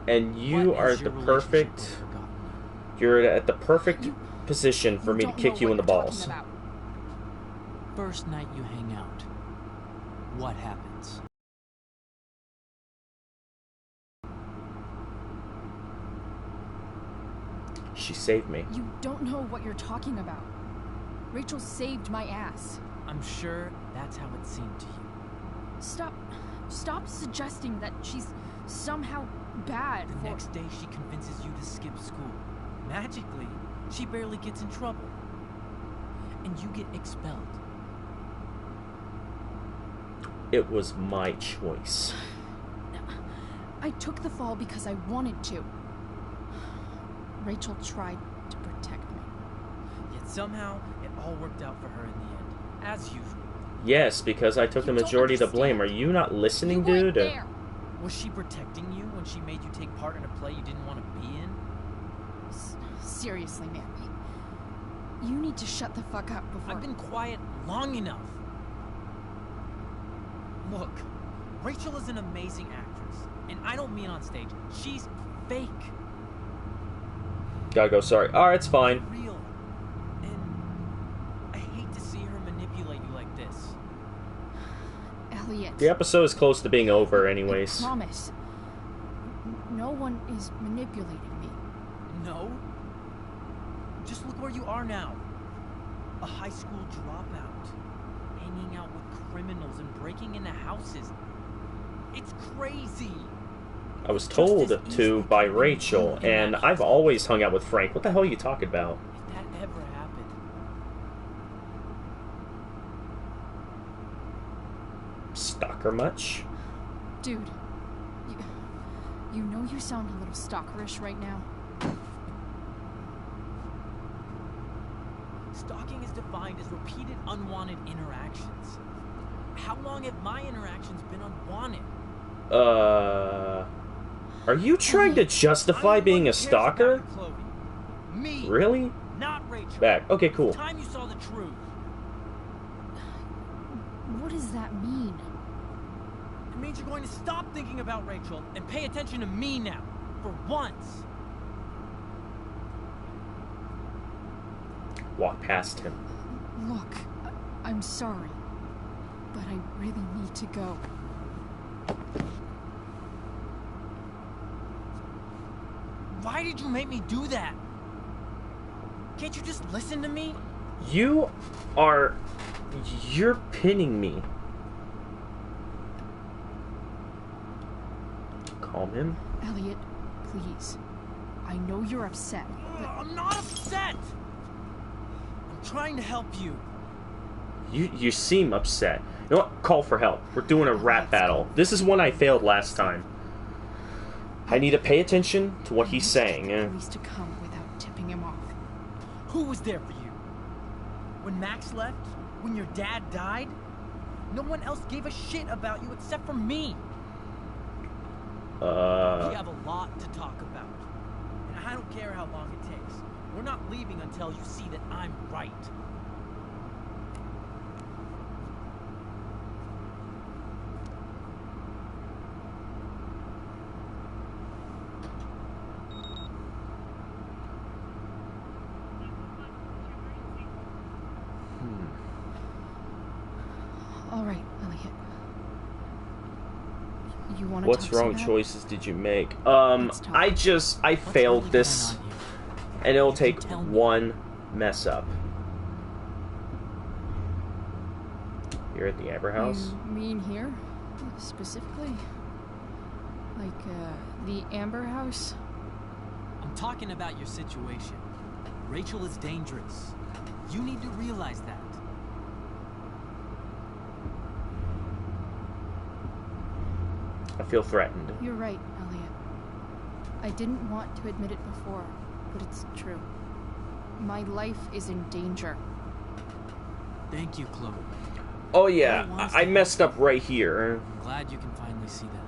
Speaker 1: and you are at the perfect. You're at the perfect position for me to kick you in the balls.
Speaker 19: First night you hang out, what happens?
Speaker 1: She saved me.
Speaker 2: You don't know what you're talking about. Rachel saved my ass.
Speaker 19: I'm sure that's how it seemed to you.
Speaker 2: Stop suggesting that she's somehow bad.
Speaker 19: The next day she convinces you to skip school. Magically, she barely gets in trouble. And you get expelled.
Speaker 1: It was my choice.
Speaker 2: I took the fall because I wanted to. Rachel tried to protect me.
Speaker 19: Yet somehow, it all worked out for her in the end. As usual.
Speaker 1: Yes, because I took the majority of the blame. Are you not listening, dude?
Speaker 19: Was she protecting you when she made you take part in a play you didn't want to be in?
Speaker 2: Seriously, man. You need to shut the fuck up before...
Speaker 19: I've been quiet long enough. Look, Rachel is an amazing actress. And I don't mean on stage. She's fake.
Speaker 1: Gotta go, sorry. Alright, it's fine.
Speaker 19: Real. And I hate to see her manipulate you like this.
Speaker 2: Elliot.
Speaker 1: The episode is close to being over anyways.
Speaker 2: I promise. No one is manipulating me.
Speaker 19: No? Just look where you are now. A high school dropout. Hanging out with criminals and breaking into houses. It's crazy.
Speaker 1: I was told to by Rachel, and I've always hung out with Frank. What the hell are you talking about?
Speaker 19: If that ever happened.
Speaker 1: Stalker much?
Speaker 2: Dude, you know you sound a little stalkerish right now.
Speaker 19: Stalking is defined as repeated unwanted interactions. How long have my interactions been unwanted?
Speaker 1: Are you trying to justify being a stalker?
Speaker 19: Me.
Speaker 1: Really?
Speaker 19: Not Rachel.
Speaker 1: Back. Okay, cool.
Speaker 19: It's time you saw the truth.
Speaker 2: What does that mean?
Speaker 19: It means you're going to stop thinking about Rachel and pay attention to me now. For once.
Speaker 1: Walk past him.
Speaker 2: Look, I'm sorry, but I really need to go.
Speaker 19: Why did you make me do that? Can't you just listen to me?
Speaker 1: You're pinning me. Calm him.
Speaker 2: Elliot, please. I know you're upset, but...
Speaker 19: I'm not upset! I'm trying to help you.
Speaker 1: You seem upset. You know what? Call for help. We're doing a rap battle. This is one I failed last time. I need to pay attention to what he's saying.
Speaker 2: Police to come without tipping him off.
Speaker 19: Who was there for you? When Max left? When your dad died? No one else gave a shit about you except for me. We have a lot to talk about. And I don't care how long it takes. We're not leaving until you see that I'm right.
Speaker 10: All right, Elliot. You want to
Speaker 1: What's
Speaker 10: talk
Speaker 1: wrong
Speaker 10: somehow?
Speaker 1: choices did you make? I failed this, and it'll take one mess up. You're at the Amber House?
Speaker 10: You mean here, specifically? Like, the Amber House?
Speaker 19: I'm talking about your situation. Rachel is dangerous. You need to realize that.
Speaker 1: I feel threatened.
Speaker 10: You're right, Elliot. I didn't want to admit it before, but it's true. My life is in danger.
Speaker 19: Thank you, Chloe.
Speaker 1: Oh yeah, I messed up right here.
Speaker 19: Glad you can finally see that.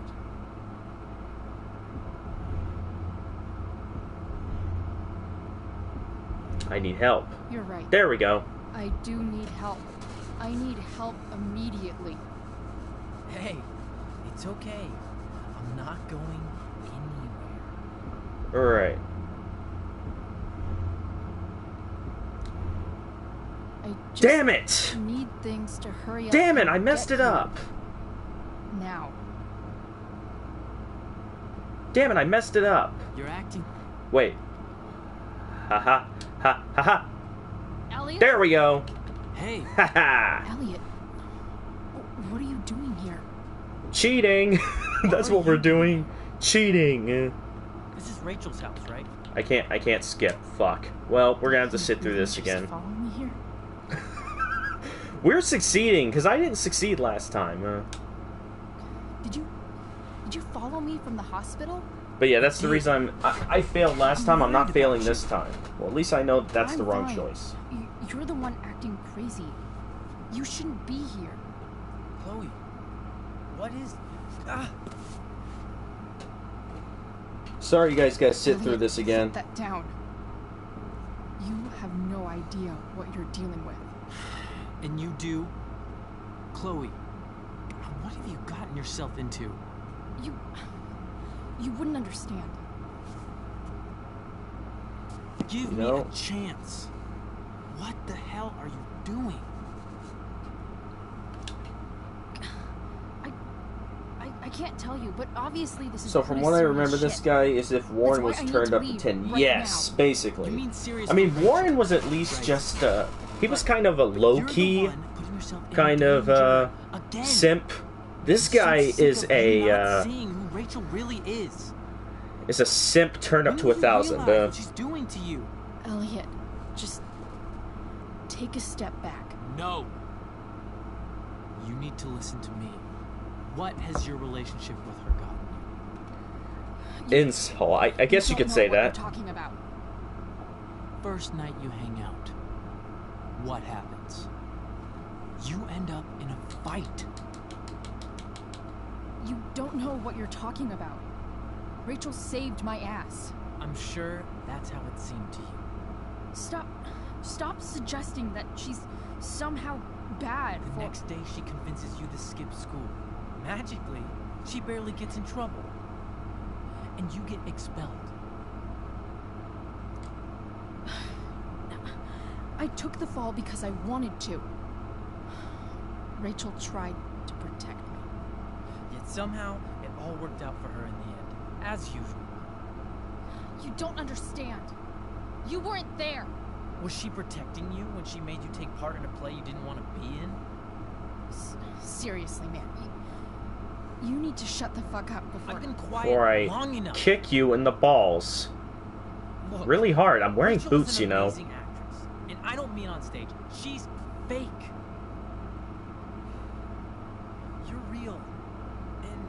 Speaker 1: I need help.
Speaker 10: You're right.
Speaker 1: There we go.
Speaker 10: I do need help. I need help immediately.
Speaker 19: Hey, it's okay. I'm not going anywhere.
Speaker 1: Alright.
Speaker 10: I just
Speaker 1: Damn it!
Speaker 10: need things to hurry up.
Speaker 1: Damn it,
Speaker 10: and
Speaker 1: I messed
Speaker 10: get
Speaker 1: it
Speaker 10: here.
Speaker 1: up.
Speaker 10: Now.
Speaker 1: Damn it, I messed it up.
Speaker 19: You're acting.
Speaker 1: Wait. Haha. Ha ha ha.
Speaker 10: Elliot?
Speaker 1: There we go.
Speaker 19: Hey.
Speaker 1: Haha.
Speaker 10: Elliot. What are you doing here?
Speaker 1: Cheating. That's what we're doing. Cheating.
Speaker 19: This is Rachel's house, right?
Speaker 1: I can't skip. Fuck. Well, we're gonna have to sit through this
Speaker 10: Just
Speaker 1: again.
Speaker 10: follow me here?
Speaker 1: We're succeeding, because I didn't succeed last time.
Speaker 10: Did you follow me from the hospital?
Speaker 1: But yeah, that's the reason I failed last time. I'm not failing this time. Well, at least I know that's the
Speaker 10: I'm
Speaker 1: wrong
Speaker 10: fine.
Speaker 1: choice.
Speaker 10: You're the one acting crazy. You shouldn't be here.
Speaker 19: Chloe, what is...
Speaker 1: Sorry, you guys gotta sit through this again.
Speaker 10: Put that down. You have no idea what you're dealing with.
Speaker 19: And you do? Chloe, what have you gotten yourself into?
Speaker 10: You wouldn't understand.
Speaker 19: Give me a chance. What the hell are you doing?
Speaker 10: I can't tell you, but obviously this is
Speaker 1: So from
Speaker 10: pretty
Speaker 1: what I
Speaker 10: serious
Speaker 1: remember, this
Speaker 10: shit.
Speaker 1: guy is if Warren
Speaker 10: why
Speaker 1: was
Speaker 10: I need
Speaker 1: turned
Speaker 10: to
Speaker 1: up to
Speaker 10: leave
Speaker 1: 10.
Speaker 10: right
Speaker 1: Yes,
Speaker 10: now.
Speaker 1: basically.
Speaker 19: You mean serious
Speaker 1: I mean,
Speaker 19: for
Speaker 1: Warren
Speaker 19: Rachel?
Speaker 1: was at least
Speaker 19: Right.
Speaker 1: just, he was kind of a low-key kind of, simp. This guy is a,
Speaker 19: Seeing who Rachel really is.
Speaker 1: is a simp turned up to 1,000.
Speaker 19: Realize what she's doing to you.
Speaker 10: Elliot, just take a step back.
Speaker 19: No. You need to listen to me. What has your relationship with her gotten you?
Speaker 1: Insult. I guess you could say that.
Speaker 10: Talking about.
Speaker 19: First night you hang out, what happens? You end up in a fight.
Speaker 10: You don't know what you're talking about. Rachel saved my ass.
Speaker 19: I'm sure that's how it seemed to you.
Speaker 10: Stop suggesting that she's somehow bad.
Speaker 19: The next day she convinces you to skip school. Magically, she barely gets in trouble. And you get expelled.
Speaker 10: I took the fall because I wanted to. Rachel tried to protect me.
Speaker 19: Yet somehow, it all worked out for her in the end. As usual.
Speaker 10: You don't understand. You weren't there.
Speaker 19: Was she protecting you when she made you take part in a play you didn't want to be in?
Speaker 10: Seriously, man. You need to shut the fuck up before...
Speaker 19: I've been quiet
Speaker 1: Before I
Speaker 19: long enough.
Speaker 1: kick you in the balls.
Speaker 19: Look,
Speaker 1: Really hard. I'm wearing
Speaker 19: Rachel's
Speaker 1: boots,
Speaker 19: an
Speaker 1: you know.
Speaker 19: amazing actress, and I don't mean on stage. She's fake. You're real. And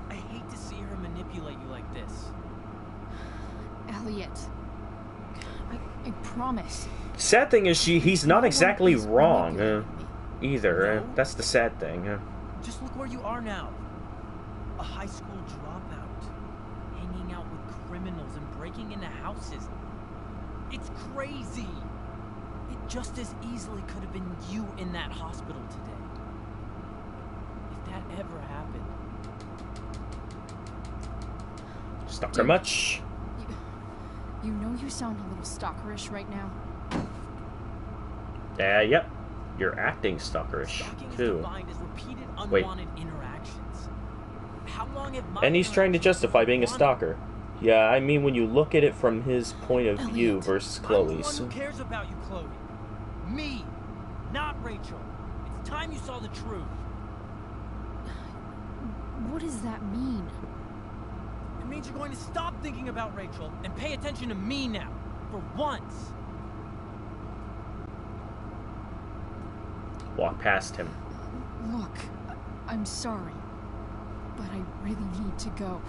Speaker 19: I hate to see her manipulate you like this.
Speaker 10: Elliot. I promise.
Speaker 1: Sad thing is, he's not exactly wrong either. That's the sad thing.
Speaker 19: Just look where you are now. a high school dropout, hanging out with criminals and breaking into houses. It's crazy. It just as easily could have been you in that hospital today. If that ever happened.
Speaker 1: Stalker much?
Speaker 2: You know you sound a little stalkerish right now.
Speaker 1: Yep. You're acting stalkerish, too. Wait. And he's trying to justify being a stalker. Yeah, I mean when you look at it from his point of view versus Chloe's.
Speaker 19: Who cares about you, Chloe? Me, not Rachel. It's time you saw the truth.
Speaker 2: What does that mean?
Speaker 19: It means you're going to stop thinking about Rachel and pay attention to me now, for once.
Speaker 1: Walk past him.
Speaker 2: Look, I'm sorry, but I really need to go.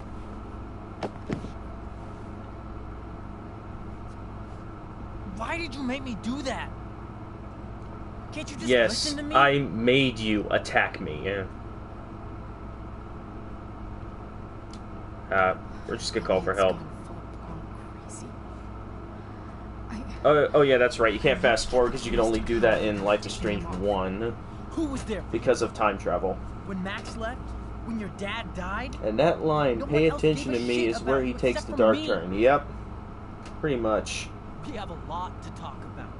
Speaker 19: Why did you make me do that? Can't you just
Speaker 1: Yes,
Speaker 19: listen to me?
Speaker 1: I made you attack me, yeah. We're just gonna call for help. Oh yeah, that's right. You can't fast forward because you can only do that in Life is Strange 1.
Speaker 19: Who was there?
Speaker 1: Because of time travel.
Speaker 19: When Max left? When your dad died?
Speaker 1: And that line,
Speaker 19: No
Speaker 1: pay
Speaker 19: one else
Speaker 1: attention to
Speaker 19: gave a
Speaker 1: me,
Speaker 19: shit
Speaker 1: is where
Speaker 19: about
Speaker 1: he
Speaker 19: you
Speaker 1: takes
Speaker 19: except
Speaker 1: the
Speaker 19: for
Speaker 1: dark
Speaker 19: me.
Speaker 1: turn. Yep. Pretty much.
Speaker 19: We have a lot to talk about.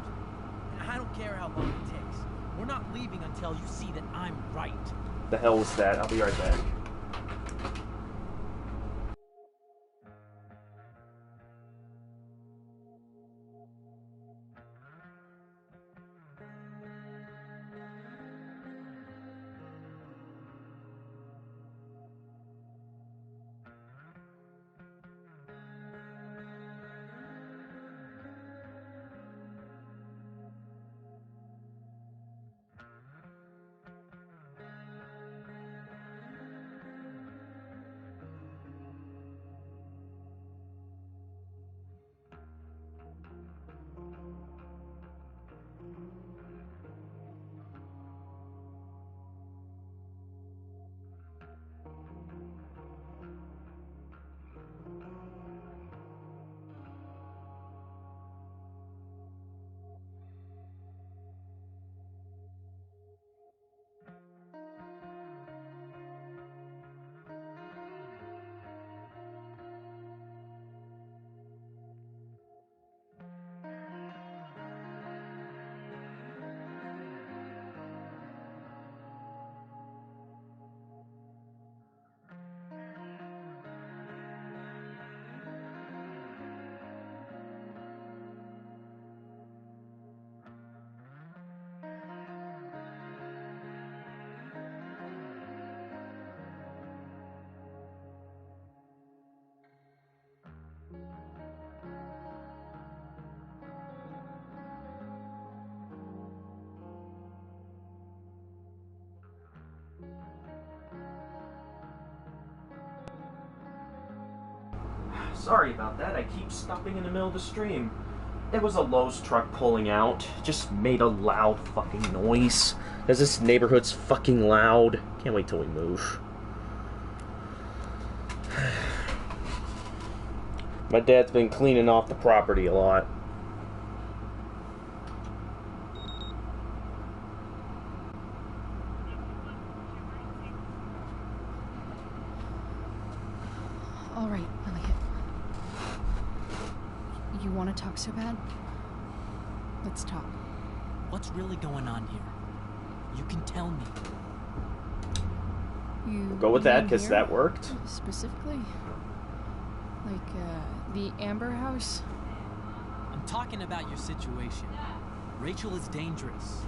Speaker 19: And I don't care how long it takes. We're not leaving until you see that I'm right.
Speaker 1: The hell was that? I'll be right back. Sorry about that, I keep stopping in the middle of the stream. It was a Lowe's truck pulling out. Just made a loud fucking noise. Because this neighborhood's fucking loud. Can't wait till we move. My dad's been cleaning off the property a lot.
Speaker 2: All right, Elliot. You want to talk so bad? Let's talk.
Speaker 19: What's really going on here? You can tell me.
Speaker 2: You
Speaker 1: We'll go with that, because
Speaker 2: here?
Speaker 1: that worked.
Speaker 2: Specifically? Like, the Amber House?
Speaker 19: I'm talking about your situation. Rachel is dangerous.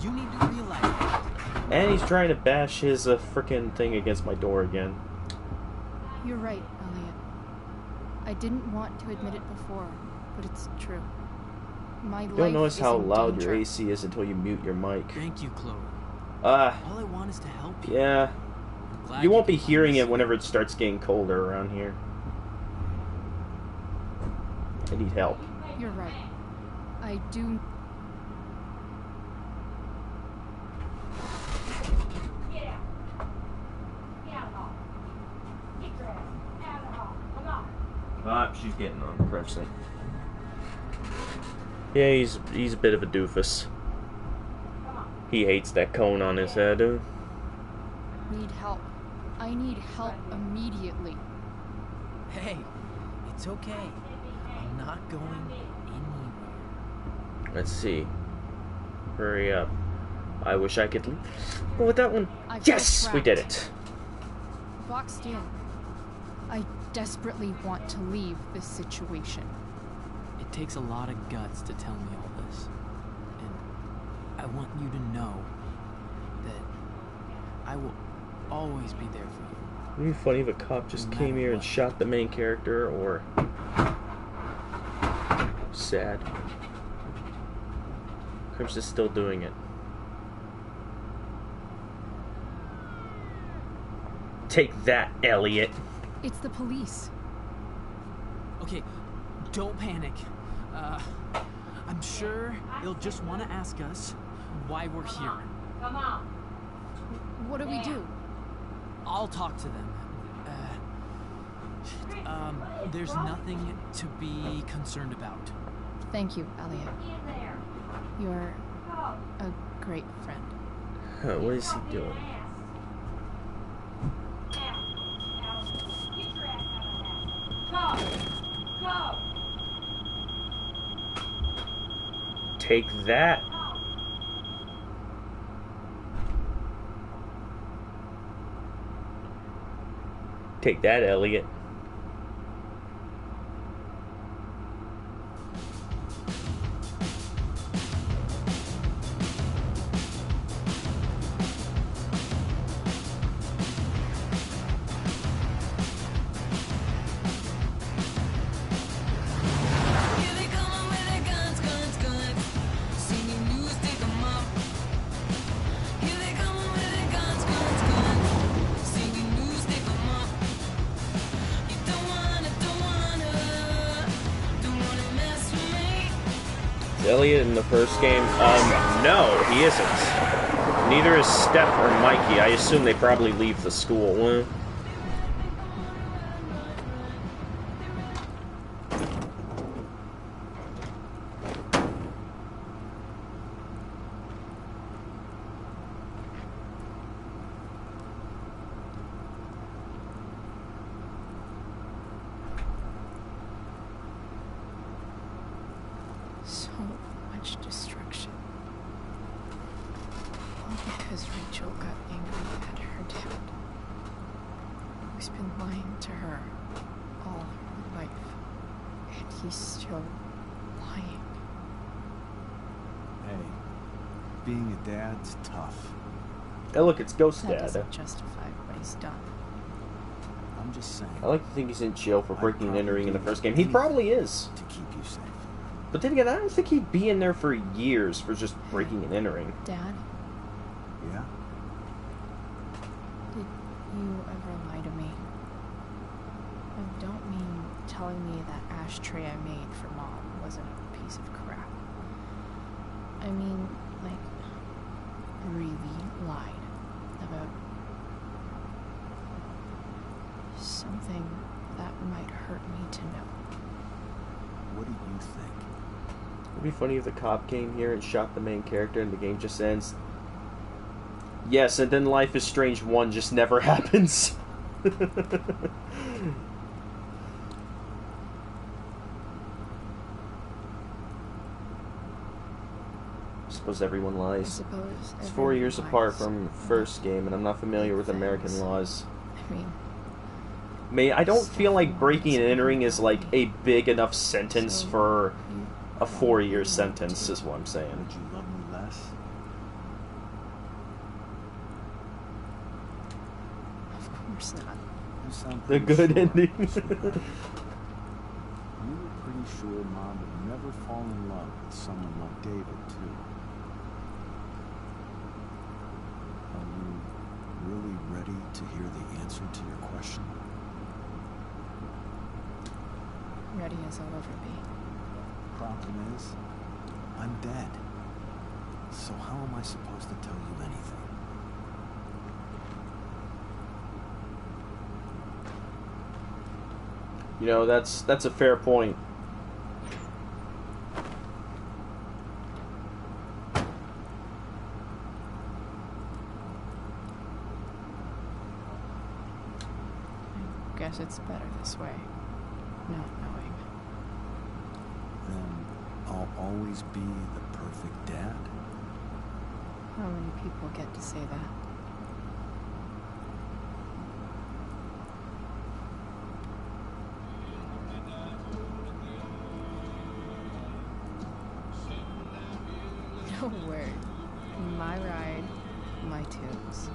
Speaker 19: You need to realize that.
Speaker 1: And he's trying to bash his frickin' thing against my door again.
Speaker 2: You're right, Elliot. I didn't want to admit it before, but it's true. My
Speaker 1: You
Speaker 2: life
Speaker 1: don't notice
Speaker 2: is
Speaker 1: how
Speaker 2: in
Speaker 1: loud
Speaker 2: danger.
Speaker 1: your AC is until you mute your mic.
Speaker 19: Thank you, Chloe.
Speaker 1: All
Speaker 19: I want is to help you.
Speaker 1: Yeah.
Speaker 19: Glad
Speaker 1: You won't
Speaker 19: can
Speaker 1: be
Speaker 19: find
Speaker 1: hearing
Speaker 19: this.
Speaker 1: it whenever it starts getting colder around here. I need help.
Speaker 2: You're right. I do.
Speaker 20: She's getting on.
Speaker 1: Presley. Yeah, he's a bit of a doofus. He hates that cone on his head.
Speaker 2: Need help. I need help immediately.
Speaker 19: Hey, it's okay. I'm not going anywhere.
Speaker 1: Let's see. Hurry up. I wish I could leave. Go with that one. Yes! We did it.
Speaker 2: Boxed in. I desperately want to leave this situation.
Speaker 19: It takes a lot of guts to tell me all this. And I want you to know that I will always be there for you.
Speaker 1: It'd be funny if a cop just came here and shot the main character, or... Sad. Crips is still doing it. Take that, Elliot.
Speaker 2: It's the police.
Speaker 19: Okay, don't panic. I'm sure they'll just want to ask us why we're here.
Speaker 2: Come on. What do we do?
Speaker 19: I'll talk to them. There's nothing to be concerned about.
Speaker 10: Thank you, Elliot. You're a great friend.
Speaker 1: What is he doing? Take that. Take that, Elliot. Elliot in the first game? No, he isn't. Neither is Steph or Mikey. I assume they probably leave the school.
Speaker 10: So much destruction. All because Rachel got angry at her dad. He's been lying to her all her life. And he's still lying.
Speaker 6: Hey, being a dad's tough.
Speaker 1: Hey, look, it's Ghost
Speaker 10: That
Speaker 1: Dad.
Speaker 10: doesn't justify what he's done.
Speaker 6: I'm just saying.
Speaker 1: I like to think he's in jail for breaking and entering in the first game. He probably is.
Speaker 6: To keep you safe.
Speaker 1: But then again, I don't think he'd be in there for years for just breaking and entering.
Speaker 10: Dad,
Speaker 6: Yeah?
Speaker 10: did you ever lie to me? I don't mean telling me that ashtray I made for Mom wasn't a piece of crap. I mean, like, really lied about something that might hurt me to know.
Speaker 6: What do you think?
Speaker 1: It'd be funny if the cop came here and shot the main character and the game just ends. Yes, and then Life is Strange 1 just never happens. I suppose everyone lies. It's 4 years apart from first game, and I'm not familiar with American laws.
Speaker 10: I
Speaker 1: I
Speaker 10: mean,
Speaker 1: don't feel like breaking and entering is like a big enough sentence for a 4-year sentence, is what I'm saying.
Speaker 6: Would you love me less?
Speaker 10: of course not.
Speaker 6: You sound
Speaker 1: The
Speaker 6: pretty
Speaker 1: good
Speaker 6: sure,
Speaker 1: ending.
Speaker 6: sweetheart. You were pretty sure Mom would never fall in love with someone like David, too. Are you really ready to hear the answer to your question?
Speaker 10: Ready as I'll ever be.
Speaker 6: Problem is, I'm dead. So how am I supposed to tell you anything?
Speaker 1: You know, that's a fair point.
Speaker 10: I guess it's better this way, not knowing.
Speaker 6: Then I'll always be the perfect dad.
Speaker 10: How many people get to say that? No word. My ride, my tunes.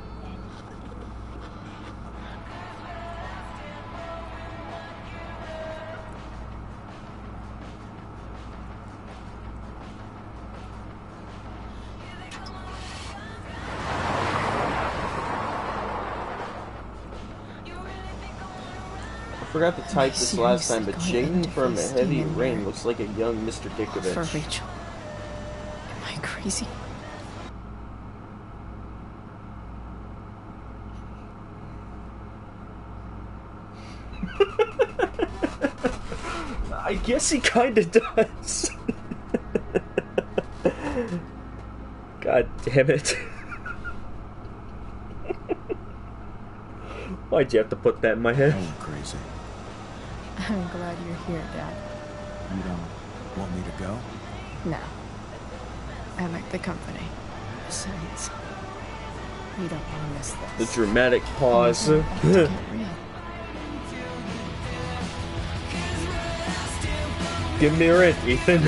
Speaker 1: I forgot to type this last time, but Jaden from Heavy Rain looks like a young Mr. Dickovich.
Speaker 10: For Rachel. Am I crazy?
Speaker 1: I guess he kinda does. God damn it. Why'd you have to put that in my head?
Speaker 6: I went crazy.
Speaker 10: I'm glad you're here, Dad.
Speaker 6: You don't want me to go?
Speaker 10: No. I like the company. Besides, we don't want to miss
Speaker 1: The
Speaker 10: this.
Speaker 1: dramatic pause.
Speaker 10: Get real.
Speaker 1: Give me rent, Ethan.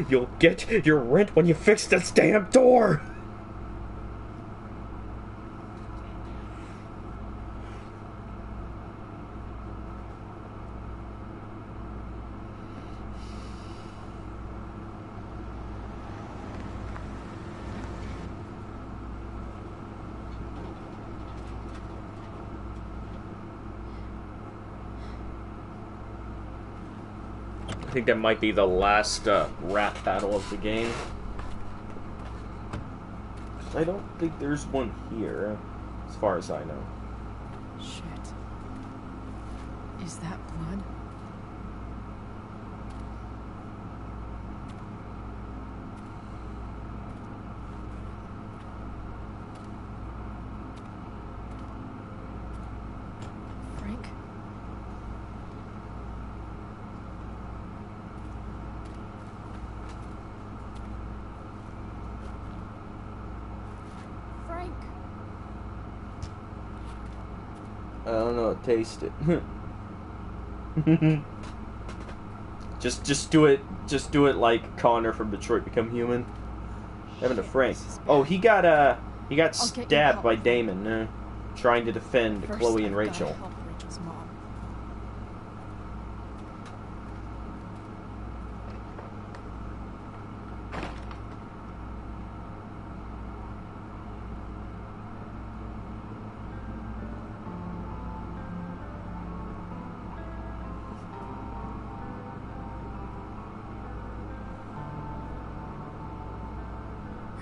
Speaker 1: You'll get your rent when you fix this damn door! I think that might be the last rap battle of the game. I don't think there's one here, as far as I know.
Speaker 10: Shit. Is that blood? Frank?
Speaker 2: Frank.
Speaker 1: I don't know, taste it. just do it like Connor from Detroit Become Human. Having a Frank. Oh, he got stabbed by Damon, trying to defend
Speaker 10: First,
Speaker 1: Chloe and
Speaker 10: I've gotta
Speaker 1: Rachel.
Speaker 10: help Rachel's mom.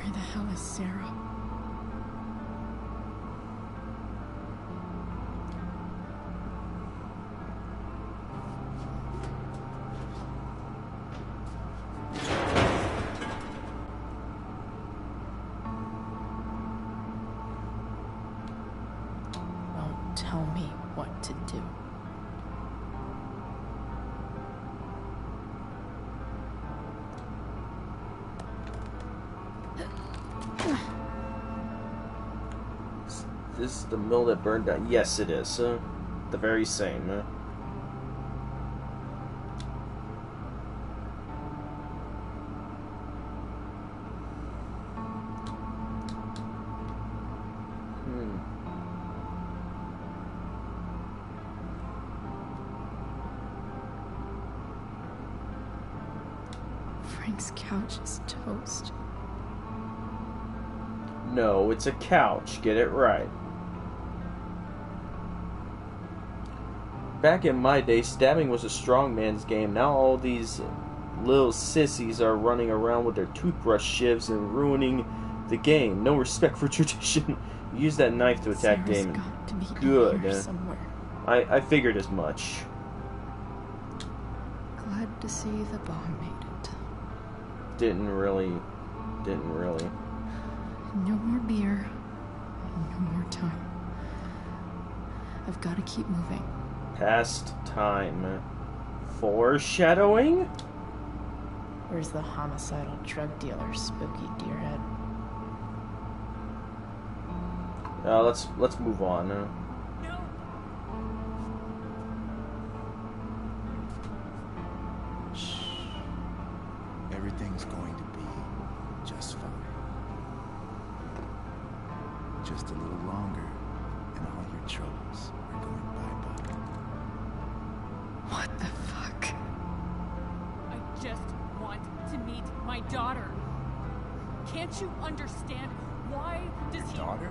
Speaker 10: Where the hell is Sarah? Won't tell me what to do.
Speaker 1: This is the mill that burned down. Yes, it is. The very same.
Speaker 10: Frank's couch is toast.
Speaker 1: No, it's a couch. Get it right. Back in my day, stabbing was a strong man's game. Now all these little sissies are running around with their toothbrush shivs and ruining the game. No respect for tradition. Use that knife to attack
Speaker 10: Sarah's
Speaker 1: Damon.
Speaker 10: got to be in
Speaker 1: Good.
Speaker 10: here somewhere.
Speaker 1: I figured as much.
Speaker 10: Glad to see the bomb made it.
Speaker 1: Didn't really.
Speaker 10: No more beer. No more time. I've got to keep moving.
Speaker 1: Past time. Foreshadowing?
Speaker 10: Where's the homicidal drug dealer, Spooky Deerhead?
Speaker 1: Let's move on.
Speaker 4: Shh. Everything's going to be just fine. Just a little longer, and all your troubles are going bye-bye.
Speaker 10: What the fuck?
Speaker 20: I just want to meet my daughter. Can't you understand? Why does he...
Speaker 4: Daughter?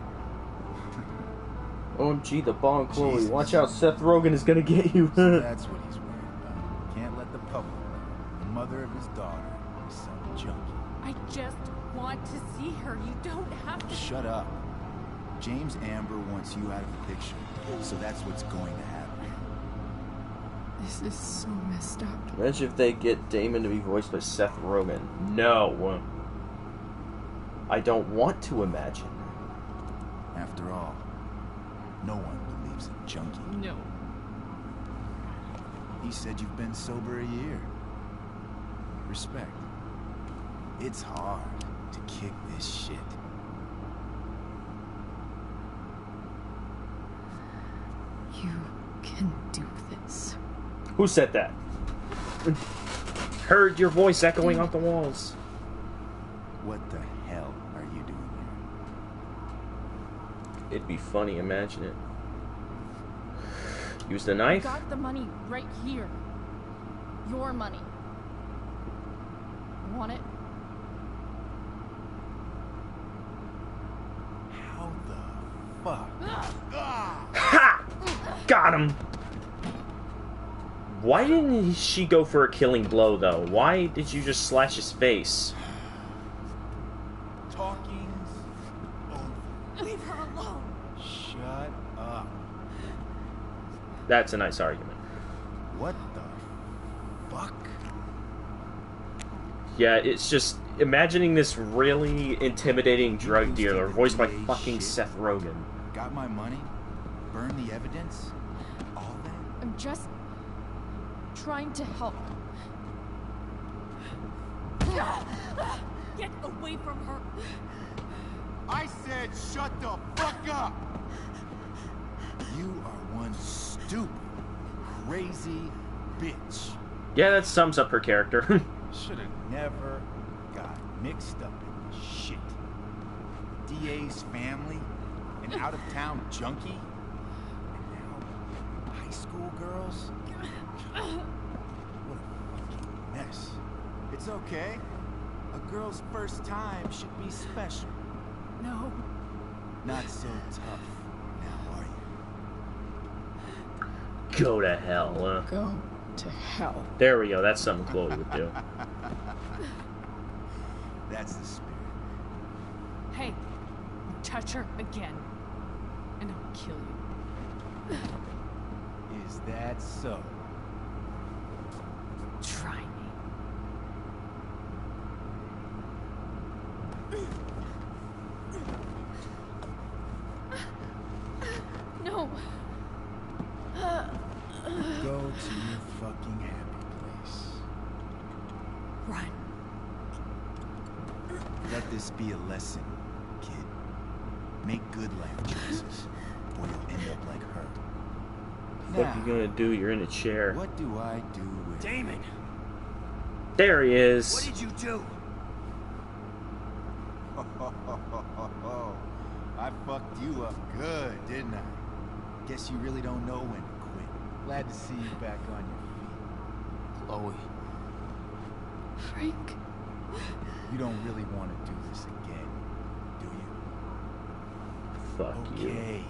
Speaker 1: OMG, the bomb, Chloe. Watch out, Seth Rogen is gonna get you.
Speaker 4: So that's what he's worried about. Can't let the public know the mother of his daughter is some junkie.
Speaker 20: I just want to see her. You don't have to...
Speaker 4: Shut up. James Amber wants you out of the picture, so that's what's going to happen.
Speaker 10: This is so messed up.
Speaker 1: Imagine if they get Damon to be voiced by Seth Rogen. No. I don't want to imagine.
Speaker 4: After all, no one believes in junkie.
Speaker 20: No.
Speaker 4: He said you've been sober a year. Respect. It's hard to kick this shit.
Speaker 10: You can do this.
Speaker 1: Who said that? Heard your voice echoing off the walls.
Speaker 4: What the hell are you doing here?
Speaker 1: It'd be funny, imagine it. Use the knife?
Speaker 2: I got the money right here. Your money. Want it?
Speaker 4: How the fuck?
Speaker 1: Ha! Got him! Why didn't she go for a killing blow, though? Why did you just slash his face?
Speaker 4: Talking's over.
Speaker 20: Leave her alone.
Speaker 4: Shut up.
Speaker 1: That's a nice argument.
Speaker 4: What the fuck?
Speaker 1: Yeah, it's just imagining this really intimidating drug dealer voiced by fucking Seth Rogen.
Speaker 4: Got my money? Burn the evidence? All that?
Speaker 2: I'm just trying to help.
Speaker 20: Get away from her.
Speaker 4: I said shut the fuck up! You are one stupid, crazy bitch.
Speaker 1: Yeah, that sums up her character.
Speaker 4: Should have never got mixed up in this shit. DA's family, an out-of-town junkie, and now high school girls. What a fucking mess. It's okay. A girl's first time should be special.
Speaker 20: No.
Speaker 4: Not so tough now, are you?
Speaker 1: Go to hell.
Speaker 10: Go to hell.
Speaker 1: There we go. That's something Chloe would do.
Speaker 4: That's the spirit.
Speaker 20: Hey, touch her again, and I'll kill you.
Speaker 4: Is that so?
Speaker 20: Try me.
Speaker 2: No.
Speaker 4: Go to your fucking happy place.
Speaker 20: Run.
Speaker 4: Let this be a lesson, kid. Make good life choices, or you'll end up like her.
Speaker 1: What you gonna do? You're in a chair.
Speaker 4: What do I do with
Speaker 12: Damon?
Speaker 1: There he is.
Speaker 12: What did you do?
Speaker 4: I fucked you up good, didn't I? Guess you really don't know when to quit. Glad to see you back on your feet.
Speaker 12: Chloe.
Speaker 10: Frank.
Speaker 4: You don't really want to do this again, do you?
Speaker 1: Fuck you.
Speaker 4: Okay.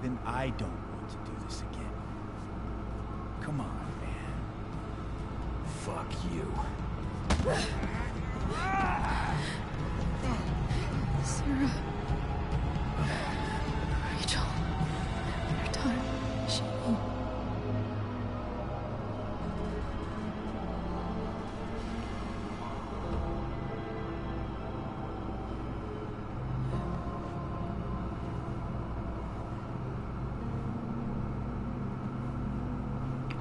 Speaker 4: Then I don't want to do this again. Come on, man.
Speaker 12: Fuck you.
Speaker 10: Sarah.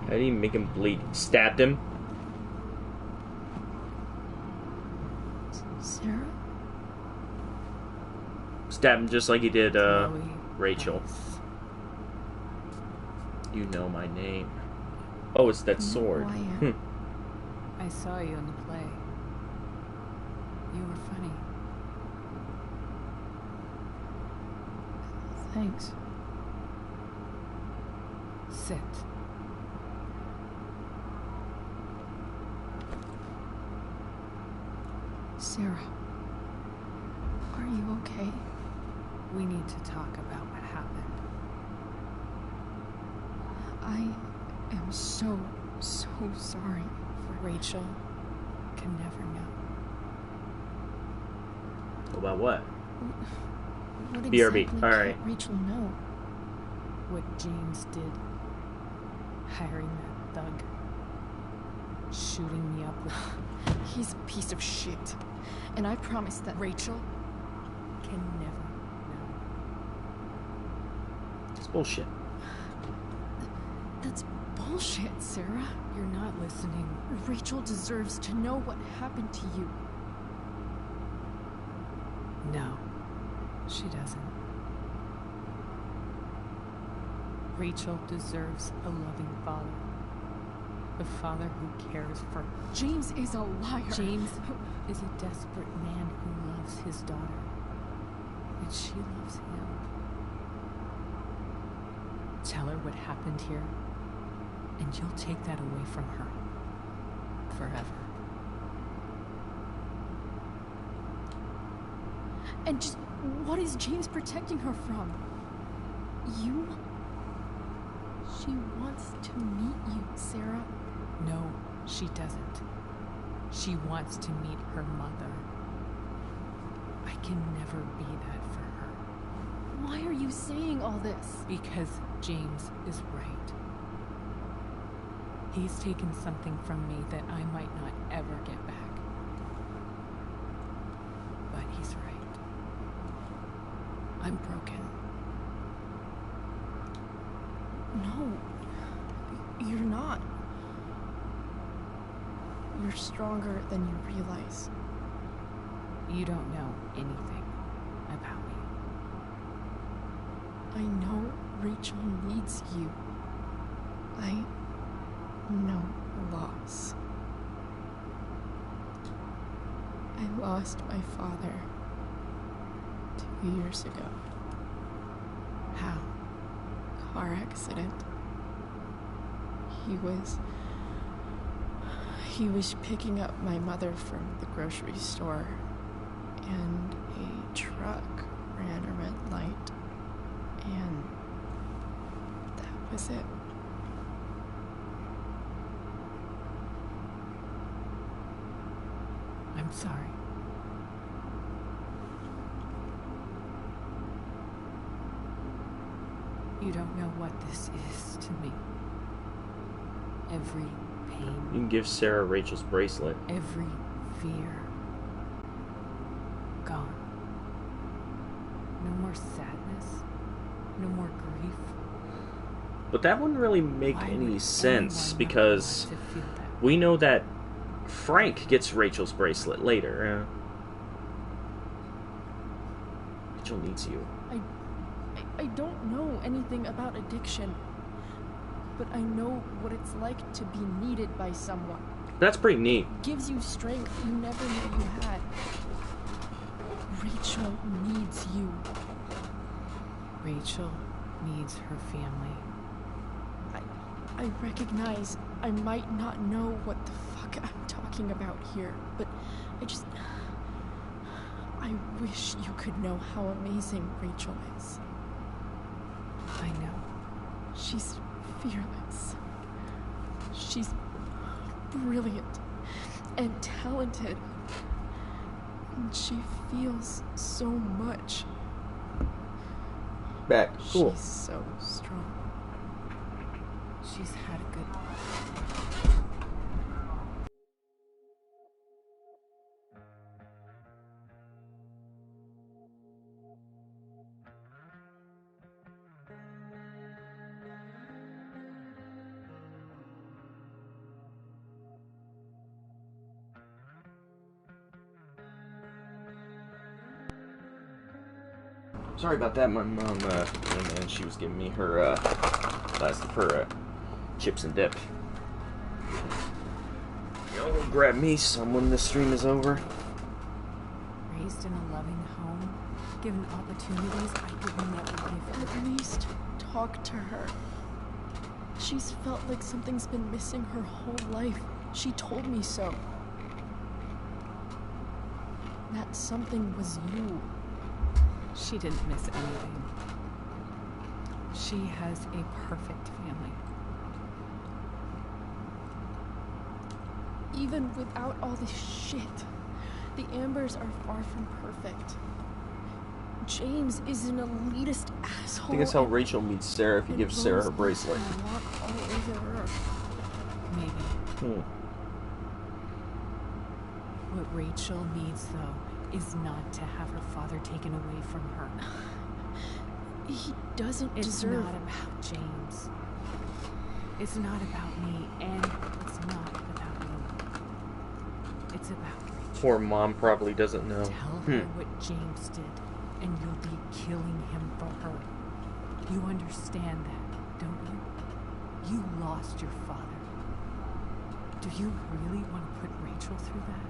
Speaker 1: I didn't even make him bleed. Stabbed him.
Speaker 10: Sarah?
Speaker 1: Stabbed him just like he did, Rachel. You know my name. Oh, it's that sword.
Speaker 20: I saw you in the play. You were funny.
Speaker 10: Thanks.
Speaker 20: Sit.
Speaker 10: Sarah, are you okay?
Speaker 20: We need to talk about what happened.
Speaker 3: I am so sorry.
Speaker 20: Rachel can never know.
Speaker 1: About what?
Speaker 10: What
Speaker 1: BRB.
Speaker 10: exactly
Speaker 1: All right.
Speaker 10: can't Rachel know?
Speaker 20: What James did. Hiring that thug. Shooting me up with...
Speaker 3: He's a piece of shit. And I promise that
Speaker 20: Rachel can never know.
Speaker 1: It's bullshit.
Speaker 3: That's bullshit, Sarah.
Speaker 20: You're not listening.
Speaker 3: Rachel deserves to know what happened to you.
Speaker 20: No, she doesn't. Rachel deserves a loving father. A father who cares for her.
Speaker 3: James is a liar.
Speaker 20: James is a desperate man who loves his daughter. And she loves him. Tell her what happened here, and you'll take that away from her. Forever.
Speaker 3: And just what is James protecting her from? You? She wants to meet you, Sarah.
Speaker 20: No, she doesn't. She wants to meet her mother. I can never be that for her.
Speaker 3: Why are you saying all this?
Speaker 20: Because James is right. He's taken something from me that I might not ever get back. But he's right. I'm broken.
Speaker 3: No, you're not. You're stronger than you realize.
Speaker 20: You don't know anything about me.
Speaker 3: I know Rachel needs you. I know loss. I lost my father 2 years ago.
Speaker 20: How?
Speaker 3: Car accident. He was picking up my mother from the grocery store, and a truck ran a red light, and that was it.
Speaker 20: I'm sorry. You don't know what this is to me. Every pain.
Speaker 1: You can give Sarah Rachel's bracelet.
Speaker 20: Every fear. Gone. No more sadness. No more grief.
Speaker 1: But that wouldn't really make any sense because
Speaker 20: want to feel that?
Speaker 1: we know that Frank gets Rachel's bracelet later. Rachel needs you.
Speaker 3: I don't know anything about addiction, but I know what it's like to be needed by someone.
Speaker 1: That's pretty neat.
Speaker 3: It gives you strength you never knew you had. Rachel needs you.
Speaker 20: Rachel needs her family.
Speaker 3: I recognize I might not know what the fuck I'm talking about here, but I wish you could know how amazing Rachel is.
Speaker 20: I know.
Speaker 3: She's fearless. She's brilliant and talented. And she feels so much.
Speaker 1: Back. Cool.
Speaker 3: She's so strong.
Speaker 20: She's had a good life.
Speaker 1: Sorry about that. My mom, and she was giving me her last of her chips and dip. Y'all go grab me some when this stream is over.
Speaker 20: Raised in a loving home, given opportunities I could never give her.
Speaker 3: At least talk to her. She's felt like something's been missing her whole life. She told me so. That something was you.
Speaker 20: She didn't miss anything. She has a perfect family.
Speaker 3: Even without all this shit, the Ambers are far from perfect. James is an elitist asshole.
Speaker 1: I think that's how Rachel meets Sarah if he gives Sarah her bracelet.
Speaker 3: Walk all over her.
Speaker 20: Maybe. What Rachel needs, though, is not to have her father taken away from her.
Speaker 3: He doesn't deserve...
Speaker 20: It's not about James. It's not about me, and it's not about you. It's about Rachel.
Speaker 1: Poor mom probably doesn't know.
Speaker 20: Tell her what James did, and you'll be killing him for her. You understand that, don't you? You lost your father. Do you really want to put Rachel through that?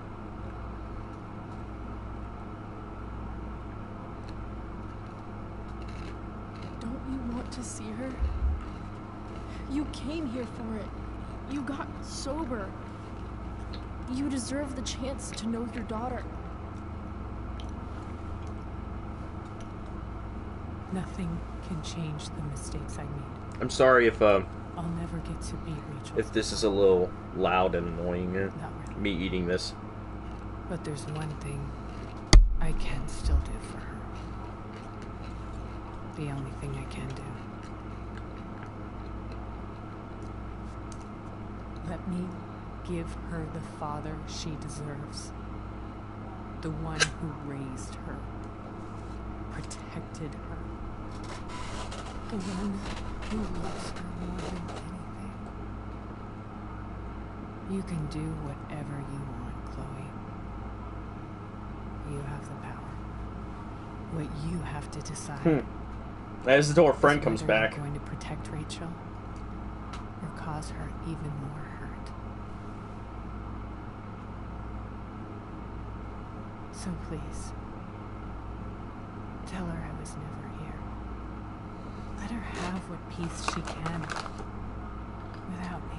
Speaker 3: Don't you want to see her? You came here for it. You got sober. You deserve the chance to know your daughter.
Speaker 20: Nothing can change the mistakes I made.
Speaker 1: I'm sorry if
Speaker 20: I'll never get to be Rachel.
Speaker 1: if this is a little loud and annoying.
Speaker 20: Not really.
Speaker 1: Me eating this.
Speaker 20: But there's one thing I can still do for her. The only thing I can do. Let me give her the father she deserves. The one who raised her, protected her. The one who loves her more than anything. You can do whatever you want, Chloe. You have the power. What you have to decide.
Speaker 1: As the door, friend comes
Speaker 20: whether
Speaker 1: back.
Speaker 20: You're going to protect Rachel or cause her even more hurt. So please, tell her I was never here. Let her have what peace she can without me.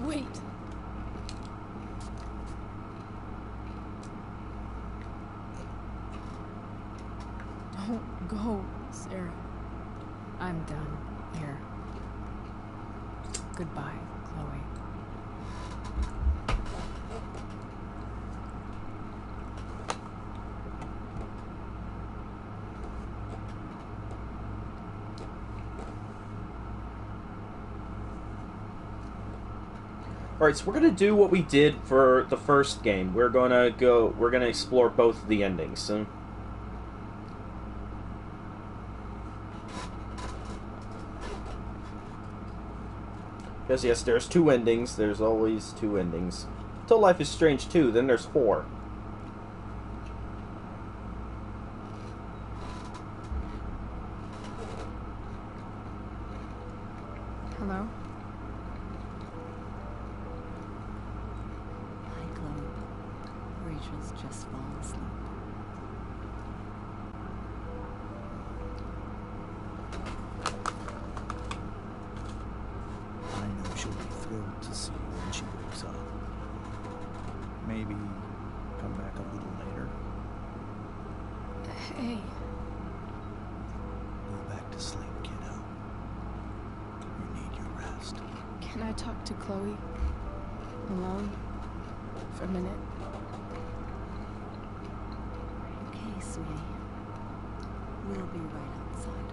Speaker 3: Wait. Don't go, Sarah.
Speaker 20: I'm done here. Goodbye, Chloe.
Speaker 1: Alright, so we're gonna do what we did for the first game. We're gonna explore both of the endings. So because yes, there's two endings. There's always two endings. Till Life is Strange 2, then there's 4.
Speaker 10: Hello?
Speaker 11: Hi, Chloe. Rachel's just fallen asleep.
Speaker 7: I know she'll be thrilled to see you when she wakes up. Maybe come back a little later.
Speaker 3: Hey.
Speaker 7: Go back to sleep, kiddo. You need your rest.
Speaker 3: Can I talk to Chloe? Alone? For a minute?
Speaker 11: Okay, sweetie. We'll be right outside.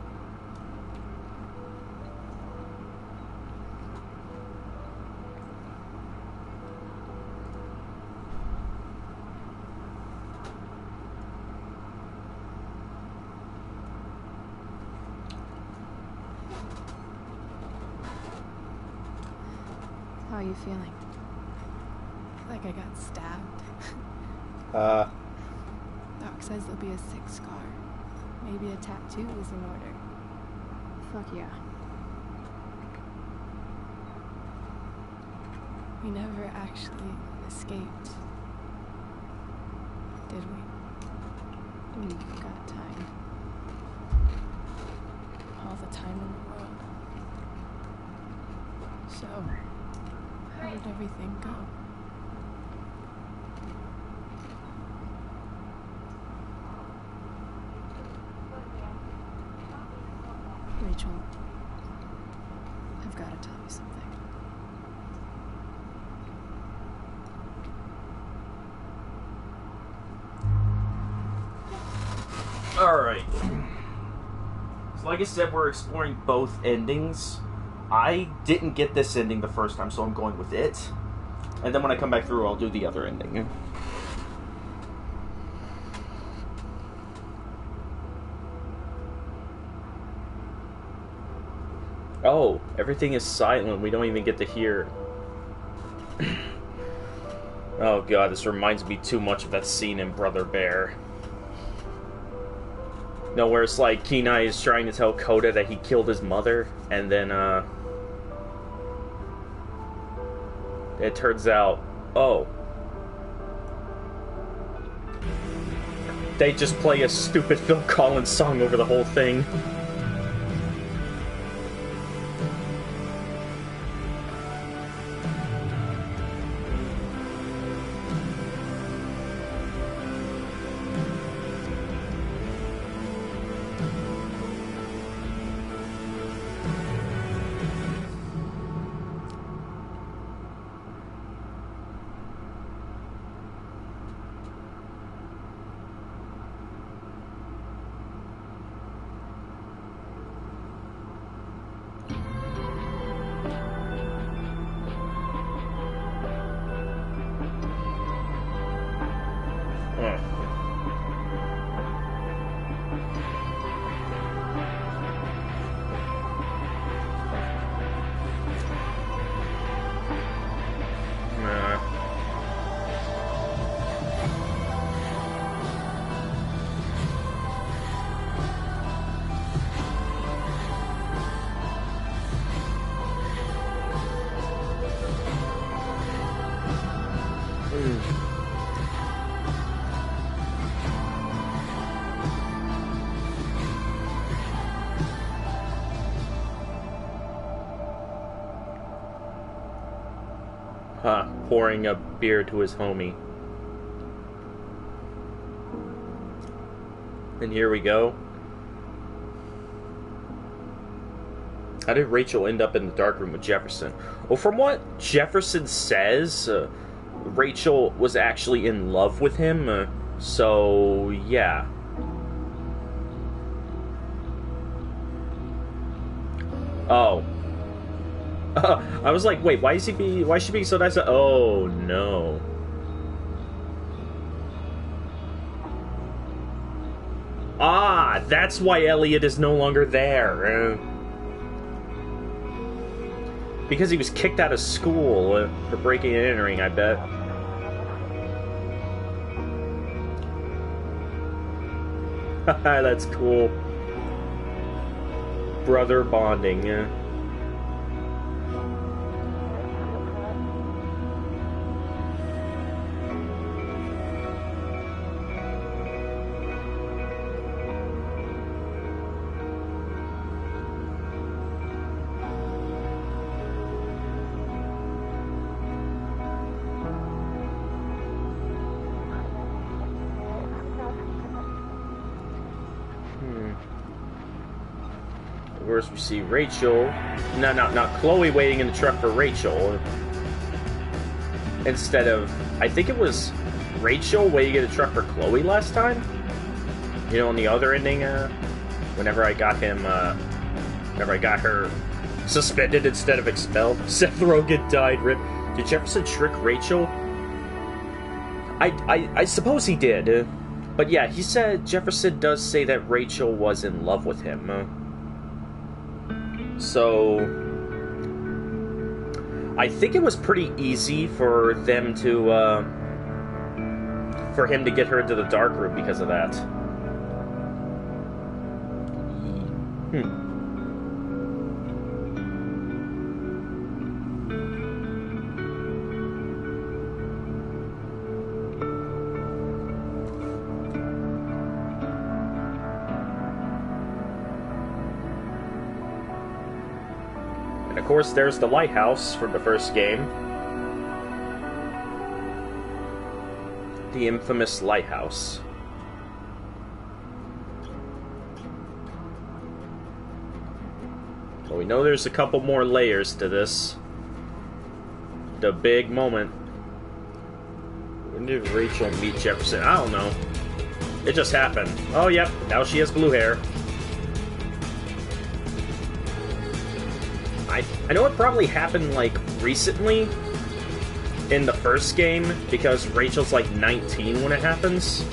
Speaker 10: How are you feeling? Like I got stabbed. Doc says there'll be a sick scar. Maybe a tattoo is in order. Fuck yeah. We never actually escaped, did we? We've got time. All the time in the world. So, how did everything go? Rachel, I've got to tell you something.
Speaker 1: Alright. So like I said, we're exploring both endings. I didn't get this ending the first time, so I'm going with it. And then when I come back through, I'll do the other ending. Oh, everything is silent. We don't even get to hear. Oh god, this reminds me too much of that scene in Brother Bear. No, where it's like Kenai is trying to tell Coda that he killed his mother, and then it turns out, oh, they just play a stupid Phil Collins song over the whole thing. Pouring a beer to his homie. And here we go. How did Rachel end up in the dark room with Jefferson? Well, from what Jefferson says, Rachel was actually in love with him, so yeah. Oh. I was like, wait, why is she being so nice? Oh no. Ah, that's why Elliot is no longer there. Because he was kicked out of school for breaking and entering, I bet. That's cool. Brother bonding. We see Rachel, not Chloe waiting in the truck for Rachel. Instead of, I think it was Rachel waiting in the truck for Chloe last time. You know, in the other ending, whenever I got her suspended instead of expelled. Seth Rogen died. Rip. Did Jefferson trick Rachel? I suppose he did. But yeah, he said Jefferson does say that Rachel was in love with him. So, I think it was pretty easy for them to, for him to get her into the dark room because of that. And of course, there's the lighthouse from the first game. The infamous lighthouse. Well, we know there's a couple more layers to this. The big moment. When did Rachel meet Jefferson? I don't know. It just happened. Oh, yep. Now she has blue hair. I know it probably happened, like, recently in the first game, because Rachel's, like, 19 when it happens.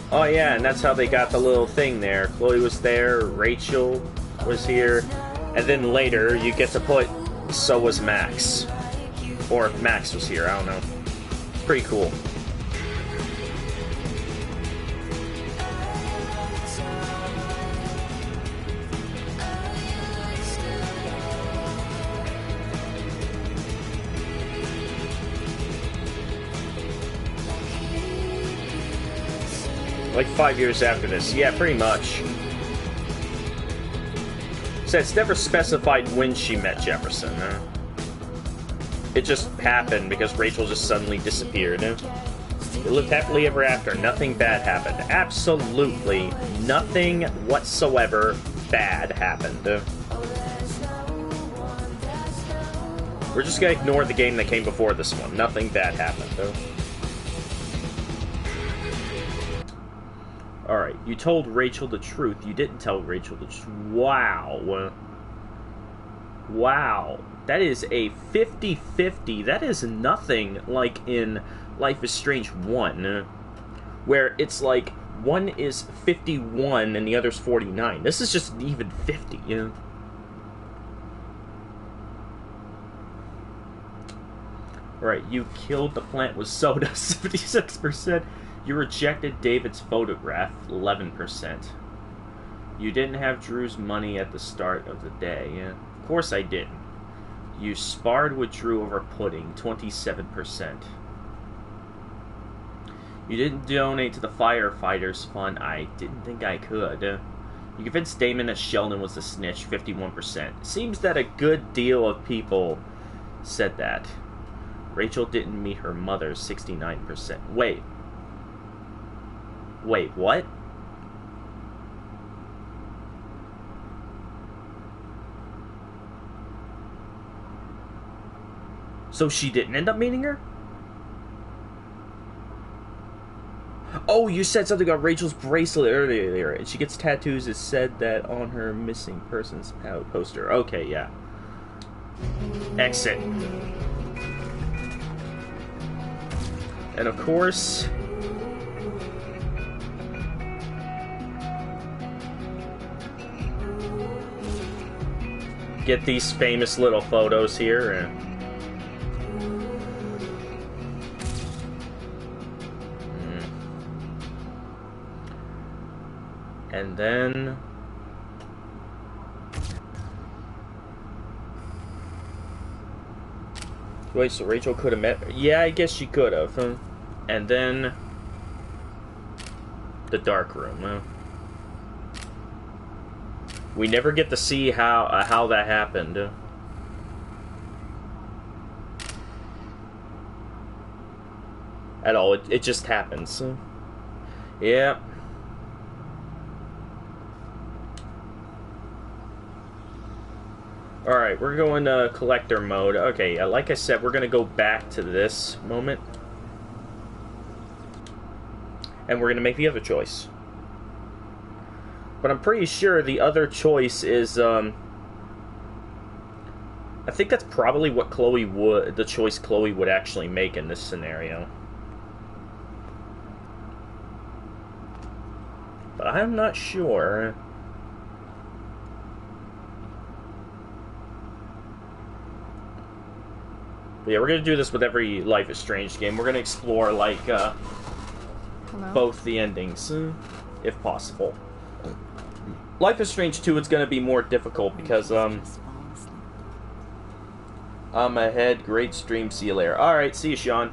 Speaker 1: Oh yeah, and that's how they got the little thing there. Chloe was there, Rachel was here, and then later you get to put so was Max. Or if Max was here, I don't know. Pretty cool. Like 5 years after this. Yeah, pretty much. So it's never specified when she met Jefferson, huh? It just happened because Rachel just suddenly disappeared. They lived happily ever after. Nothing bad happened. Absolutely nothing whatsoever bad happened. We're just gonna ignore the game that came before this one. Nothing bad happened. Alright, you told Rachel the truth. You didn't tell Rachel the truth. Wow. Wow. That is a 50-50. That is nothing like in Life is Strange 1, where it's like one is 51 and the other's 49. This is just even 50, you know? Right, you killed the plant with soda, 76%. You rejected David's photograph, 11%. You didn't have Drew's money at the start of the day. Yeah, of course I didn't. You sparred with Drew over pudding, 27%. You didn't donate to the firefighters fund. I didn't think I could. You convinced Damon that Sheldon was a snitch, 51%. Seems that a good deal of people said that. Rachel didn't meet her mother, 69%. Wait, what? So she didn't end up meeting her? Oh, you said something about Rachel's bracelet earlier, and she gets tattoos. It said that on her missing persons poster. Okay, yeah. Exit. And of course... get these famous little photos here. And then... wait, so Rachel could have met... yeah, I guess she could have. Huh? And then... the dark room. Huh? We never get to see how that happened. At all. It just happens. Yeah. Alright, we're going to collector mode. Okay, like I said, we're going to go back to this moment. And we're going to make the other choice. But I'm pretty sure the other choice is I think that's probably what the choice Chloe would actually make in this scenario. But I'm not sure. But yeah, we're gonna do this with every Life is Strange game. We're gonna explore, like, both the endings, if possible. Life is Strange 2, it's gonna be more difficult because, I'm ahead. Great stream. See you later. Alright, see you, Sean.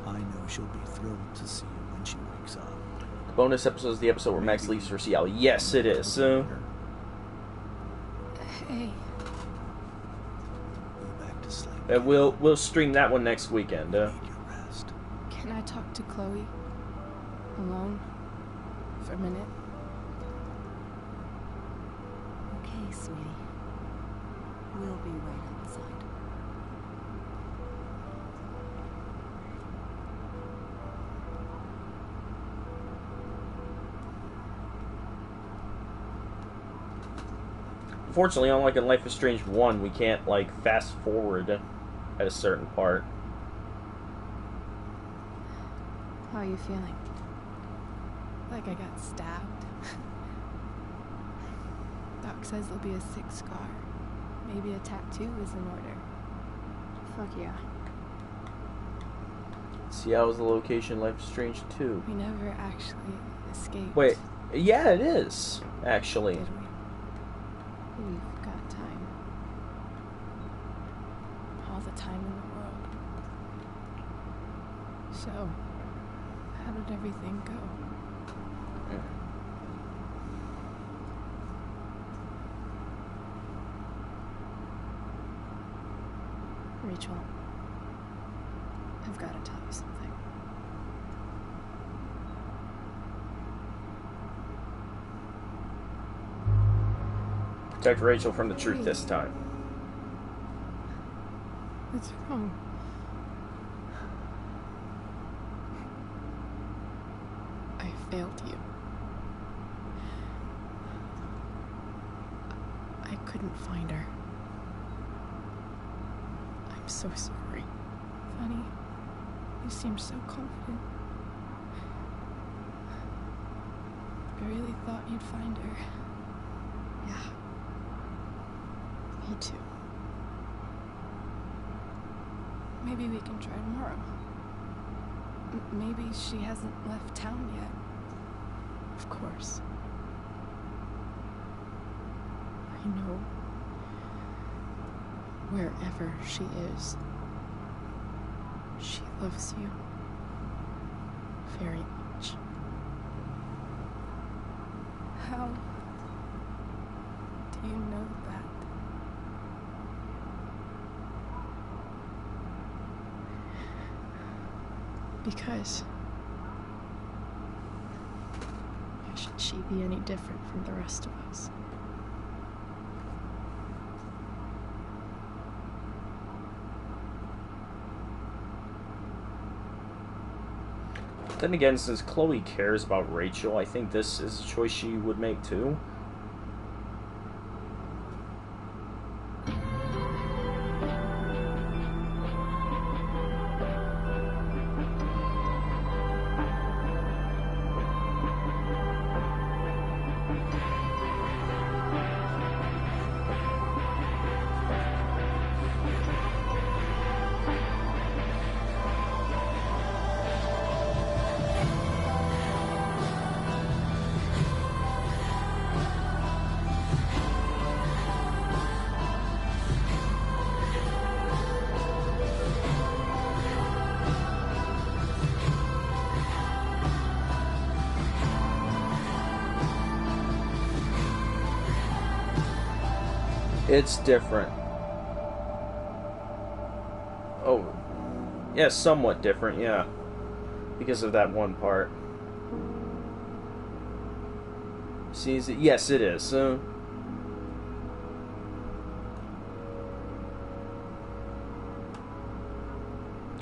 Speaker 7: I know she'll be thrilled to see you when she wakes up.
Speaker 1: The bonus episode is the episode where Max leaves for Seattle. Yes, it is.
Speaker 3: Hey.
Speaker 7: Back to sleep.
Speaker 1: We'll stream that one next weekend.
Speaker 3: Can I talk to Chloe? Alone? For a minute?
Speaker 11: Okay, sweetie. We'll be right outside.
Speaker 1: Unfortunately, unlike in Life is Strange 1, we can't, like, fast forward at a certain part.
Speaker 3: How are you feeling? Like I got stabbed? Doc says there'll be a sick scar. Maybe a tattoo is in order. Fuck yeah.
Speaker 1: Seattle's the location, Life is Strange 2.
Speaker 3: We never actually escaped.
Speaker 1: Wait, yeah, it is, actually.
Speaker 3: Did we? We've got time. All the time in the world. So, how did everything go? Rachel, I've got to tell you something.
Speaker 1: Protect Rachel from the truth this time.
Speaker 3: What's wrong? I failed you. I couldn't find her. I'm so sorry. Funny. You seem so confident. I really thought you'd find her. Yeah. Me too. Maybe we can try tomorrow. Maybe she hasn't left town yet. Of course. I know. Wherever she is, she loves you very much. How do you know that? Because why should she be any different from the rest of us?
Speaker 1: Then again, since Chloe cares about Rachel, I think this is a choice she would make too. It's different. Oh. Yeah, somewhat different, yeah. Because of that one part. See, is it? Yes, it is.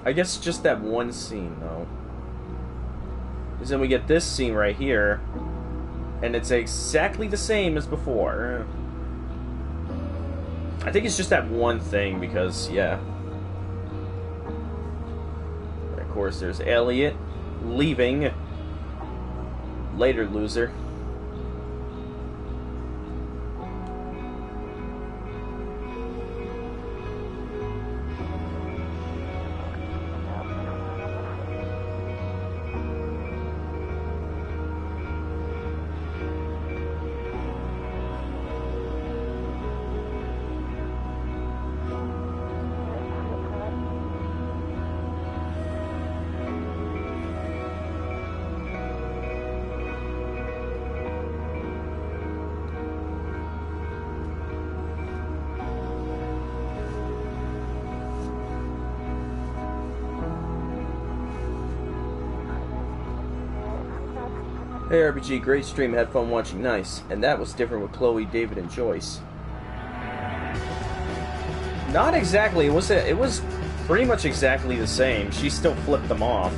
Speaker 1: I guess just that one scene, though. Because then we get this scene right here. And it's exactly the same as before. I think it's just that one thing because, yeah. And of course, there's Elliot leaving. Later, loser. Hey RPG, great stream, had fun watching, nice. And that was different with Chloe, David, and Joyce. Not exactly, it was pretty much exactly the same. She still flipped them off.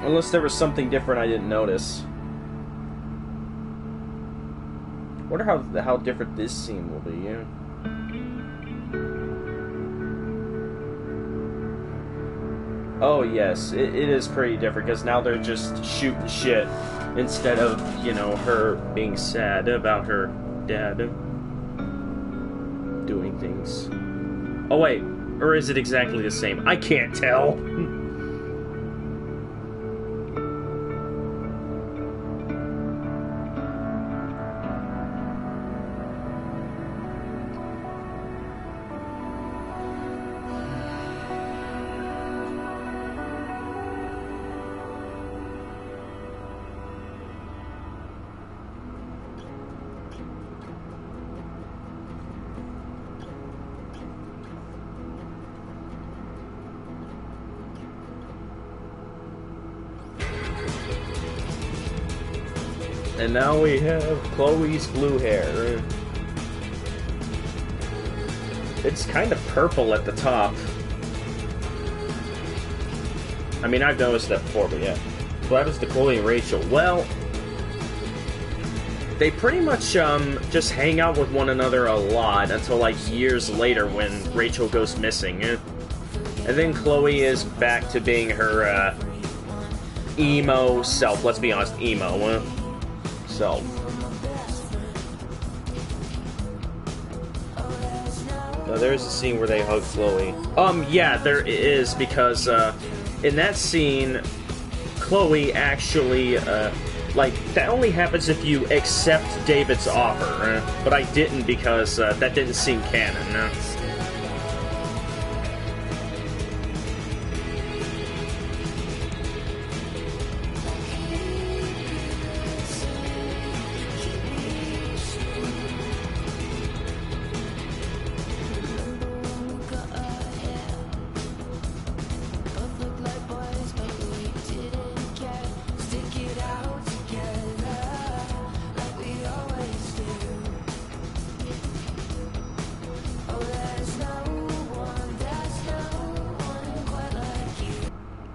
Speaker 1: Unless there was something different I didn't notice. Wonder how different this scene will be, yeah. Oh yes, it is pretty different because now they're just shooting shit instead of, you know, her being sad about her dad doing things. Oh wait, or is it exactly the same? I can't tell. And now we have Chloe's blue hair. It's kind of purple at the top. I mean, I've noticed that before, but yeah. What happens to Chloe and Rachel? Well, they pretty much just hang out with one another a lot until like years later when Rachel goes missing. And then Chloe is back to being her emo self. Let's be honest, emo. Self. Now there's a scene where they hug Chloe. Yeah, there is, because in that scene, Chloe actually, like, that only happens if you accept David's offer, but I didn't because that didn't seem canon.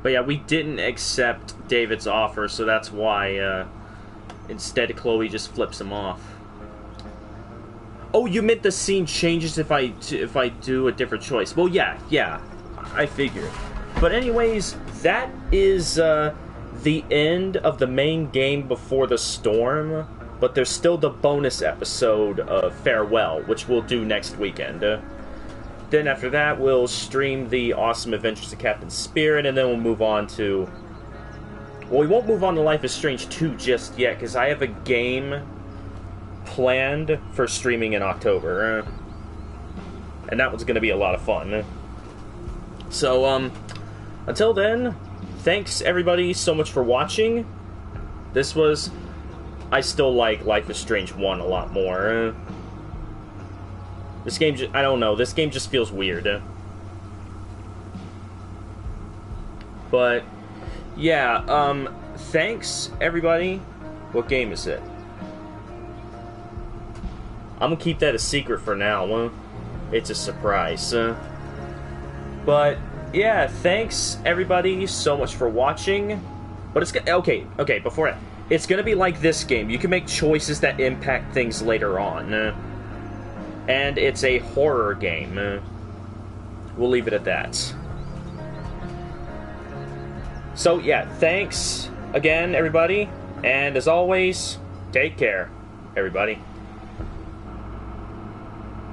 Speaker 1: But yeah, we didn't accept David's offer, so that's why instead Chloe just flips him off. Oh, you meant the scene changes if I do a different choice. Well, yeah, I figured. But anyways, that is the end of the main game before the storm. But there's still the bonus episode of Farewell, which we'll do next weekend. Then after that, we'll stream the Awesome Adventures of Captain Spirit, and then we'll move on to... Well, we won't move on to Life is Strange 2 just yet, because I have a game planned for streaming in October. And that one's going to be a lot of fun. So, until then, thanks everybody so much for watching. This was... I still like Life is Strange 1 a lot more. This game, I don't know, this game just feels weird. But, yeah, thanks, everybody. What game is it? I'm gonna keep that a secret for now. it's a surprise. But yeah, thanks everybody so much for watching. But it's okay. Before that, it's gonna be like this game. You can make choices that impact things later on, and it's a horror game. We'll leave it at that. So yeah, thanks again, everybody, and as always, take care, everybody.